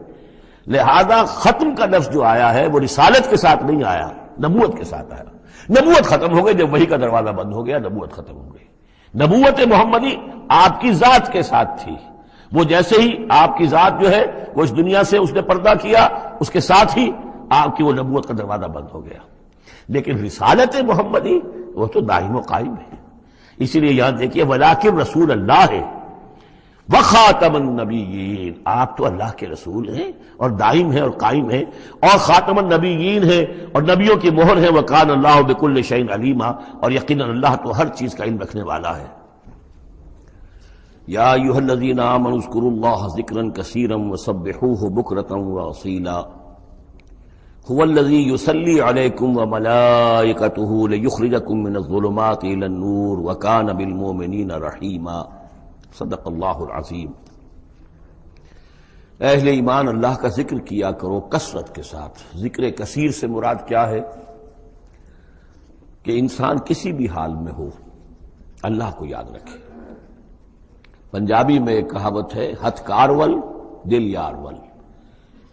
لہذا ختم کا لفظ جو آیا ہے وہ رسالت کے ساتھ نہیں آیا، نبوت کے ساتھ آیا۔ نبوت ختم ہو گئی جب وحی کا دروازہ بند ہو گیا، نبوت ختم ہو گئی۔ نبوت محمدی آپ کی ذات کے ساتھ تھی، وہ جیسے ہی آپ کی ذات جو ہے وہ اس دنیا سے اس نے پردہ کیا، اس کے ساتھ ہی آپ کی وہ نبوت کا دروازہ بند ہو گیا۔ لیکن رسالت محمدی وہ تو دائم و قائم ہے، اسی لیے یہاں دیکھیے ولیکن رسول اللہ ہے وخاتم النبیین، آپ تو اللہ کے رسول ہیں اور دائم ہیں اور قائم ہیں، اور خاتم النبیین ہیں اور نبیوں کی مہر ہے، وکان اللہ بکل شیء علیما، اور یقیناً اللہ تو ہر چیز کا علم رکھنے والا ہے۔ یا ایھا الذین آمنوا اذکروا اللہ ذکرا کثیرا وسبحوہ بکرۃ واصیلا هو الذی یصلی علیکم وملائکتہ لیخرجکم من الظلمات الی النور وکان بالمؤمنین رحیما۔ صدق اللہ العظیم۔ اہل ایمان اللہ کا ذکر کیا کرو کثرت کے ساتھ۔ ذکر کثیر سے مراد کیا ہے کہ انسان کسی بھی حال میں ہو اللہ کو یاد رکھے۔ پنجابی میں ایک کہاوت ہے، ہتھ کارول دل یارول،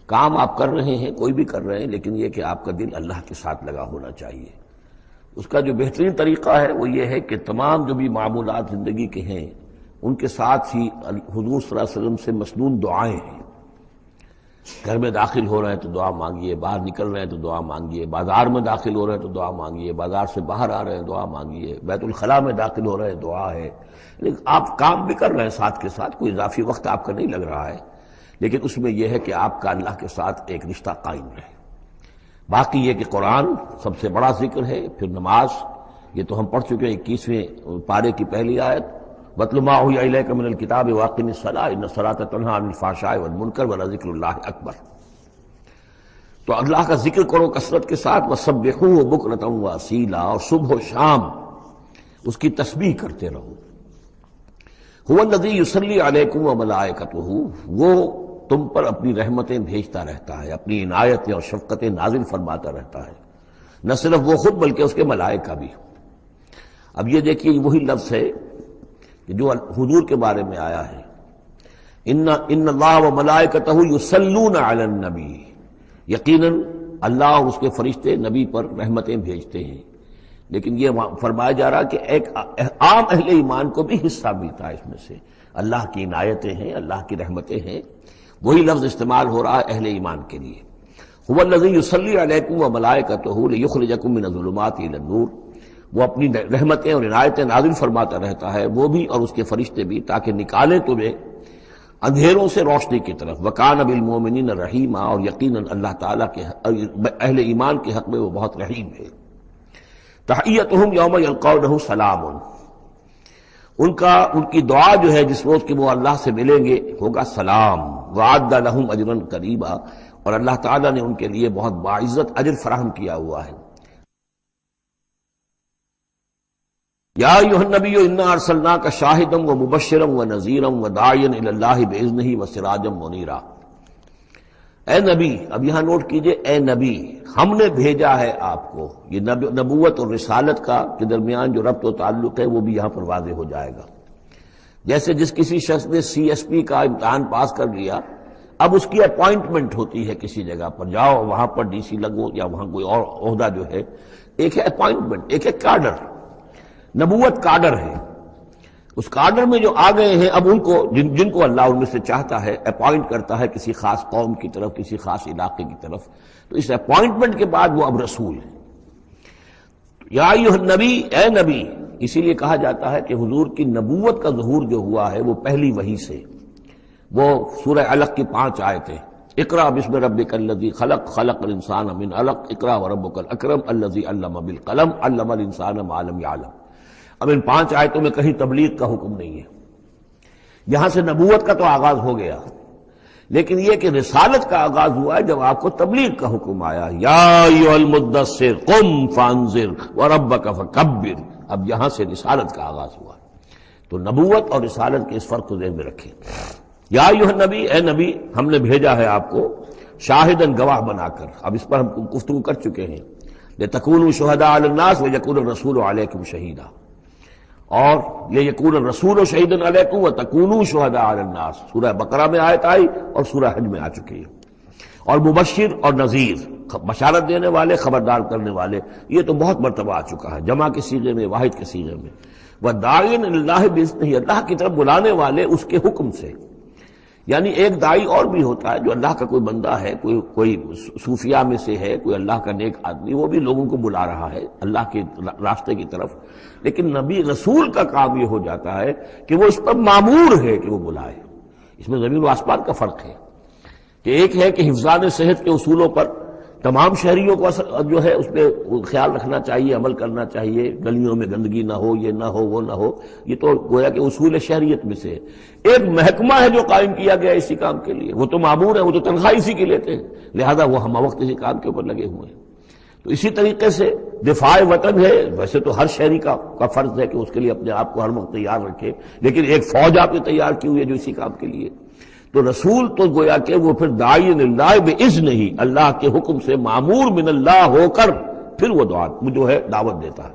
کام آپ کر رہے ہیں، کوئی بھی کر رہے ہیں، لیکن یہ کہ آپ کا دل اللہ کے ساتھ لگا ہونا چاہیے۔ اس کا جو بہترین طریقہ ہے وہ یہ ہے کہ تمام جو بھی معمولات زندگی کے ہیں ان کے ساتھ ہی حضور صلی اللہ علیہ وسلم سے مسنون دعائیں ہیں۔ گھر میں داخل ہو رہے ہیں تو دعا مانگیے، باہر نکل رہے ہیں تو دعا مانگیے، بازار میں داخل ہو رہے ہیں تو دعا مانگیے، بازار سے باہر آ رہے ہیں دعا مانگیے، بیت الخلاء میں داخل ہو رہے ہیں دعا ہے۔ لیکن آپ کام بھی کر رہے ہیں ساتھ کے ساتھ، کوئی اضافی وقت آپ کا نہیں لگ رہا ہے، لیکن اس میں یہ ہے کہ آپ کا اللہ کے ساتھ ایک رشتہ قائم رہے۔ باقی یہ کہ قرآن سب سے بڑا ذکر ہے، پھر نماز، یہ تو ہم پڑھ چکے ہیں 21ویں پارے کی پہلی آیت، وَاتْلُ مَا أُوحِيَ إِلَيْكَ مِنَ الْكِتَابِ وَأَقِمِ الصَّلَاةَ إِنَّ الصَّلَاةَ تَنْهَىٰ عَنِ الْفَحْشَاءِ وَالْمُنكَرِ وَلَذِكْرُ اللَّهِ أَكْبَرُ۔ تو اللہ کا ذکر کرو کثرت کے ساتھ، وَسَبِّحُوهُ بُكْرَةً وَأَصِيلًا، اور صبح و شام اس کی تسبیح کرتے رہو۔ هُوَ الَّذِي يُصَلِّي عَلَيْكُمْ وَمَلَائِكَتُهُ، وہ تم پر اپنی رحمتیں بھیجتا رہتا ہے، اپنی عنایتیں اور شفقتیں نازل فرماتا رہتا ہے، نہ صرف وہ خود بلکہ اس کے ملائکہ بھی۔ اب یہ دیکھیے وہی لفظ ہے کہ جو حضور کے بارے میں آیا ہے، ان اللہ و ملائکتہ یصلون علی النبی، یقیناً اللہ اور اس کے فرشتے نبی پر رحمتیں بھیجتے ہیں۔ لیکن یہ فرمایا جا رہا کہ ایک عام اہل ایمان کو بھی حصہ ملتا ہے اس میں سے، اللہ کی عنایتیں ہیں، اللہ کی رحمتیں ہیں، وہی لفظ استعمال ہو رہا ہے اہل ایمان کے لیے۔ هو الذی یصلی علیکم وملائکتہ لیخرجکم من الظلمات الی النور، وہ اپنی رحمتیں اور عنایتیں نازل فرماتا رہتا ہے، وہ بھی اور اس کے فرشتے بھی، تاکہ نکالیں تمہیں اندھیروں سے روشنی کی طرف۔ وَكَانَ بِالْمُؤْمِنِينَ رَحِيمًا، اور یقیناً اللہ تعالیٰ کے اہل ایمان کے حق میں وہ بہت رحیم ہے۔ تحیتہم یوم یلقونہ سلام، ان کی دعا جو ہے جس روز کہ وہ اللہ سے ملیں گے ہوگا سلام، وعد لہم اجرا قریبا، اور اللہ تعالیٰ نے ان کے لیے بہت باعزت اجر فراہم کیا ہوا ہے۔ یا ایھا النبی انا ارسلناک شاہدا ومبشرا ونذیرا وداعیا الی اللہ باذنہ وسراجا منیرا۔ اے نبی، اب یہاں نوٹ کیجئے، اے نبی ہم نے بھیجا ہے آپ کو۔ یہ نبوت اور رسالت کا کے درمیان جو ربط و تعلق ہے وہ بھی یہاں پر واضح ہو جائے گا۔ جیسے جس کسی شخص نے CSP کا امتحان پاس کر لیا، اب اس کی اپوائنٹمنٹ ہوتی ہے کسی جگہ پر، جاؤ وہاں پر DC لگو یا وہاں کوئی اور عہدہ جو ہے، ایک ہے اپوائنٹمنٹ، ایک ہے کاڈر۔ نبوت کاڈر ہے، اس کاڈر میں جو آ گئے ہیں اب ان کو جن کو اللہ ان میں سے چاہتا ہے اپوائنٹ کرتا ہے کسی خاص قوم کی طرف، کسی خاص علاقے کی طرف، تو اس اپوائنٹمنٹ کے بعد وہ اب رسول ہے۔ یا ایھا النبی، اے نبی، اسی لیے کہا جاتا ہے کہ حضور کی نبوت کا ظہور جو ہوا ہے وہ پہلی وحی سے۔ وہ سورہ علق کی 5 آیتیں، اقرأ بسم ربک الذی خلق، خلق الانسان من علق، اقرأ وربک الاکرم الذی علم بالقلم، علم الانسان ما لم یعلم۔ اب ان 5 آیتوں میں کہیں تبلیغ کا حکم نہیں ہے، یہاں سے نبوت کا تو آغاز ہو گیا، لیکن یہ کہ رسالت کا آغاز ہوا ہے جب آپ کو تبلیغ کا حکم آیا، یا ایھا المدثر قم فانذر وربک فکبر۔ اب یہاں سے رسالت کا آغاز ہوا، تو نبوت اور رسالت کے اس فرق کو ذہن میں رکھیں۔ یا ایھا النبی، اے نبی ہم نے بھیجا ہے آپ کو شاہداً گواہ بنا کر۔ اب اس پر ہم گفتگو کر چکے ہیں، لتکونوا شہداء علی الناس ویکون الرسول علیکم شہیدا، اور لیکون الرسول شہیدا علیکم وتکونوا شہداء علی الناس، سورہ بقرہ میں آیت آئی اور سورہ حج میں آ چکی ہے۔ اور مبشر اور نذیر، بشارت دینے والے، خبردار کرنے والے، یہ تو بہت مرتبہ آ چکا ہے، جمع کے صیغے میں، واحد کے صیغے میں۔ وَدَاعِيًا إِلَى اللَّهِ بِإِذْنِهِ، اللہ کی طرف بلانے والے اس کے حکم سے۔ یعنی ایک داعی اور بھی ہوتا ہے جو اللہ کا کوئی بندہ ہے، کوئی صوفیاء میں سے ہے، کوئی اللہ کا نیک آدمی، وہ بھی لوگوں کو بلا رہا ہے اللہ کے راستے کی طرف، لیکن نبی رسول کا کام یہ ہو جاتا ہے کہ وہ اس پر مامور ہے کہ وہ بلائے۔ اس میں زمین و آسمان کا فرق ہے کہ ایک ہے کہ حفظان صحت کے اصولوں پر تمام شہریوں کو جو ہے اس پہ خیال رکھنا چاہیے، عمل کرنا چاہیے، گلیوں میں گندگی نہ ہو، یہ نہ ہو، وہ نہ ہو، یہ تو گویا کہ اصول شہریت میں سے ہے۔ ایک محکمہ ہے جو قائم کیا گیا اسی کام کے لیے، وہ تو مامور ہے، وہ تو تنخواہ اسی کی لیتے ہیں، لہذا وہ ہم وقت اسی کام کے اوپر لگے ہوئے ہیں۔ تو اسی طریقے سے دفاع وطن ہے، ویسے تو ہر شہری کا فرض ہے کہ اس کے لیے اپنے آپ کو ہر وقت تیار رکھے، لیکن ایک فوج آپ نے تیار کی ہوئی ہے جو اسی کام کے لیے۔ تو رسول تو گویا کہ وہ پھر داعی اللہ باذنہ، اللہ کے حکم سے مامور من اللہ ہو کر پھر وہ جو ہے دعوت دیتا ہے۔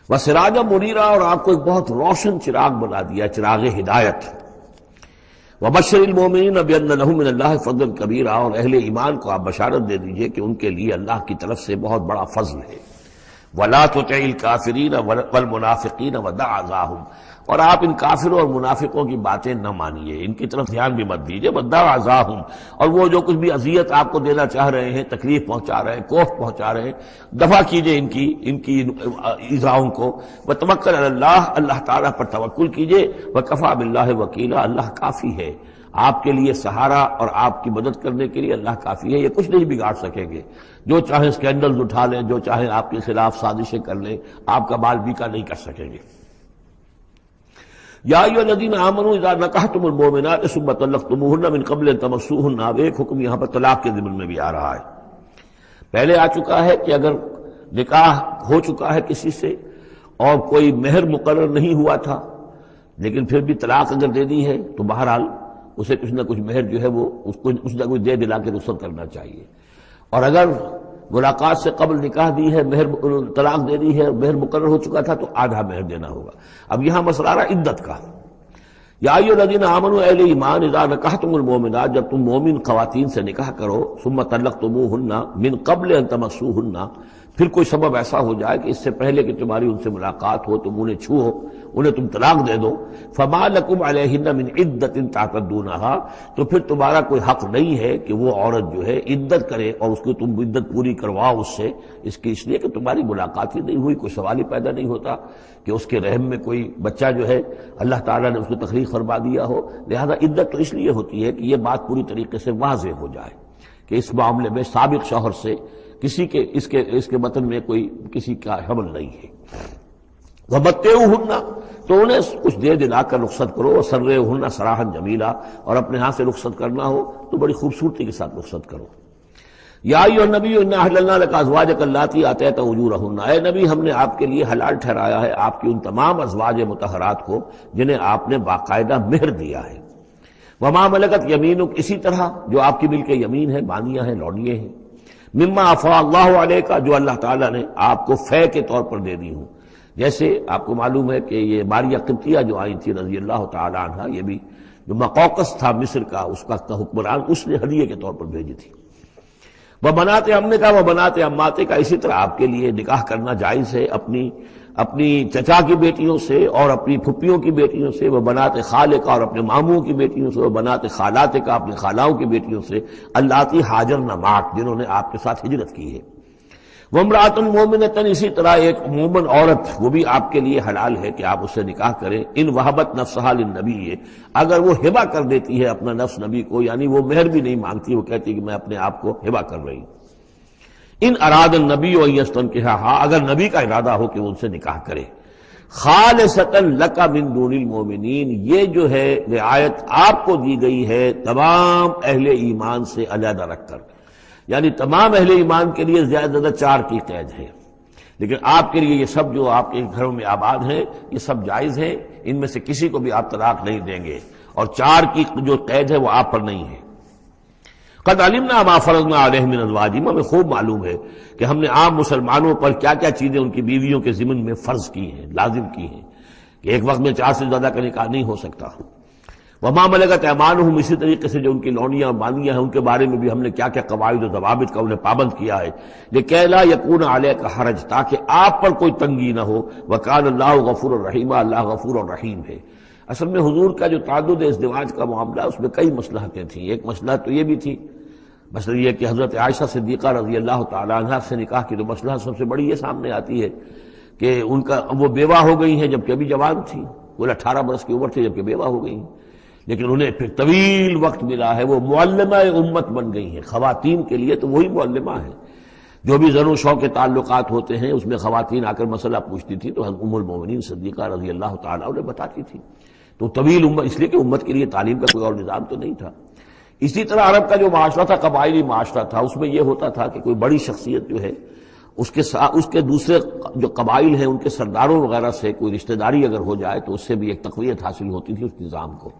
وسراجا منیرا، اور آپ کو ایک بہت روشن چراغ بنا دیا، چراغ ہدایت۔ وبشر المؤمنین بان لهم من اللہ فضلا کبیرا، اور اہل ایمان کو آپ بشارت دے دیجئے کہ ان کے لیے اللہ کی طرف سے بہت بڑا فضل ہے۔ ولا تطع الکافرین والمنافقین ودع اذاہم، اور آپ ان کافروں اور منافقوں کی باتیں نہ مانیے، ان کی طرف دھیان بھی مت دیجیے۔ ودع اذاہم، اور وہ جو کچھ بھی اذیت آپ کو دینا چاہ رہے ہیں، تکلیف پہنچا رہے ہیں، کوفت پہنچا رہے ہیں، دفع کیجیے ان کی ایذاؤں کو۔ وتوکل علی اللہ، اللہ تعالیٰ پر توکل کیجیے۔ وکفیٰ باللہ وکیلا، اللہ کافی ہے آپ کے لیے سہارا، اور آپ کی مدد کرنے کے لیے اللہ کافی ہے۔ یہ کچھ نہیں بگاڑ سکیں گے، جو چاہیں اسکینڈلز اٹھا لیں، جو چاہیں آپ کے خلاف سازشیں کر لیں، آپ کا بال بیکا نہیں کر سکیں گے۔ یا ایھا الذین آمنوا اذا نکحتم المؤمنات ثم طلقتموہن من قبل ان تمسوہن، اب ایک حکم یہاں پر طلاق کے ضمن میں بھی آ رہا ہے۔ پہلے آ چکا ہے کہ اگر نکاح ہو چکا ہے کسی سے اور کوئی مہر مقرر نہیں ہوا تھا، لیکن پھر بھی طلاق اگر دے دی ہے تو بہرحال اسے کچھ نہ کچھ مہر جو ہے وہ اس کو کچھ نہ کچھ دے دلا کے رخصت کرنا چاہیے، اور اگر ملاقات سے قبل نکاح دی ہے، مہر طلاق دے دی ہے، مہر مقرر ہو چکا تھا تو آدھا مہر دینا ہوگا۔ اب یہاں مسئلہ آ رہا عدت کا۔ یا ایھا الذین آمنوا، اہل ایمان، اذا نکحتم المؤمنات، جب تم مومن خواتین سے نکاح کرو، ثم طلقتموہن من قبل ان تمسوہن، پھر کوئی سبب ایسا ہو جائے کہ اس سے پہلے کہ تمہاری ان سے ملاقات ہو، تم انہیں چھو، انہیں تم طلاق دے دو، فما لکم علیہن من عدت تعتدونہا، تو پھر تمہارا کوئی حق نہیں ہے کہ وہ عورت جو ہے عدت کرے اور اس کو تم عدت پوری کرواؤ اس لیے کہ تمہاری ملاقات ہی نہیں ہوئی، کوئی سوال ہی پیدا نہیں ہوتا کہ اس کے رحم میں کوئی بچہ جو ہے اللہ تعالیٰ نے اس کو تخلیق فرما دیا ہو۔ لہذا عدت تو اس لیے ہوتی ہے کہ یہ بات پوری طریقے سے واضح ہو جائے کہ اس معاملے میں سابق شوہر سے کسی کے اس کے متن میں کوئی کسی کا حمل نہیں ہے۔ وَمَتِّعُوهُنَّ، تو انہیں کچھ دیر دلا کر رخصت کرو، وَسَرِّحُوهُنَّ سَرَاحًا جَمِيلًا، اور اپنے ہاں سے رخصت کرنا ہو تو بڑی خوبصورتی کے ساتھ رخصت کرو۔ یا ایھا النبی انا احللنا لک ازواجک اللاتی آتیت اجورہن، اے نبی ہم نے آپ کے لیے حلال ٹھہرایا ہے آپ کی ان تمام ازواج مطہرات کو جنہیں آپ نے باقاعدہ مہر دیا ہے۔ وما ملکت یمینک، اسی طرح جو آپ کی ملک یمین ہے، بانیاں ہیں، لونڈیے ہیں، مما افاء اللہ علیک، جو اللہ تعالیٰ نے آپ کو فے کے طور پر دے دی ہوں۔ جیسے آپ کو معلوم ہے کہ یہ ماریہ قبطیہ جو آئی تھی رضی اللہ تعالی عنہ، یہ بھی جو مقوقس تھا مصر کا، اس کا حکمران، اس نے ہدیے کے طور پر بھیجی تھی۔ وہ بناتے امنے کا، وہ بناتے اماتے کا، اسی طرح آپ کے لیے نکاح کرنا جائز ہے اپنی چچا کی بیٹیوں سے اور اپنی پھپھیوں کی بیٹیوں سے، وہ بناتے خالے کا اور اپنے ماموں کی بیٹیوں سے، وہ بناتے خالات کا، اپنی خالاؤں کی بیٹیوں سے، اللاتی ہاجرن معک، جنہوں نے آپ کے ساتھ ہجرت کی ہے۔ وامرأۃ مومنۃ، اسی طرح ایک مومن عورت، وہ بھی آپ کے لیے حلال ہے کہ آپ اس سے نکاح کریں۔ ان وہبت نفسہا للنبی، اگر وہ ہبہ کر دیتی ہے اپنا نفس نبی کو، یعنی وہ مہر بھی نہیں مانگتی، وہ کہتی کہ میں اپنے آپ کو ہبہ کر رہی ہوں۔ ان اراد النبی ان یستنکحھا، اگر نبی کا ارادہ ہو کہ وہ ان سے نکاح کرے۔ خالصۃ لک من دون المؤمنین، یہ جو ہے رعایت آپ کو دی گئی ہے تمام اہل ایمان سے علیحدہ رکھ کر، یعنی تمام اہل ایمان کے لیے زیادہ زیادہ 4 کی قید ہے، لیکن آپ کے لیے یہ سب جو آپ کے گھروں میں آباد ہیں یہ سب جائز ہے، ان میں سے کسی کو بھی آپ طلاق نہیں دیں گے، اور 4 کی جو قید ہے وہ آپ پر نہیں ہے۔ قد علمنا ما فرضنا علیہم من ازواجہم، ہمیں خوب معلوم ہے کہ ہم نے عام مسلمانوں پر کیا کیا چیزیں ان کی بیویوں کے ضمن میں فرض کی ہیں، لازم کی ہیں، کہ ایک وقت میں 4 سے زیادہ کا نکاح نہیں ہو سکتا۔ وما ملکت ایمانہم، اسی طریقے سے جو ان کی لونیاں اور باندیاں ہیں ان کے بارے میں بھی ہم نے کیا کیا قواعد و ضوابط کا انہیں پابند کیا ہے، لکہ لا یکون علیک حرج، تاکہ آپ پر کوئی تنگی نہ ہو، وکان اللہ غفور الرحیم، اللہ غفور الرحیم ہے۔ اصل میں حضور کا جو تعدد ازدواج کا معاملہ، اس میں کئی مصلحتیں تھیں۔ ایک مسئلہ تو یہ بھی تھی، مسئلہ یہ کہ حضرت عائشہ صدیقہ رضی اللہ تعالی عنہا سے نکاح کی تو مسئلہ سب سے بڑی یہ سامنے آتی ہے کہ ان کا وہ بیوہ ہو گئی ہیں جبکہ ابھی جوان تھی، وہ 18 برس کی عمر تھی جبکہ بیوہ ہو گئی ہیں، لیکن انہیں پھر طویل وقت ملا ہے، وہ معلمہ امت بن گئی ہیں۔ خواتین کے لیے تو وہی معلمہ ہے، جو بھی زن و شو کے تعلقات ہوتے ہیں اس میں خواتین آ کر مسئلہ پوچھتی تھی تو ام المومنین صدیقہ رضی اللہ تعالیٰ انہیں بتاتی تھی۔ تو طویل امت، اس لیے کہ امت کے لیے تعلیم کا کوئی اور نظام تو نہیں تھا۔ اسی طرح عرب کا جو معاشرہ تھا، قبائلی معاشرہ تھا، اس میں یہ ہوتا تھا کہ کوئی بڑی شخصیت جو ہے اس کے دوسرے جو قبائل ہیں ان کے سرداروں وغیرہ سے کوئی رشتہ داری اگر ہو جائے تو اس سے بھی ایک تقویت حاصل ہوتی تھی اس نظام کو۔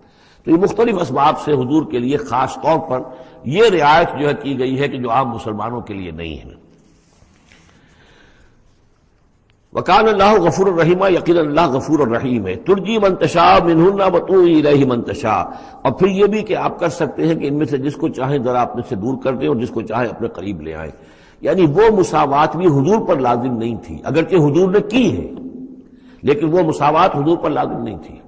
تو یہ مختلف اسباب سے حضور کے لیے خاص طور پر یہ رعایت جو ہے کی گئی ہے کہ جو عام مسلمانوں کے لیے نہیں ہے۔ وکان اللہ غفور الرحیم، یقین اللہ غفور الرحیم ہے۔ ترجی من تشاء منہن وتؤوی الیہ من تشاء، اور پھر یہ بھی کہ آپ کر سکتے ہیں کہ ان میں سے جس کو چاہیں ذرا اپنے سے دور کر دیں اور جس کو چاہیں اپنے قریب لے آئیں، یعنی وہ مساوات بھی حضور پر لازم نہیں تھی، اگرچہ حضور نے کی ہے لیکن وہ مساوات حضور پر لازم نہیں تھی،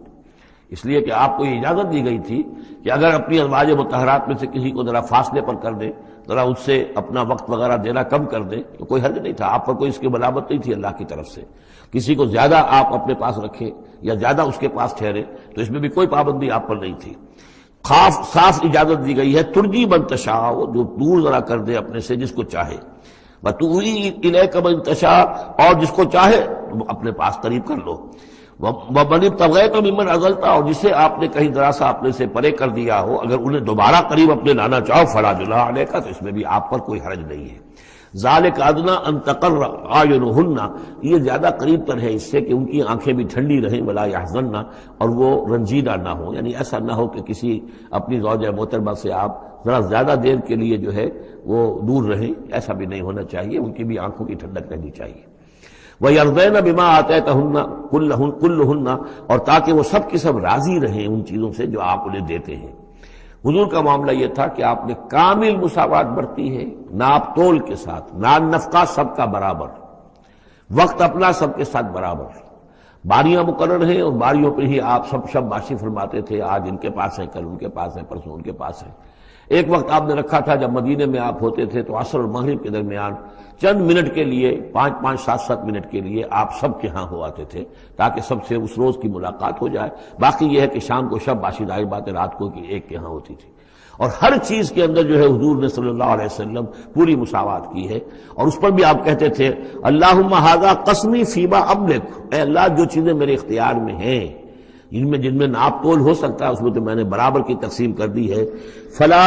اس لیے کہ آپ کو یہ اجازت دی گئی تھی کہ اگر اپنی ازواج مطہرات میں سے کسی کو ذرا فاصلے پر کر دیں، ذرا اس سے اپنا وقت وغیرہ دینا کم کر دیں تو کوئی حرج نہیں تھا، آپ پر کوئی اس کی ملامت نہیں تھی اللہ کی طرف سے۔ کسی کو زیادہ آپ اپنے پاس رکھیں یا زیادہ اس کے پاس ٹھہرے تو اس میں بھی کوئی پابندی آپ پر نہیں تھی۔ صاف اجازت دی گئی ہے، ترجی من تشاء، جو دور ذرا کر دے اپنے سے جس کو چاہے، وتؤوی الیک من تشاء، اور جس کو چاہے اپنے پاس قریب کر لو، ومن ابتغیت ممن عزلت، اور جسے آپ نے کہیں ذرا سا اپنے سے پرے کر دیا ہو اگر انہیں دوبارہ قریب اپنے لانا چاہو فلا جناح علیک، تو اس میں بھی آپ پر کوئی حرج نہیں ہے۔ ذالک ادنیٰ ان تقر اعینہن، یہ زیادہ قریب تر ہے اس سے کہ ان کی آنکھیں بھی ٹھنڈی رہیں، ولا یحزن، اور وہ رنجیدہ نہ ہوں، یعنی ایسا نہ ہو کہ کسی اپنی زوجہ محترمہ سے آپ ذرا زیادہ دیر کے لیے جو ہے وہ دور رہیں، ایسا بھی نہیں ہونا چاہیے، ان کی بھی آنکھوں کی ٹھنڈک رہنی چاہیے۔ وَيَرْضَيْنَ بِمَا آتَيْتَهُنَّ كُلَّهُنَّ، اور تاکہ وہ سب کی سب راضی رہیں ان چیزوں سے جو آپ انہیں دیتے ہیں۔ حضور کا معاملہ یہ تھا کہ آپ نے کامل مساوات برتی ہے، ناپ تول کے ساتھ، نان نفقہ سب کا برابر، وقت اپنا سب کے ساتھ برابر، باریاں مقرر ہیں اور باریوں پر ہی آپ سب شب باشی فرماتے تھے، آج ان کے پاس ہے، کل ان کے پاس ہے، پرسوں ان کے پاس ہے۔ ایک وقت آپ نے رکھا تھا جب مدینے میں آپ ہوتے تھے تو عصر اور مغرب کے درمیان چند منٹ کے لیے، 5-5 7-7 منٹ کے لیے آپ سب کے ہاں ہو آتے تھے تاکہ سب سے اس روز کی ملاقات ہو جائے۔ باقی یہ ہے کہ شام کو شب باشی، ظاہر بات ہے رات کو کہ ایک کے ہاں ہوتی تھی۔ اور ہر چیز کے اندر جو ہے حضور نے صلی اللہ علیہ وسلم پوری مساوات کی ہے. اور اس پر بھی آپ کہتے تھے اللہم ھذا قسمی فیما املک، اے اللہ جو چیزیں میرے اختیار میں ہیں، جن میں ناپ تول ہو سکتا ہے اس میں تو میں نے برابر کی تقسیم کر دی ہے. فلا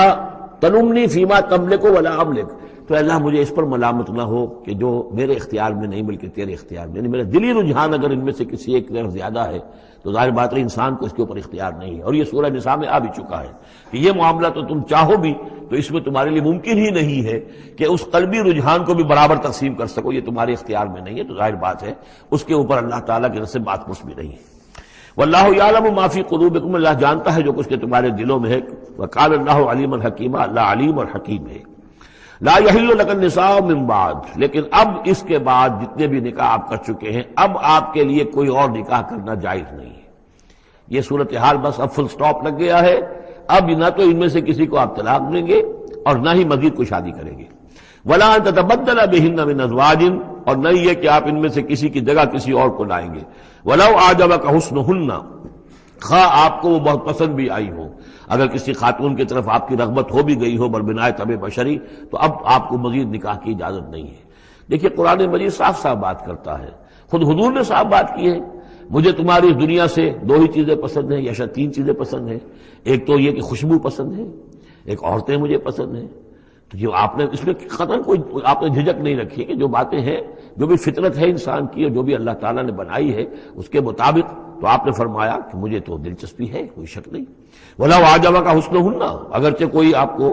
تلمنی فیما تملک ولا املک، تو اللہ مجھے اس پر ملامت نہ ہو کہ جو میرے اختیار میں نہیں بلکہ تیرے اختیار میں، یعنی میرا دلی رجحان اگر ان میں سے کسی ایک طرف زیادہ ہے تو ظاہر بات ہے انسان کو اس کے اوپر اختیار نہیں ہے. اور یہ سورہ نساء میں آ بھی چکا ہے کہ یہ معاملہ تو تم چاہو بھی تو اس میں تمہارے لیے ممکن ہی نہیں ہے کہ اس قلبی رجحان کو بھی برابر تقسیم کر سکو، یہ تمہارے اختیار میں نہیں ہے. تو ظاہر بات ہے اس کے اوپر اللہ تعالیٰ کی طرف سے بات پرس بھی نہیں ہے. واللہ یعلم ما فی قلوبکم، اللہ جانتا ہے جو کچھ کہ تمہارے دلوں میں ہے. وقال اللہ علیما حکیما، اللہ علیم اور حکیم ہے. لا یحل لک النساء من بعد، لیکن اب اس کے بعد جتنے بھی نکاح آپ کر چکے ہیں اب آپ کے لیے کوئی اور نکاح کرنا جائز نہیں ہے. یہ صورتحال بس اب فل سٹاپ لگ گیا ہے. اب نہ تو ان میں سے کسی کو آپ طلاق دیں گے اور نہ ہی مزید کوئی شادی کریں گے. ولا ان تتبدل بهن من ازواج، اور نہ یہ کہ آپ ان میں سے کسی کی جگہ کسی اور کو لائیں گے. ولو اعجبک حسنهن، خواہ آپ کو وہ بہت پسند بھی آئی ہو. اگر کسی خاتون کی طرف آپ کی رغبت ہو بھی گئی ہو بربنائے طبع بشری تو اب آپ کو مزید نکاح کی اجازت نہیں ہے. دیکھیے قرآن مجید صاف صاف بات کرتا ہے، خود حضور نے صاف بات کی ہے. مجھے تمہاری اس دنیا سے دو ہی چیزیں پسند ہیں یا شاید تین چیزیں پسند ہیں. ایک تو یہ کہ خوشبو پسند ہے، ایک عورتیں مجھے پسند ہیں. تو جو آپ نے اس میں قطعاً کوئی آپ نے جھجک نہیں رکھی کہ جو باتیں ہیں جو بھی فطرت ہے انسان کی اور جو بھی اللہ تعالیٰ نے بنائی ہے اس کے مطابق، تو آپ نے فرمایا کہ مجھے تو دلچسپی ہے، کوئی شک نہیں. وَلَوْ أَعْجَبَكَ حُسْنُهُنَّ، اگرچہ کوئی آپ کو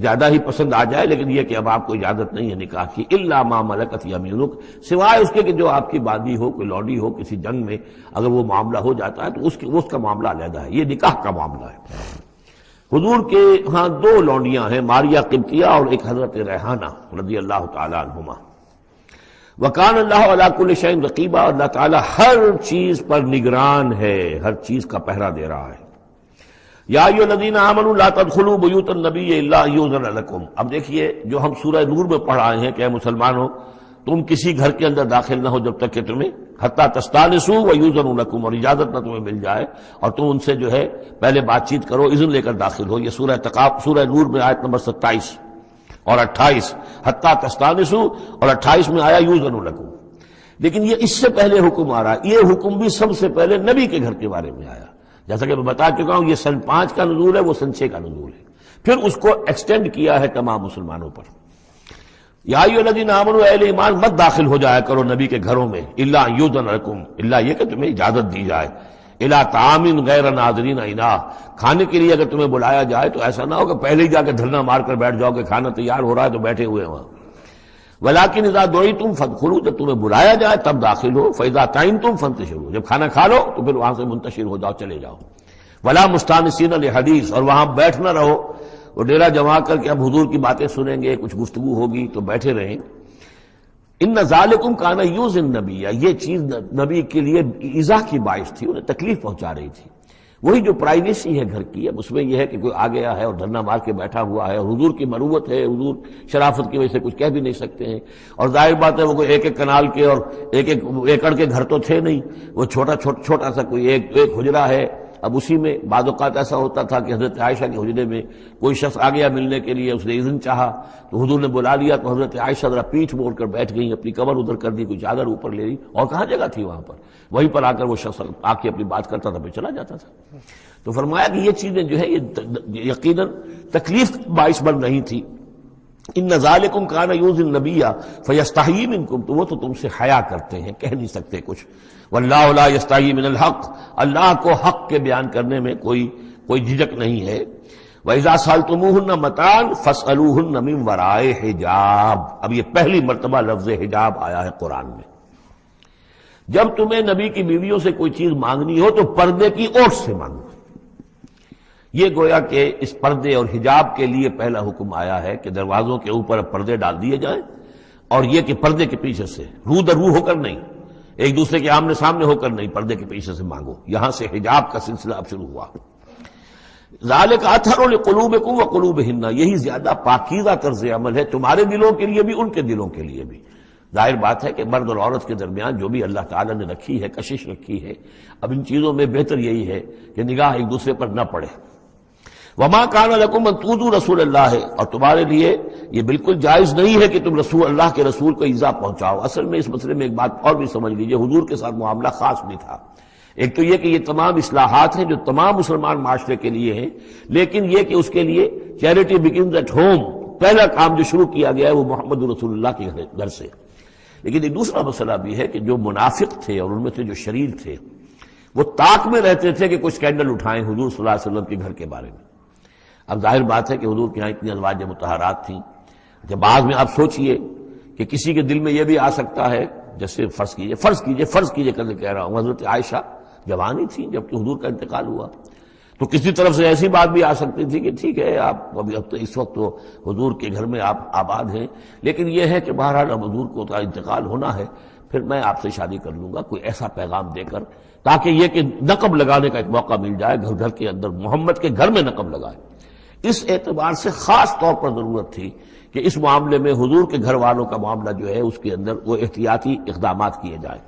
زیادہ ہی پسند آ جائے لیکن یہ کہ اب آپ کو اجازت نہیں ہے نکاح کی. إِلَّا مَا مَلَكَتْ يَمِينُكَ، سوائے اس کے کہ جو آپ کی باندھی ہو، کوئی لوڈی ہو، کسی جنگ میں اگر وہ معاملہ ہو جاتا ہے تو اس کا معاملہ علیحدہ ہے. یہ نکاح کا معاملہ ہے. حضور کے ہاں دو لونڈیاں ہیں، ماریہ قبطیہ اور ایک حضرت ریحانہ رضی اللہ تعالیٰ عنہما. وَكَانَ اللَّهُ عَلَىٰ كُلِّ شَيْءٍ رَقِيبًا، اللہ تعالیٰ ہر چیز پر نگران ہے، ہر چیز کا پہرا دے رہا ہے. یا ایھا الذین آمنوا لا تدخلوا بیوت النبی الا ان یؤذن لکم. اب دیکھیے جو ہم سورہ نور میں پڑھ آئے ہیں کہ اے مسلمانوں تم کسی گھر کے اندر داخل نہ ہو جب تک کہ تمہیں حتیٰ تستانسوا ویؤذن لکم، اور اجازت نہ تمہیں مل جائے اور تم ان سے جو ہے پہلے بات چیت کرو، اذن لے کر داخل ہو. یہ سورہ نور میں آیت نمبر 27 اور 28، حتیٰ تستانسوا، اور 28 میں آیا یؤذن لکم. لیکن یہ اس سے پہلے حکم آ رہا ہے، یہ حکم بھی سب سے پہلے نبی کے گھر کے بارے میں آیا. جیسا کہ میں بتا چکا ہوں یہ سن 5 کا نزول ہے، وہ سن 6 کا نزول ہے. پھر اس کو ایکسٹینڈ کیا ہے تمام مسلمانوں پر. یا ایھا الذین آمنوا، اہل ایمان مت داخل ہو جایا کرو نبی کے گھروں میں، الا ان یؤذن لکم، الا یہ کہ تمہیں اجازت دی جائے، الی طعام غیر ناظرین اناہ، کھانے کے لیے اگر تمہیں بلایا جائے تو ایسا نہ ہو کہ پہلے ہی جا کے دھرنا مار کر بیٹھ جاؤ کہ کھانا تیار ہو رہا ہے تو بیٹھے ہوئے وہاں. ولیکن اذا دعیتم فادخلوا، جب تمہیں بلایا جائے تب داخل ہو. فاذا طعمتم فانتشروا، جب کھانا کھا لو تو پھر وہاں سے منتشر ہو جاؤ، چلے جاؤ. ولا مستانسین لحدیث، اور وہاں بیٹھ نہ رہو وہ ڈیرا جما کر کے اب حضور کی باتیں سنیں گے، کچھ گفتگو ہوگی تو بیٹھے رہیں. ان ذالکم کان یؤذی النبی، یہ چیز نبی کے لیے ایذا کی باعث تھی، انہیں تکلیف پہنچا رہی تھی. وہی جو پرائیویسی ہے گھر کی، اب اس میں یہ ہے کہ کوئی آ گیا ہے اور دھرنا مار کے بیٹھا ہوا ہے اور حضور کی مروت ہے، حضور شرافت کی وجہ سے کچھ کہہ بھی نہیں سکتے ہیں. اور ظاہر بات ہے وہ کوئی ایک کنال کے اور ایک ایکڑ کے گھر تو تھے نہیں، وہ چھوٹا سا کوئی ایک حجرہ ہے. اب اسی میں بعض اوقات ایسا ہوتا تھا کہ حضرت عائشہ کے حجرے میں کوئی شخص آ گیا ملنے کے لیے، اس نے اذن چاہا تو حضور نے بلا لیا تو حضرت عائشہ ذرا پیٹھ موڑ کر بیٹھ گئی، اپنی کمر ادھر کر دی، کوئی چادر اوپر لے لی، اور کہاں جگہ تھی وہاں پر. وہیں پر آ کر وہ شخص آ کے اپنی بات کرتا تھا پھر چلا جاتا تھا. تو فرمایا کہ یہ چیزیں جو ہے یہ یقیناً تکلیف باعث بن رہی تھی. ان ذالکم کان یؤذی النبی فیستحیی منکم، تو وہ تو تم سے حیا کرتے ہیں، کہہ نہیں سکتے کچھ. واللہ لا یستحیی من الحق، اللہ کو حق کے بیان کرنے میں کوئی جھجک نہیں ہے. وَإِذَا سَأَلْتُمُوهُنَّ مَتَاعًا فَاسْأَلُوهُنَّ مِنْ وَرَاءِ حِجَابٍ. اب یہ پہلی مرتبہ لفظ حجاب آیا ہے قرآن میں. جب تمہیں نبی کی بیویوں سے کوئی چیز مانگنی ہو تو پردے کی اوٹ سے مانگو. یہ گویا کہ اس پردے اور حجاب کے لیے پہلا حکم آیا ہے کہ دروازوں کے اوپر پردے ڈال دیے جائیں، اور یہ کہ پردے کے پیچھے سے رو در رو ہو کر نہیں، ایک دوسرے کے آمنے سامنے ہو کر نہیں، پردے کے پیچھے سے مانگو. یہاں سے حجاب کا سلسلہ اب شروع ہوا. ذالک اطہر لقلوبکم وقلوبہن، یہی زیادہ پاکیزہ طرز عمل ہے تمہارے دلوں کے لیے بھی ان کے دلوں کے لیے بھی. ظاہر بات ہے کہ مرد اور عورت کے درمیان جو بھی اللہ تعالیٰ نے رکھی ہے، کشش رکھی ہے، اب ان چیزوں میں بہتر یہی ہے کہ نگاہ ایک دوسرے پر نہ پڑے. وما کان لکم ان تؤذوا رسول اللہ، اور تمہارے لیے یہ بالکل جائز نہیں ہے کہ تم اللہ کے رسول کو ایذا پہنچاؤ۔ اصل میں اس مسئلے میں ایک بات اور بھی سمجھ لیجئے، حضور کے ساتھ معاملہ خاص نہیں تھا۔ ایک تو یہ کہ یہ تمام اصلاحات ہیں جو تمام مسلمان معاشرے کے لیے ہیں، لیکن یہ کہ اس کے لیے چیریٹی بگنز ایٹ ہوم، پہلا کام جو شروع کیا گیا ہے وہ محمد رسول اللہ کے گھر سے۔ لیکن ایک دوسرا مسئلہ بھی ہے کہ جو منافق تھے اور ان میں سے جو شریر تھے وہ طاق میں رہتے تھے کہ کچھ اسکینڈل اٹھائیں حضور صلی اللہ علیہ وسلم کے گھر کے بارے میں۔ اب ظاہر بات ہے کہ حضور کے یہاں اتنی ازواج مطہرات تھیں، جب بعد میں آپ سوچئے کہ کسی کے دل میں یہ بھی آ سکتا ہے، جیسے فرض کیجئے کر کہہ رہا ہوں، حضرت عائشہ جوانی تھی جبکہ حضور کا انتقال ہوا، تو کسی طرف سے ایسی بات بھی آ سکتی تھی کہ ٹھیک ہے آپ ابھی اب تو اس وقت تو حضور کے گھر میں آپ آباد ہیں، لیکن یہ ہے کہ بہرحال اب حضور کو انتقال ہونا ہے، پھر میں آپ سے شادی کر لوں گا، کوئی ایسا پیغام دے کر، تاکہ یہ کہ نقب لگانے کا ایک موقع مل جائے، گھر کے اندر محمد کے گھر میں نقب لگائے۔ اس اعتبار سے خاص طور پر ضرورت تھی کہ اس معاملے میں حضور کے گھر والوں کا معاملہ جو ہے اس کے اندر وہ احتیاطی اقدامات کیے جائیں۔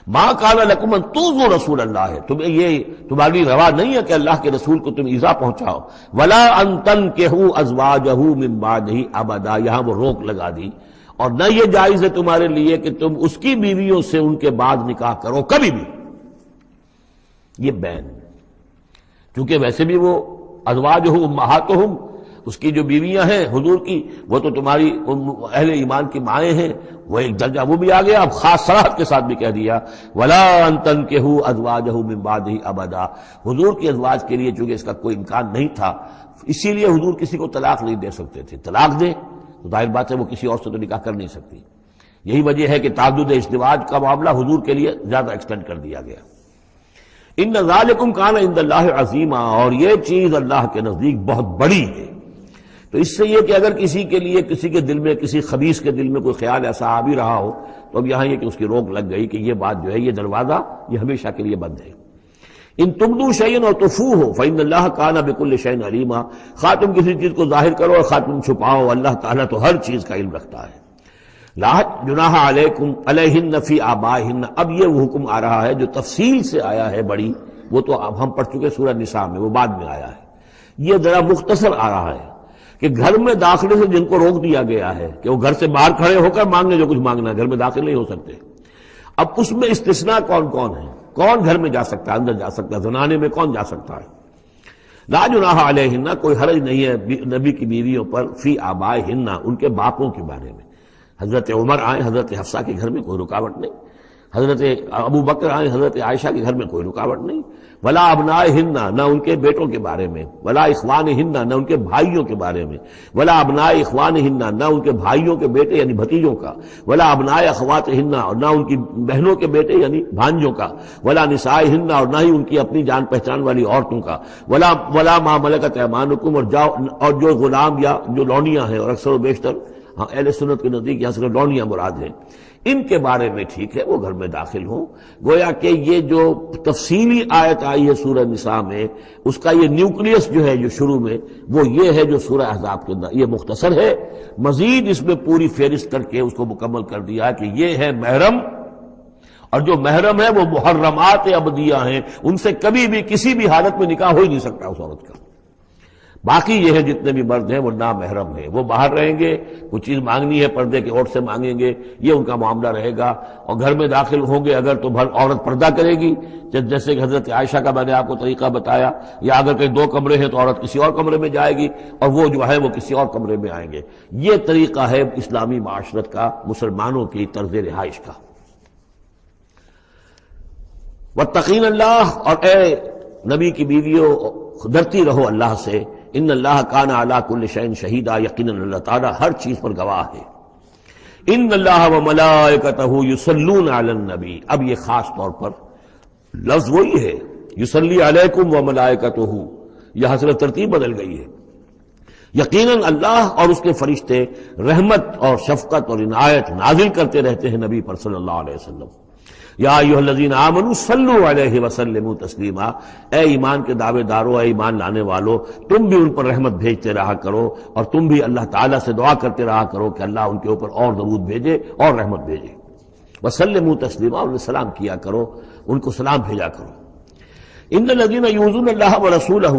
ما کان لکم ان تؤذوا رسول اللہ ہے، تمہیں یہ تمہاری روا نہیں ہے کہ اللہ کے رسول کو تم ایذا پہنچاؤ، ولا ان تنکحوا ازواجہ من بعدہ ابدا، یہاں وہ روک لگا دی، اور نہ یہ جائز ہے تمہارے لیے کہ تم اس کی بیویوں سے ان کے بعد نکاح کرو کبھی بھی۔ یہ بین، چونکہ ویسے بھی وہ ازواجہ امہاتہم، اس کی جو بیویاں ہیں حضور کی وہ تو تمہاری اہل ایمان کی مائیں ہیں، وہ ایک درجہ وہ بھی آ گیا، اب خاص صراحت کے ساتھ بھی کہہ دیا ولا ان تنکحوا ازواجہ من بعدہ ابدا، حضور کی ازواج کے لیے چونکہ اس کا کوئی امکان نہیں تھا، اسی لیے حضور کسی کو طلاق نہیں دے سکتے تھے، طلاق دیں تو ظاہر بات ہے وہ کسی اور سے تو نکاح کر نہیں سکتی۔ یہی وجہ ہے کہ تعدد ازدواج کا معاملہ حضور کے لیے زیادہ ایکسٹینڈ کر دیا گیا۔ ان ذالکم کان عند اللہ عظیما، اور یہ چیز اللہ کے نزدیک بہت بڑی ہے۔ تو اس سے یہ کہ اگر کسی کے لیے کسی کے دل میں کسی خبیث کے دل میں کوئی خیال ایسا آ بھی رہا ہو تو اب یہاں یہ کہ اس کی روک لگ گئی کہ یہ بات جو ہے یہ دروازہ یہ ہمیشہ کے لیے بند ہے۔ ان تبدوا شیئا اور تخفوہ فإن اللہ کان بکل شیء علیما، خواہ تم کسی چیز کو ظاہر کرو اور خواہ تم چھپاؤ، اللہ تعالیٰ تو ہر چیز کا علم رکھتا ہے۔ لا جناح علیکم علیہن فی آبائہن، اب یہ وہ حکم آ رہا ہے جو تفصیل سے آیا ہے بڑی، وہ تو اب ہم پڑھ چکے سورہ نساء میں، وہ بعد میں آیا ہے، یہ ذرا مختصر آ رہا ہے کہ گھر میں داخلے سے جن کو روک دیا گیا ہے کہ وہ گھر سے باہر کھڑے ہو کر مانگنے جو کچھ مانگنا ہے، گھر میں داخل نہیں ہو سکتے۔ اب اس میں استثناء کون کون ہے، کون گھر میں جا سکتا ہے، اندر جا سکتا ہے، زنانے میں کون جا سکتا ہے؟ لا جناح علیہن، کوئی حرج نہیں ہے نبی کی بیویوں پر، فی آبائہن، ان کے باپوں کے بارے میں۔ حضرت عمر آئیں حضرت حفصہ کے گھر میں کوئی رکاوٹ نہیں، حضرت ابو بکر آئیں حضرت عائشہ کے گھر میں کوئی رکاوٹ نہیں، ولا ابنائہن، نہ ان کے بیٹوں کے بارے میں، ولا اخوانہن، نہ ان کے بھائیوں کے بارے میں، ولا ابناء اخوانہن، نہ ان کے بھائیوں کے بیٹے یعنی بھتیجوں کا، ولا ابناء اخواتہن، اور نہ ان کی بہنوں کے بیٹے یعنی بھانجوں کا، ولا نسائہن، اور نہ ہی ان کی اپنی جان پہچان والی عورتوں کا، ولا ما ملکت ایمانکم، اور جو غلام یا جو لونیاں ہیں، اور اکثر و بیشتر اہل سنت کے نزدیک یہاں سے لونیاں مراد ہیں، ان کے بارے میں ٹھیک ہے وہ گھر میں داخل ہوں۔ گویا کہ یہ جو تفصیلی آیت آئی ہے سورہ نساء میں، اس کا یہ نیوکلیس جو ہے جو شروع میں وہ یہ ہے جو سورہ احزاب کے اندر، یہ مختصر ہے، مزید اس میں پوری فہرست کر کے اس کو مکمل کر دیا کہ یہ ہے محرم، اور جو محرم ہے وہ محرمات ابدیہ ہیں، ان سے کبھی بھی کسی بھی حالت میں نکاح ہو ہی نہیں سکتا اس عورت کا۔ باقی یہ ہے جتنے بھی مرد ہیں وہ نامحرم ہیں، وہ باہر رہیں گے، کچھ چیز مانگنی ہے پردے کے اوٹ سے مانگیں گے، یہ ان کا معاملہ رہے گا، اور گھر میں داخل ہوں گے اگر تو عورت پردہ کرے گی، جیسے کہ حضرت عائشہ کا میں نے آپ کو طریقہ بتایا، یا اگر کہیں دو کمرے ہیں تو عورت کسی اور کمرے میں جائے گی اور وہ جو ہے وہ کسی اور کمرے میں آئیں گے۔ یہ طریقہ ہے اسلامی معاشرت کا، مسلمانوں کی طرز رہائش کا۔ واتقین اللہ، اور اے نبی کی بیویوں ڈرتی رہو اللہ سے، ان اللہ کان علی کل شیء شہیدا، یقیناً اللہ تعالیٰ ہر چیز پر گواہ ہے۔ ان اللہ وملائکتہ یصلون علی النبی، اب یہ خاص طور پر لفظ وہی ہے یصلی علیکم وملائکتہ، یہاں سے ترتیب بدل گئی ہے۔ یقیناً اللہ اور اس کے فرشتے رحمت اور شفقت اور عنایت نازل کرتے رہتے ہیں نبی پر صلی اللہ علیہ وسلم۔ یا ایھا الذین آمنوا صلوا علیہ وسلموا تسلیما، اے ایمان کے دعوے دارو، اے ایمان لانے والو، تم بھی ان پر رحمت بھیجتے رہا کرو، اور تم بھی اللہ تعالیٰ سے دعا کرتے رہا کرو کہ اللہ ان کے اوپر اور درود بھیجے اور رحمت بھیجے۔ وسلموا تسلیما، انہیں سلام کیا کرو، ان کو سلام بھیجا کرو۔ ان الذین یؤذون اللہ ورسولہ،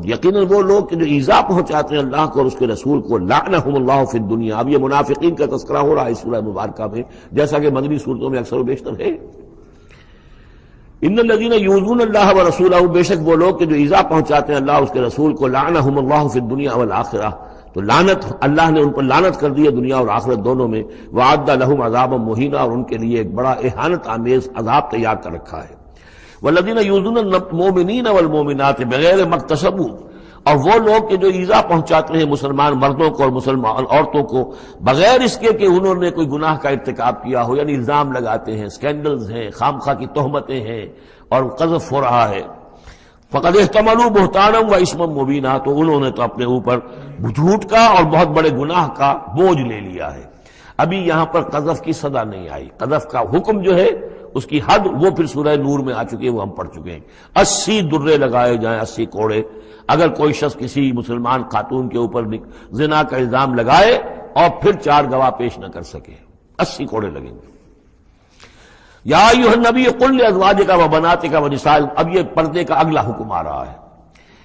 یقیناً وہ لوگ کہ جو ایذا پہنچاتے ہیں اللہ کو اور اس کے رسول کو، لعنہم اللہ فی الدنیا. اب یہ منافقین کا تذکرہ ہو رہا ہے اس سورہ مبارکہ میں، جیسا کہ مدنی صورتوں میں اکثر و بیشتر ہے. ان الذین یؤذون اللہ ورسولہ، بے شک وہ لوگ کہ جو ایذا پہنچاتے ہیں اللہ اس کے رسول کو، لعنہم اللہ فی الدنیا والآخرہ، تو لعنت اللہ نے ان پر لعنت کر دی ہے دنیا اور آخرت دونوں میں. وعد لہم عذابا مہینا، اور ان کے لیے ایک بڑا اہانت آمیز عذاب تیار کر رکھا ہے. والذین یؤذون المؤمنین والمؤمنات بغیر ما اکتسبوا، اور وہ لوگ کہ جو ایذا پہنچاتے ہیں مسلمان مردوں کو اور مسلمان عورتوں کو بغیر اس کے کہ انہوں نے کوئی گناہ کا ارتکاب کیا ہو، یعنی الزام لگاتے ہیں، سکینڈلز ہیں، خام خواہ کی تہمتیں ہیں اور قذف ہو رہا ہے. فقد احتملوا بہتانا و اسما مبینا، تو انہوں نے تو اپنے اوپر جھوٹ کا اور بہت بڑے گناہ کا بوجھ لے لیا ہے. ابھی یہاں پر قذف کی سزا نہیں آئی، قذف کا حکم جو ہے اس کی حد وہ پھر سورہ نور میں آ چکی ہے، وہ ہم پڑھ چکے ہیں. 80 درے لگائے جائیں، 80 کوڑے. اگر کوئی شخص کسی مسلمان خاتون کے اوپر زنا کا الزام لگائے اور پھر 4 گواہ پیش نہ کر سکے، 80 کوڑے لگیں گے. یا ایھا النبی قل لازواجک و بناتک و نساء، اب یہ پردے کا اگلا حکم آ رہا ہے.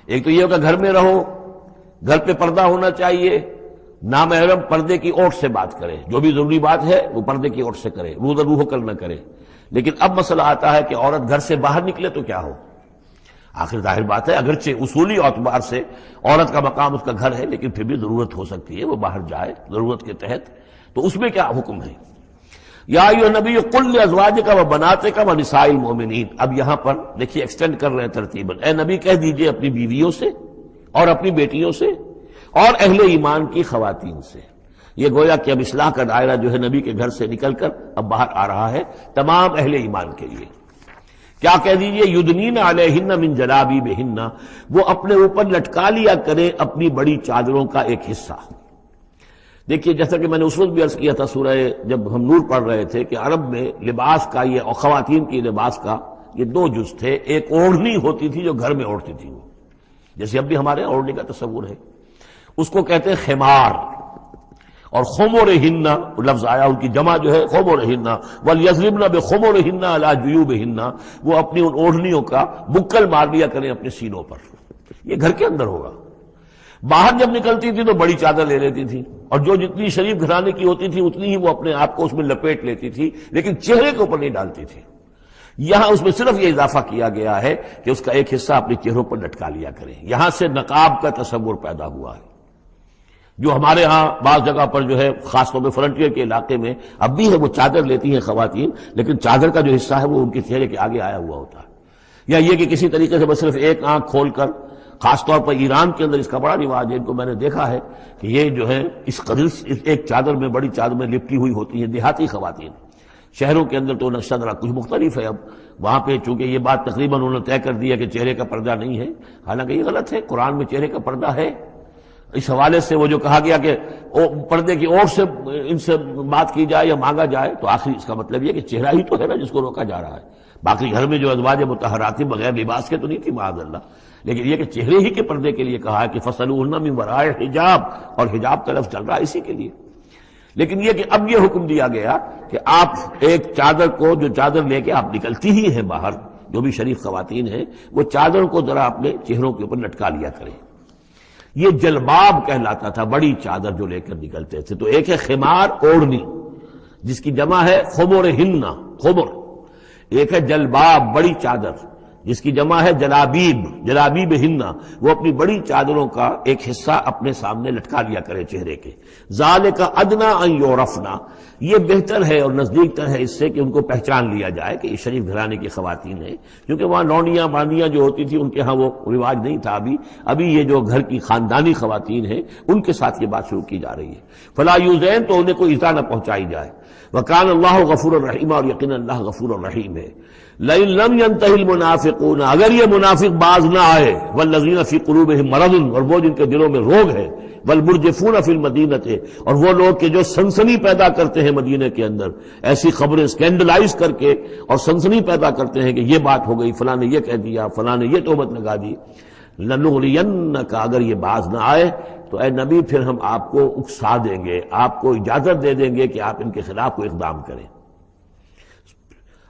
ایک تو یہ کہ گھر میں رہو، گھر پہ پردہ ہونا چاہیے، نامحرم پردے کی اوٹ سے بات کرے، جو بھی ضروری بات ہے وہ پردے کی اوٹ سے کرے، روح کر نہ کرے. لیکن اب مسئلہ آتا ہے کہ عورت گھر سے باہر نکلے تو کیا ہو. آخر ظاہر بات ہے اگرچہ اصولی اعتبار سے عورت کا مقام اس کا گھر ہے، لیکن پھر بھی ضرورت ہو سکتی ہے وہ باہر جائے ضرورت کے تحت، تو اس میں کیا حکم ہے. یا ایھا النبی قل لازواجک و بناتک و نساء المؤمنین. اب یہاں پر دیکھیے ایکسٹینڈ کر رہے ہیں ترتیباً. اے نبی کہہ دیجئے اپنی بیویوں سے اور اپنی بیٹیوں سے اور اہل ایمان کی خواتین سے. یہ گویا کہ اب اصلاح کا دائرہ جو ہے نبی کے گھر سے نکل کر اب باہر آ رہا ہے تمام اہل ایمان کے لیے. کیا کہہ دیجئے یدنین علیہن من جلابیبہن، وہ اپنے اوپر لٹکا لیا کریں اپنی بڑی چادروں کا ایک حصہ. دیکھیے جیسا کہ میں نے اس وقت بھی عرض کیا تھا سورہ جب ہم نور پڑھ رہے تھے کہ عرب میں لباس کا یہ اور خواتین کی لباس کا یہ 2 جز تھے. ایک اوڑھنی ہوتی تھی جو گھر میں اوڑھتی تھی، جیسے اب بھی ہمارے اوڑھنی کا تصور ہے، اس کو کہتے ہیں خمار. اور خمرہن لفظ آیا ان کی جمع جو ہے خمرہن، ولیضربن بخمرہن علی جیوبہن، وہ اپنی ان اوڑھنیوں کا بکل مار لیا کریں اپنے سینوں پر. یہ گھر کے اندر ہوگا. باہر جب نکلتی تھی تو بڑی چادر لے لیتی تھی، اور جو جتنی شریف گھرانے کی ہوتی تھی اتنی ہی وہ اپنے آپ کو اس میں لپیٹ لیتی تھی، لیکن چہرے کے اوپر نہیں ڈالتی تھی. یہاں اس میں صرف یہ اضافہ کیا گیا ہے کہ اس کا ایک حصہ اپنے چہروں پر لٹکا لیا کریں. یہاں سے نقاب کا تصور پیدا ہوا ہے، جو ہمارے ہاں بعض جگہ پر جو ہے خاص طور پہ فرنٹیئر کے علاقے میں اب بھی ہے، وہ چادر لیتی ہیں خواتین، لیکن چادر کا جو حصہ ہے وہ ان کے چہرے کے آگے آیا ہوا ہوتا ہے. یا یہ کہ کسی طریقے سے بس صرف ایک آنکھ کھول کر، خاص طور پر ایران کے اندر اس کا بڑا رواج ہے، ان کو میں نے دیکھا ہے کہ یہ جو ہے اس قدر ایک چادر میں بڑی چادر میں لپٹی ہوئی ہوتی ہیں دیہاتی خواتین. شہروں کے اندر تو نقشہ ذرا کچھ مختلف ہے. اب وہاں پہ چونکہ یہ بات تقریباً انہوں نے طے کر دیا کہ چہرے کا پردہ نہیں ہے، حالانکہ یہ غلط ہے. قرآن میں چہرے کا پردہ ہے. اس حوالے سے وہ جو کہا گیا کہ پردے کی اور سے ان سے بات کی جائے یا مانگا جائے، تو آخری اس کا مطلب یہ کہ چہرہ ہی تو ہے نا جس کو روکا جا رہا ہے. باقی گھر میں جو ازواج مطہرات بغیر لباس کے تو نہیں تھی معاذ اللہ، لیکن یہ کہ چہرے ہی کے پردے کے لیے کہا ہے کہ فَصَلُوهُنَّ مِن وَرَاءِ حجاب، اور حجاب کا لفظ چل رہا ہے اسی کے لیے. لیکن یہ کہ اب یہ حکم دیا گیا کہ آپ ایک چادر کو، جو چادر لے کے آپ نکلتی ہی ہیں باہر، جو بھی شریف خواتین ہیں، وہ چادر کو ذرا اپنے چہروں کے اوپر لٹکا لیا کریں. یہ جلباب کہلاتا تھا، بڑی چادر جو لے کر نکلتے تھے. تو ایک ہے خمار اوڑھنی جس کی جمع ہے خمرہن، خمر. ایک ہے جلباب بڑی چادر جس کی جمع ہے جلابیب، جلابیبہن، وہ اپنی بڑی چادروں کا ایک حصہ اپنے سامنے لٹکا لیا کرے چہرے کے. ذالک ادنیٰ ان یعرفنا، یہ بہتر ہے اور نزدیک تر ہے اس سے کہ ان کو پہچان لیا جائے کہ یہ شریف گھرانے کی خواتین ہیں، کیونکہ وہاں لونڈیاں باندیاں جو ہوتی تھی ان کے ہاں وہ رواج نہیں تھا. ابھی یہ جو گھر کی خاندانی خواتین ہیں ان کے ساتھ یہ بات شروع کی جا رہی ہے. فلا یؤذین، تو انہیں کوئی ایذا نہ پہنچائی جائے. وکان اللہ غفور الرحیم، اور یقینا اللہ غفور الرحیم ہے. لئن لم ينتهِ المنافقون، اگر یہ منافق باز نہ آئے، والذین فی قلوبہم مرض، اور وہ جن کے دلوں میں روگ ہے، والمرجفون فی المدینہ، اور وہ لوگ کہ جو سنسنی پیدا کرتے ہیں مدینے کے اندر، ایسی خبریں اسکینڈلائز کر کے اور سنسنی پیدا کرتے ہیں کہ یہ بات ہو گئی، فلاں نے یہ کہہ دیا، فلاں نے یہ تہمت لگا دی. لنغرینک، اگر یہ باز نہ آئے تو اے نبی پھر ہم آپ کو اکسا دیں گے، آپ کو اجازت دے دیں گے کہ آپ ان کے خلاف کوئی اقدام کریں.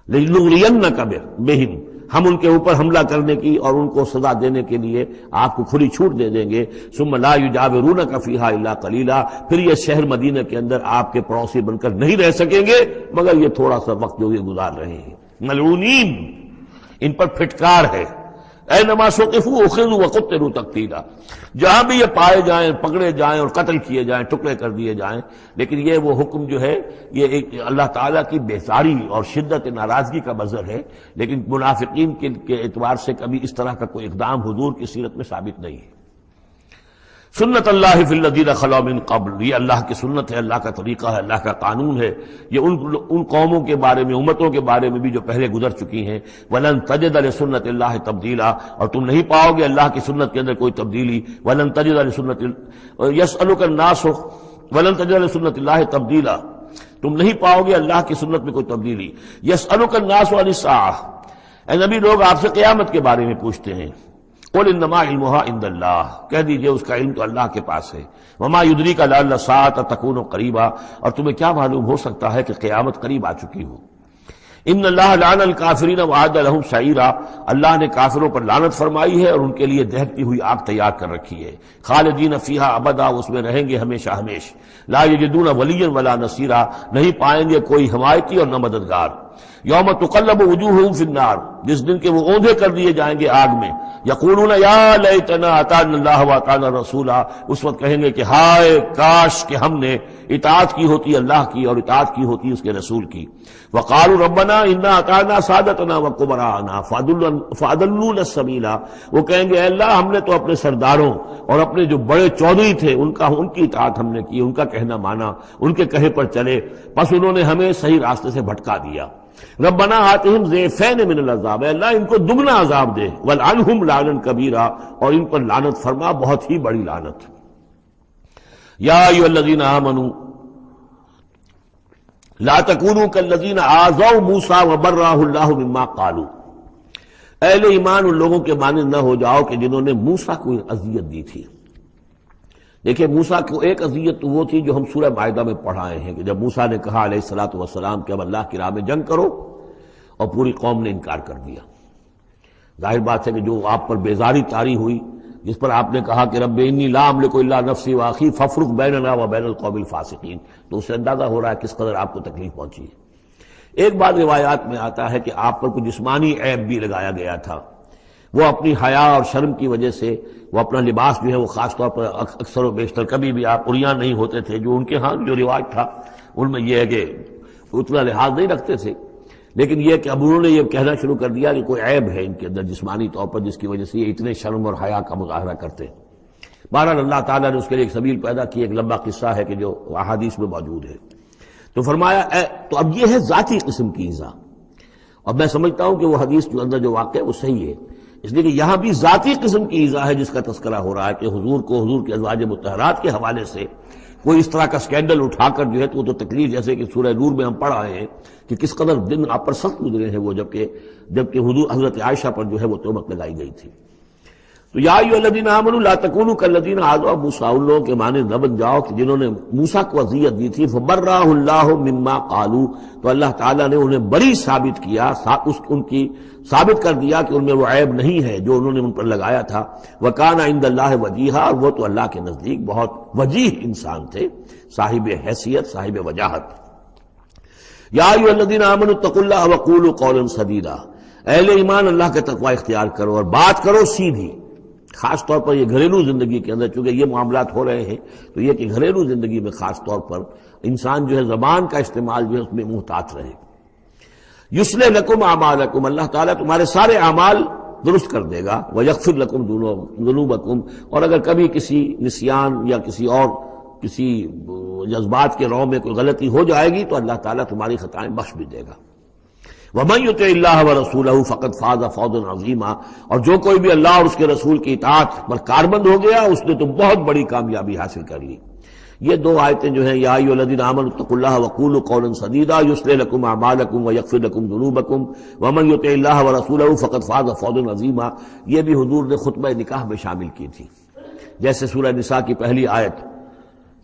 لنغرینک بہم، ہم ان کے اوپر حملہ کرنے کی اور ان کو سزا دینے کے لیے آپ کو کھلی چھوٹ دے دیں گے. ثم لا یجاورونک فیہا الا قلیلا، پھر یہ شہر مدینہ کے اندر آپ کے پڑوسی بن کر نہیں رہ سکیں گے مگر یہ تھوڑا سا وقت جو یہ گزار رہے ہیں. ملعونین، ان پر پھٹکار ہے. اینما ثقفوا اخذوا وقتلوا تقتیلا، جہاں بھی یہ پائے جائیں، پکڑے جائیں اور قتل کیے جائیں، ٹکڑے کر دیے جائیں. لیکن یہ وہ حکم جو ہے یہ ایک اللہ تعالیٰ کی بیزاری اور شدت ناراضگی کا مظہر ہے، لیکن منافقین کے اعتبار سے کبھی اس طرح کا کوئی اقدام حضور کی سیرت میں ثابت نہیں ہے. سنت اللہ فی الذین خلوا من قبل، یہ اللہ کی سنت ہے، اللہ کا طریقہ ہے، اللہ کا قانون ہے. یہ ان قوموں کے بارے میں، امتوں کے بارے میں بھی جو پہلے گزر چکی ہیں. وَلَن تَجِدَ لِسُنَّتِ اللَّهِ تَبْدِيلًا، اور تم نہیں پاؤ گے اللہ کی سنت کے اندر کوئی تبدیلی. وَلَن تَجِدَ لِسُنَّتِ يَسْأَلُكَ النَّاسُ وَلَن تَجِدَ لِسُنَّتِ اللَّهِ تَبْدِيلًا، تم نہیں پاؤ گے اللہ کی سنت میں کوئی تبدیلی. يَسْأَلُكَ النَّاسُ عَنِ السَّاعَةِ، اے نبی لوگ آپ سے قیامت کے بارے میں پوچھتے ہیں. قل انما علمها عند اللہ، کہہ دیجئے اس کا علم تو اللہ کے پاس ہے. وما یدریک لعل الساعة تکون قریبا، اور تمہیں کیا معلوم ہو سکتا ہے کہ قیامت قریب آ چکی ہو. ان اللہ لعن الکافرین وعد لهم سعیرا، اللہ نے کافروں پر لعنت فرمائی ہے اور ان کے لیے دہکتی ہوئی آگ تیار کر رکھی ہے. خالدین فیہا ابدا، اس میں رہیں گے ہمیشہ ہمیش. لا یجدون ولیا ولا نصیرا، نہیں پائیں گے کوئی حمایتی اور نہ مددگار. یوم تقلب وجوہہم فی النار، جس دن کے وہ اوندھے کر دیے جائیں گے آگ میں. یقولون یا لیتنا اطعنا اللہ واطعنا الرسول، اس وقت کہیں گے کہ ہائے کاش کہ ہم نے اطاعت کی ہوتی اللہ کی اور اطاعت کی ہوتی اس کے رسول کی. وقالوا ربنا انا اطعنا سادتنا وکبراءنا فاضلونا السبیل، وہ کہیں گے اے اللہ ہم نے تو اپنے سرداروں اور اپنے جو بڑے چودھری تھے ان کی اطاعت ہم نے کی، ان کا کہنا مانا، ان کے کہے پر چلے، بس انہوں نے ہمیں صحیح راستے سے بھٹکا دیا. ربنا آتہم ضعفین من العذاب، اللہ ان کو دگنا عذاب دے. ولعنہم لعنا کبیرا، اور ان پر لعنت فرما بہت ہی بڑی لعنت. یا ایھا الذین آمنوا لا تکونوا کالذین آذوا موسیٰ وبرأہ اللہ مما قالوا، اہل ایمان ان لوگوں کے مانند نہ ہو جاؤ کہ جنہوں نے موسیٰ کو اذیت دی تھی. دیکھیں موسیٰ کو ایک اذیت تو وہ تھی جو ہم سورہ مائدہ میں پڑھائے ہیں کہ جب موسیٰ نے کہا علیہ الصلوۃ والسلام کہ اب اللہ کی راہ میں جنگ کرو، اور پوری قوم نے انکار کر دیا. ظاہر بات ہے کہ جو آپ پر بیزاری طاری ہوئی، جس پر آپ نے کہا کہ رب انی لا املک الا نفسی واخی فافرق بیننا وبین القوم الفاسقین، تو اس سے اندازہ ہو رہا ہے کس قدر آپ کو تکلیف پہنچی ہے. ایک بات روایات میں آتا ہے کہ آپ پر کوئی جسمانی عیب بھی لگایا گیا تھا. وہ اپنی حیا اور شرم کی وجہ سے وہ اپنا لباس جو ہے وہ خاص طور پر اکثر و بیشتر کبھی بھی آپ عریاں نہیں ہوتے تھے. جو ان کے ہاں جو رواج تھا ان میں یہ ہے کہ اتنا لحاظ نہیں رکھتے تھے، لیکن یہ کہ اب انہوں نے یہ کہنا شروع کر دیا کہ کوئی عیب ہے ان کے اندر جسمانی طور پر جس کی وجہ سے یہ اتنے شرم اور حیا کا مظاہرہ کرتے ہیں. بہرحال اللہ تعالیٰ نے اس کے لیے ایک سبیل پیدا کی. ایک لمبا قصہ ہے کہ جو احادیث میں موجود ہے. تو فرمایا تو اب یہ ہے ذاتی قسم کی ایذا، اور میں سمجھتا ہوں کہ وہ حدیث کے اندر جو واقع ہے وہ صحیح ہے، اس لیے کہ یہاں بھی ذاتی قسم کی ایذا ہے جس کا تذکرہ ہو رہا ہے کہ حضور کو حضور کے ازواج مطہرات کے حوالے سے کوئی اس طرح کا سکینڈل اٹھا کر جو ہے تو وہ تو تکلیف، جیسے کہ سورہ نور میں ہم پڑھ آئے ہیں کہ کس قدر دن آپ پر سخت گزرے ہیں وہ، جبکہ حضور حضرت عائشہ پر جو ہے وہ تہمت لگائی گئی تھی. تو یا ایھا الذین آمنوا لا تکونوا کالذین آذوا موسیٰ، ان لوگوں کے معنی نہ بن جاؤ کہ جنہوں نے موسیٰ کو اذیت دی تھی. فبرأہ اللہ مما قالوا، تو اللہ تعالیٰ نے انہیں بری ثابت کیا، ان کی ثابت کر دیا کہ ان میں وہ عیب نہیں ہے جو انہوں نے ان پر لگایا تھا. وکان عند اللہ وجیہا، اور وہ تو اللہ کے نزدیک بہت وجیح انسان تھے، صاحب حیثیت، صاحب وجاہت. یا ایھا الذین آمنوا اتقوا اللہ وقولوا قولا سدیدا، اہل ایمان اللہ کا تقوی اختیار کرو اور بات کرو سیدھی. خاص طور پر یہ گھریلو زندگی کے اندر چونکہ یہ معاملات ہو رہے ہیں تو یہ کہ گھریلو زندگی میں خاص طور پر انسان جو ہے زبان کا استعمال جو ہے اس میں محتاط رہے. یصلح لکم اعمالکم، اللہ تعالیٰ تمہارے سارے اعمال درست کر دے گا. ویغفر لکم ذنوبکم، اور اگر کبھی کسی نسیان یا کسی جذبات کے رو میں کوئی غلطی ہو جائے گی تو اللہ تعالیٰ تمہاری خطائیں بخش بھی دے گا. وَمَن يُطِعِ اللَّهَ وَرَسُولَهُ فَقَدْ فَازَ فَوْزًا عَظِيمًا، اور جو کوئی بھی اللہ اور اس کے رسول کی اطاعت پر کاربند ہو گیا اس نے تو بہت بڑی کامیابی حاصل کر لی. یہ دو آیتیں جو ہیں یا ایھا الذین آمنوا اتقوا اللہ وقولوا قولا سدیدا یصلح لکم اعمالکم ویغفر لکم ذنوبکم ومن یطع اللہ ورسولہ فقد فاز فوزا عظیما، یہ بھی حضور نے خطبہ نکاح میں شامل کی تھی. جیسے سورہ نساء کی پہلی آیت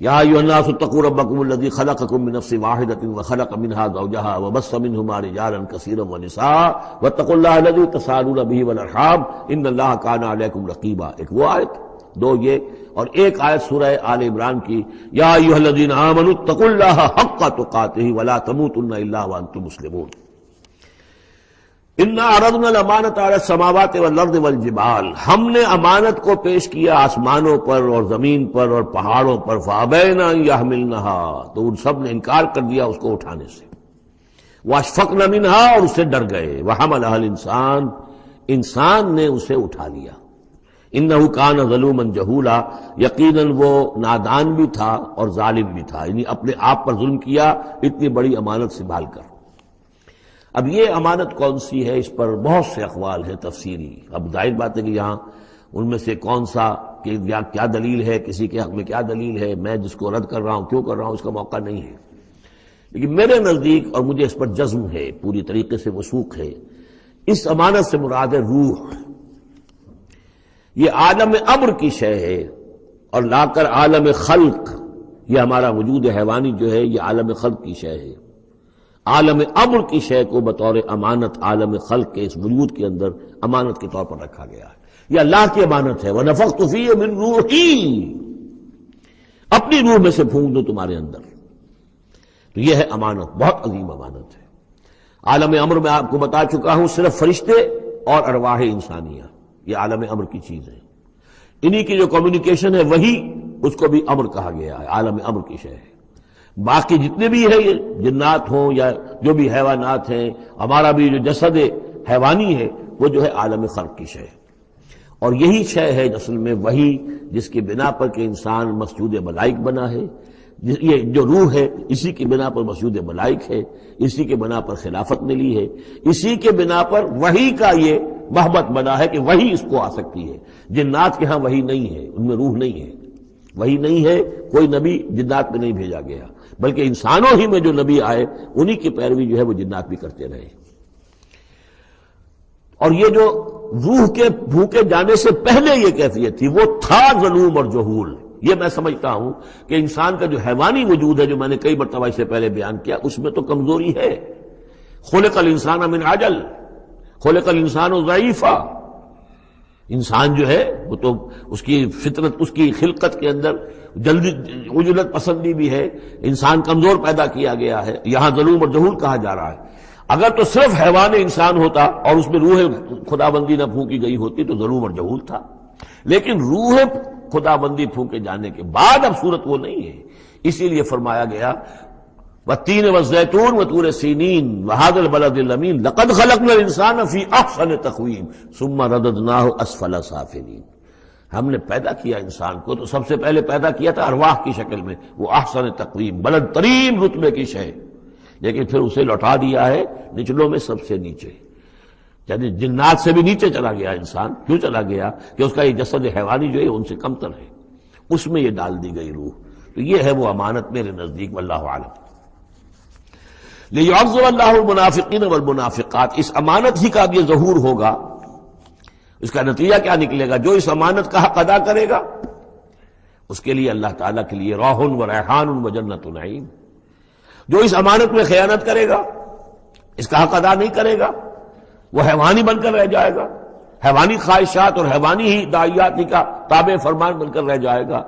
یا ایھا الناس اتقوا ربکم الذی خلقکم من نفس واحدۃ وخلق منها زوجها وبث منهما رجالا کثیرا ونساء واتقوا اللہ الذی تساءلون به والارحام ان اللہ کان علیکم رقیبا. ایک وہ آیت، دو یہ، اور ایک آیت سورہ آل عمران کی یا ایھا الذین آمنوا اتقوا اللہ حق تقاتہ ولا تموتن الا وانتم مسلمون. انا عرضنا الامانۃ علی السماوات والارض والجبال، ہم نے امانت کو پیش کیا آسمانوں پر اور زمین پر اور پہاڑوں پر، فابین ان یحملنها، تو ان سب نے انکار کر دیا اس کو اٹھانے سے، واشفقن منها، اور اس سے ڈر گئے، وحملها الانسان، انسان نے اسے اٹھا لیا، انه کان ظلوما جہولا، یقیناً وہ نادان بھی تھا اور ظالم بھی تھا، یعنی اپنے آپ پر ظلم کیا اتنی بڑی امانت سنبھال کر. اب یہ امانت کون سی ہے، اس پر بہت سے اقوال ہیں تفسیری. اب ظاہر بات ہے کہ یہاں ان میں سے کون سا کہ کیا دلیل ہے، کسی کے حق میں کیا دلیل ہے، میں جس کو رد کر رہا ہوں کیوں کر رہا ہوں، اس کا موقع نہیں ہے. لیکن میرے نزدیک، اور مجھے اس پر جزم ہے، پوری طریقے سے وثوق ہے، اس امانت سے مراد ہے روح. یہ عالم امر کی شے ہے، اور لا کر عالم خلق، یہ ہمارا وجود حیوانی جو ہے یہ عالم خلق کی شے ہے. عالم امر کی شے کو بطور امانت عالم خلق کے اس وجود کے اندر امانت کے طور پر رکھا گیا ہے. یہ اللہ کی امانت ہے. وَنَفَخْتُ فِيهِ مِن رُوحِي، اپنی روح میں سے پھونک دو تمہارے اندر. تو یہ ہے امانت، بہت عظیم امانت ہے. عالم امر میں آپ کو بتا چکا ہوں صرف فرشتے اور ارواح انسانیہ، یہ عالم امر کی چیز ہے. انہی کی جو کمیونیکیشن ہے وہی اس کو بھی امر کہا گیا ہے، عالم امر کی شے ہے. باقی جتنے بھی ہے، یہ جنات ہوں یا جو بھی حیوانات ہیں، ہمارا بھی جو جسد حیوانی ہے وہ جو ہے عالم خلق کی شے ہے. اور یہی شے ہے اصل میں وہی جس کی بنا پر کہ انسان مسجود ملائک بنا ہے. یہ جو روح ہے اسی کی بنا پر مسجود ملائک ہے، اسی کے بنا پر خلافت ملی ہے، اسی کے بنا پر وحی کا یہ محبت بنا ہے کہ وحی اس کو آ سکتی ہے. جنات کے ہاں وحی نہیں ہے، ان میں روح نہیں ہے، وحی نہیں ہے، کوئی نبی جنات میں نہیں بھیجا گیا، بلکہ انسانوں ہی میں جو نبی آئے انہی کی پیروی جو ہے وہ جنات بھی کرتے رہے. اور یہ جو روح کے بھوکے جانے سے پہلے یہ کیفیت تھی، وہ تھا ظلوم اور جہول. یہ میں سمجھتا ہوں کہ انسان کا جو حیوانی وجود ہے، جو میں نے کئی مرتبہ سے پہلے بیان کیا، اس میں تو کمزوری ہے. خلق الانسان من عجل، خلق الانسان ضعیفا. انسان جو ہے وہ تو اس کی فطرت، اس کی خلقت کے اندر جلدی عجلت پسندی بھی ہے، انسان کمزور پیدا کیا گیا ہے. یہاں ظلوم اور جہول کہا جا رہا ہے. اگر تو صرف حیوان انسان ہوتا اور اس میں روح خدا بندی نہ پھونکی گئی ہوتی تو ظلوم اور جہول تھا. لیکن روح خدا بندی پھونکے جانے کے بعد اب صورت وہ نہیں ہے. اسی لیے فرمایا گیا والتین والزیتون وطور سینین وہذا البلد الامین لقد خلقنا الانسان فی احسن تقویم ثم رددناہ اسفل سافلین. ہم نے پیدا کیا انسان کو تو سب سے پہلے پیدا کیا تھا ارواح کی شکل میں، وہ احسن تقویم، بلند ترین رتبے کی شے، لیکن پھر اسے لوٹا دیا ہے نچلوں میں سب سے نیچے. یعنی جنات سے بھی نیچے چلا گیا انسان. کیوں چلا گیا؟ کہ اس کا یہ جسد حیوانی جو ہے ان سے کمتر ہے، اس میں یہ ڈال دی گئی روح. تو یہ ہے وہ امانت میرے نزدیک، واللہ عالم. لِيُعَذِّبَ اللَّهُ الْمُنَافِقِينَ وَالْمُنَافِقَاتِ، اس امانت ہی کا اب یہ ظہور ہوگا. اس کا نتیجہ کیا نکلے گا؟ جو اس امانت کا حق ادا کرے گا اس کے لیے اللہ تعالیٰ کے لیے روح و ریحان و جنت نعیم. جو اس امانت میں خیانت کرے گا، اس کا حق ادا نہیں کرے گا، وہ حیوانی بن کر رہ جائے گا، حیوانی خواہشات اور حیوانی ہی داعیات کا تابع فرمان بن کر رہ جائے گا.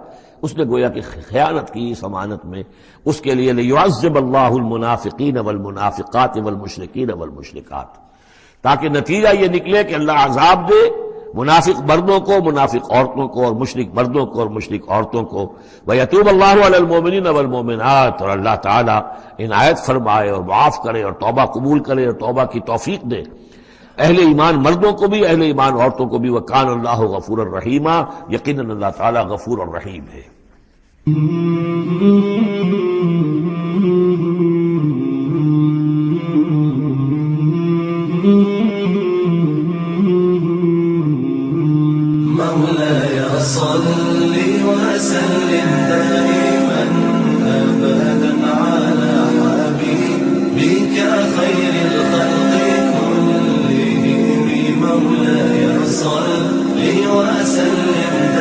اس نے گویا کہ خیانت کی اس امانت میں. اس کے لیے لِيُعَذِّبَ اللَّهُ الْمُنَافِقِينَ وَالْمُنَافِقَاتِ وَالْمُشْرِكِينَ وَالْمُشْرِكَاتِ، تاکہ نتیجہ یہ نکلے کہ اللہ عذاب دے منافق مردوں کو، منافق عورتوں کو، اور مشرک مردوں کو اور مشرک عورتوں کو. وَيَتُوبَ اللَّهُ عَلَى الْمُؤْمِنِينَ وَالْمُؤْمِنَاتِ، اور اللہ تعالیٰ عنایت فرمائے اور معاف کرے اور توبہ قبول کرے اور توبہ کی توفیق دے اہل ایمان مردوں کو بھی، اہل ایمان عورتوں کو بھی. وَكَانَ اللَّهُ غَفُورًا رَحِيمًا، یقیناً اللہ تعالیٰ غفور اور رحیم ہے. مولاي صل وسلم دائما أبدا على حبيبك خير الخلق كلهم. مولاي صل وسلم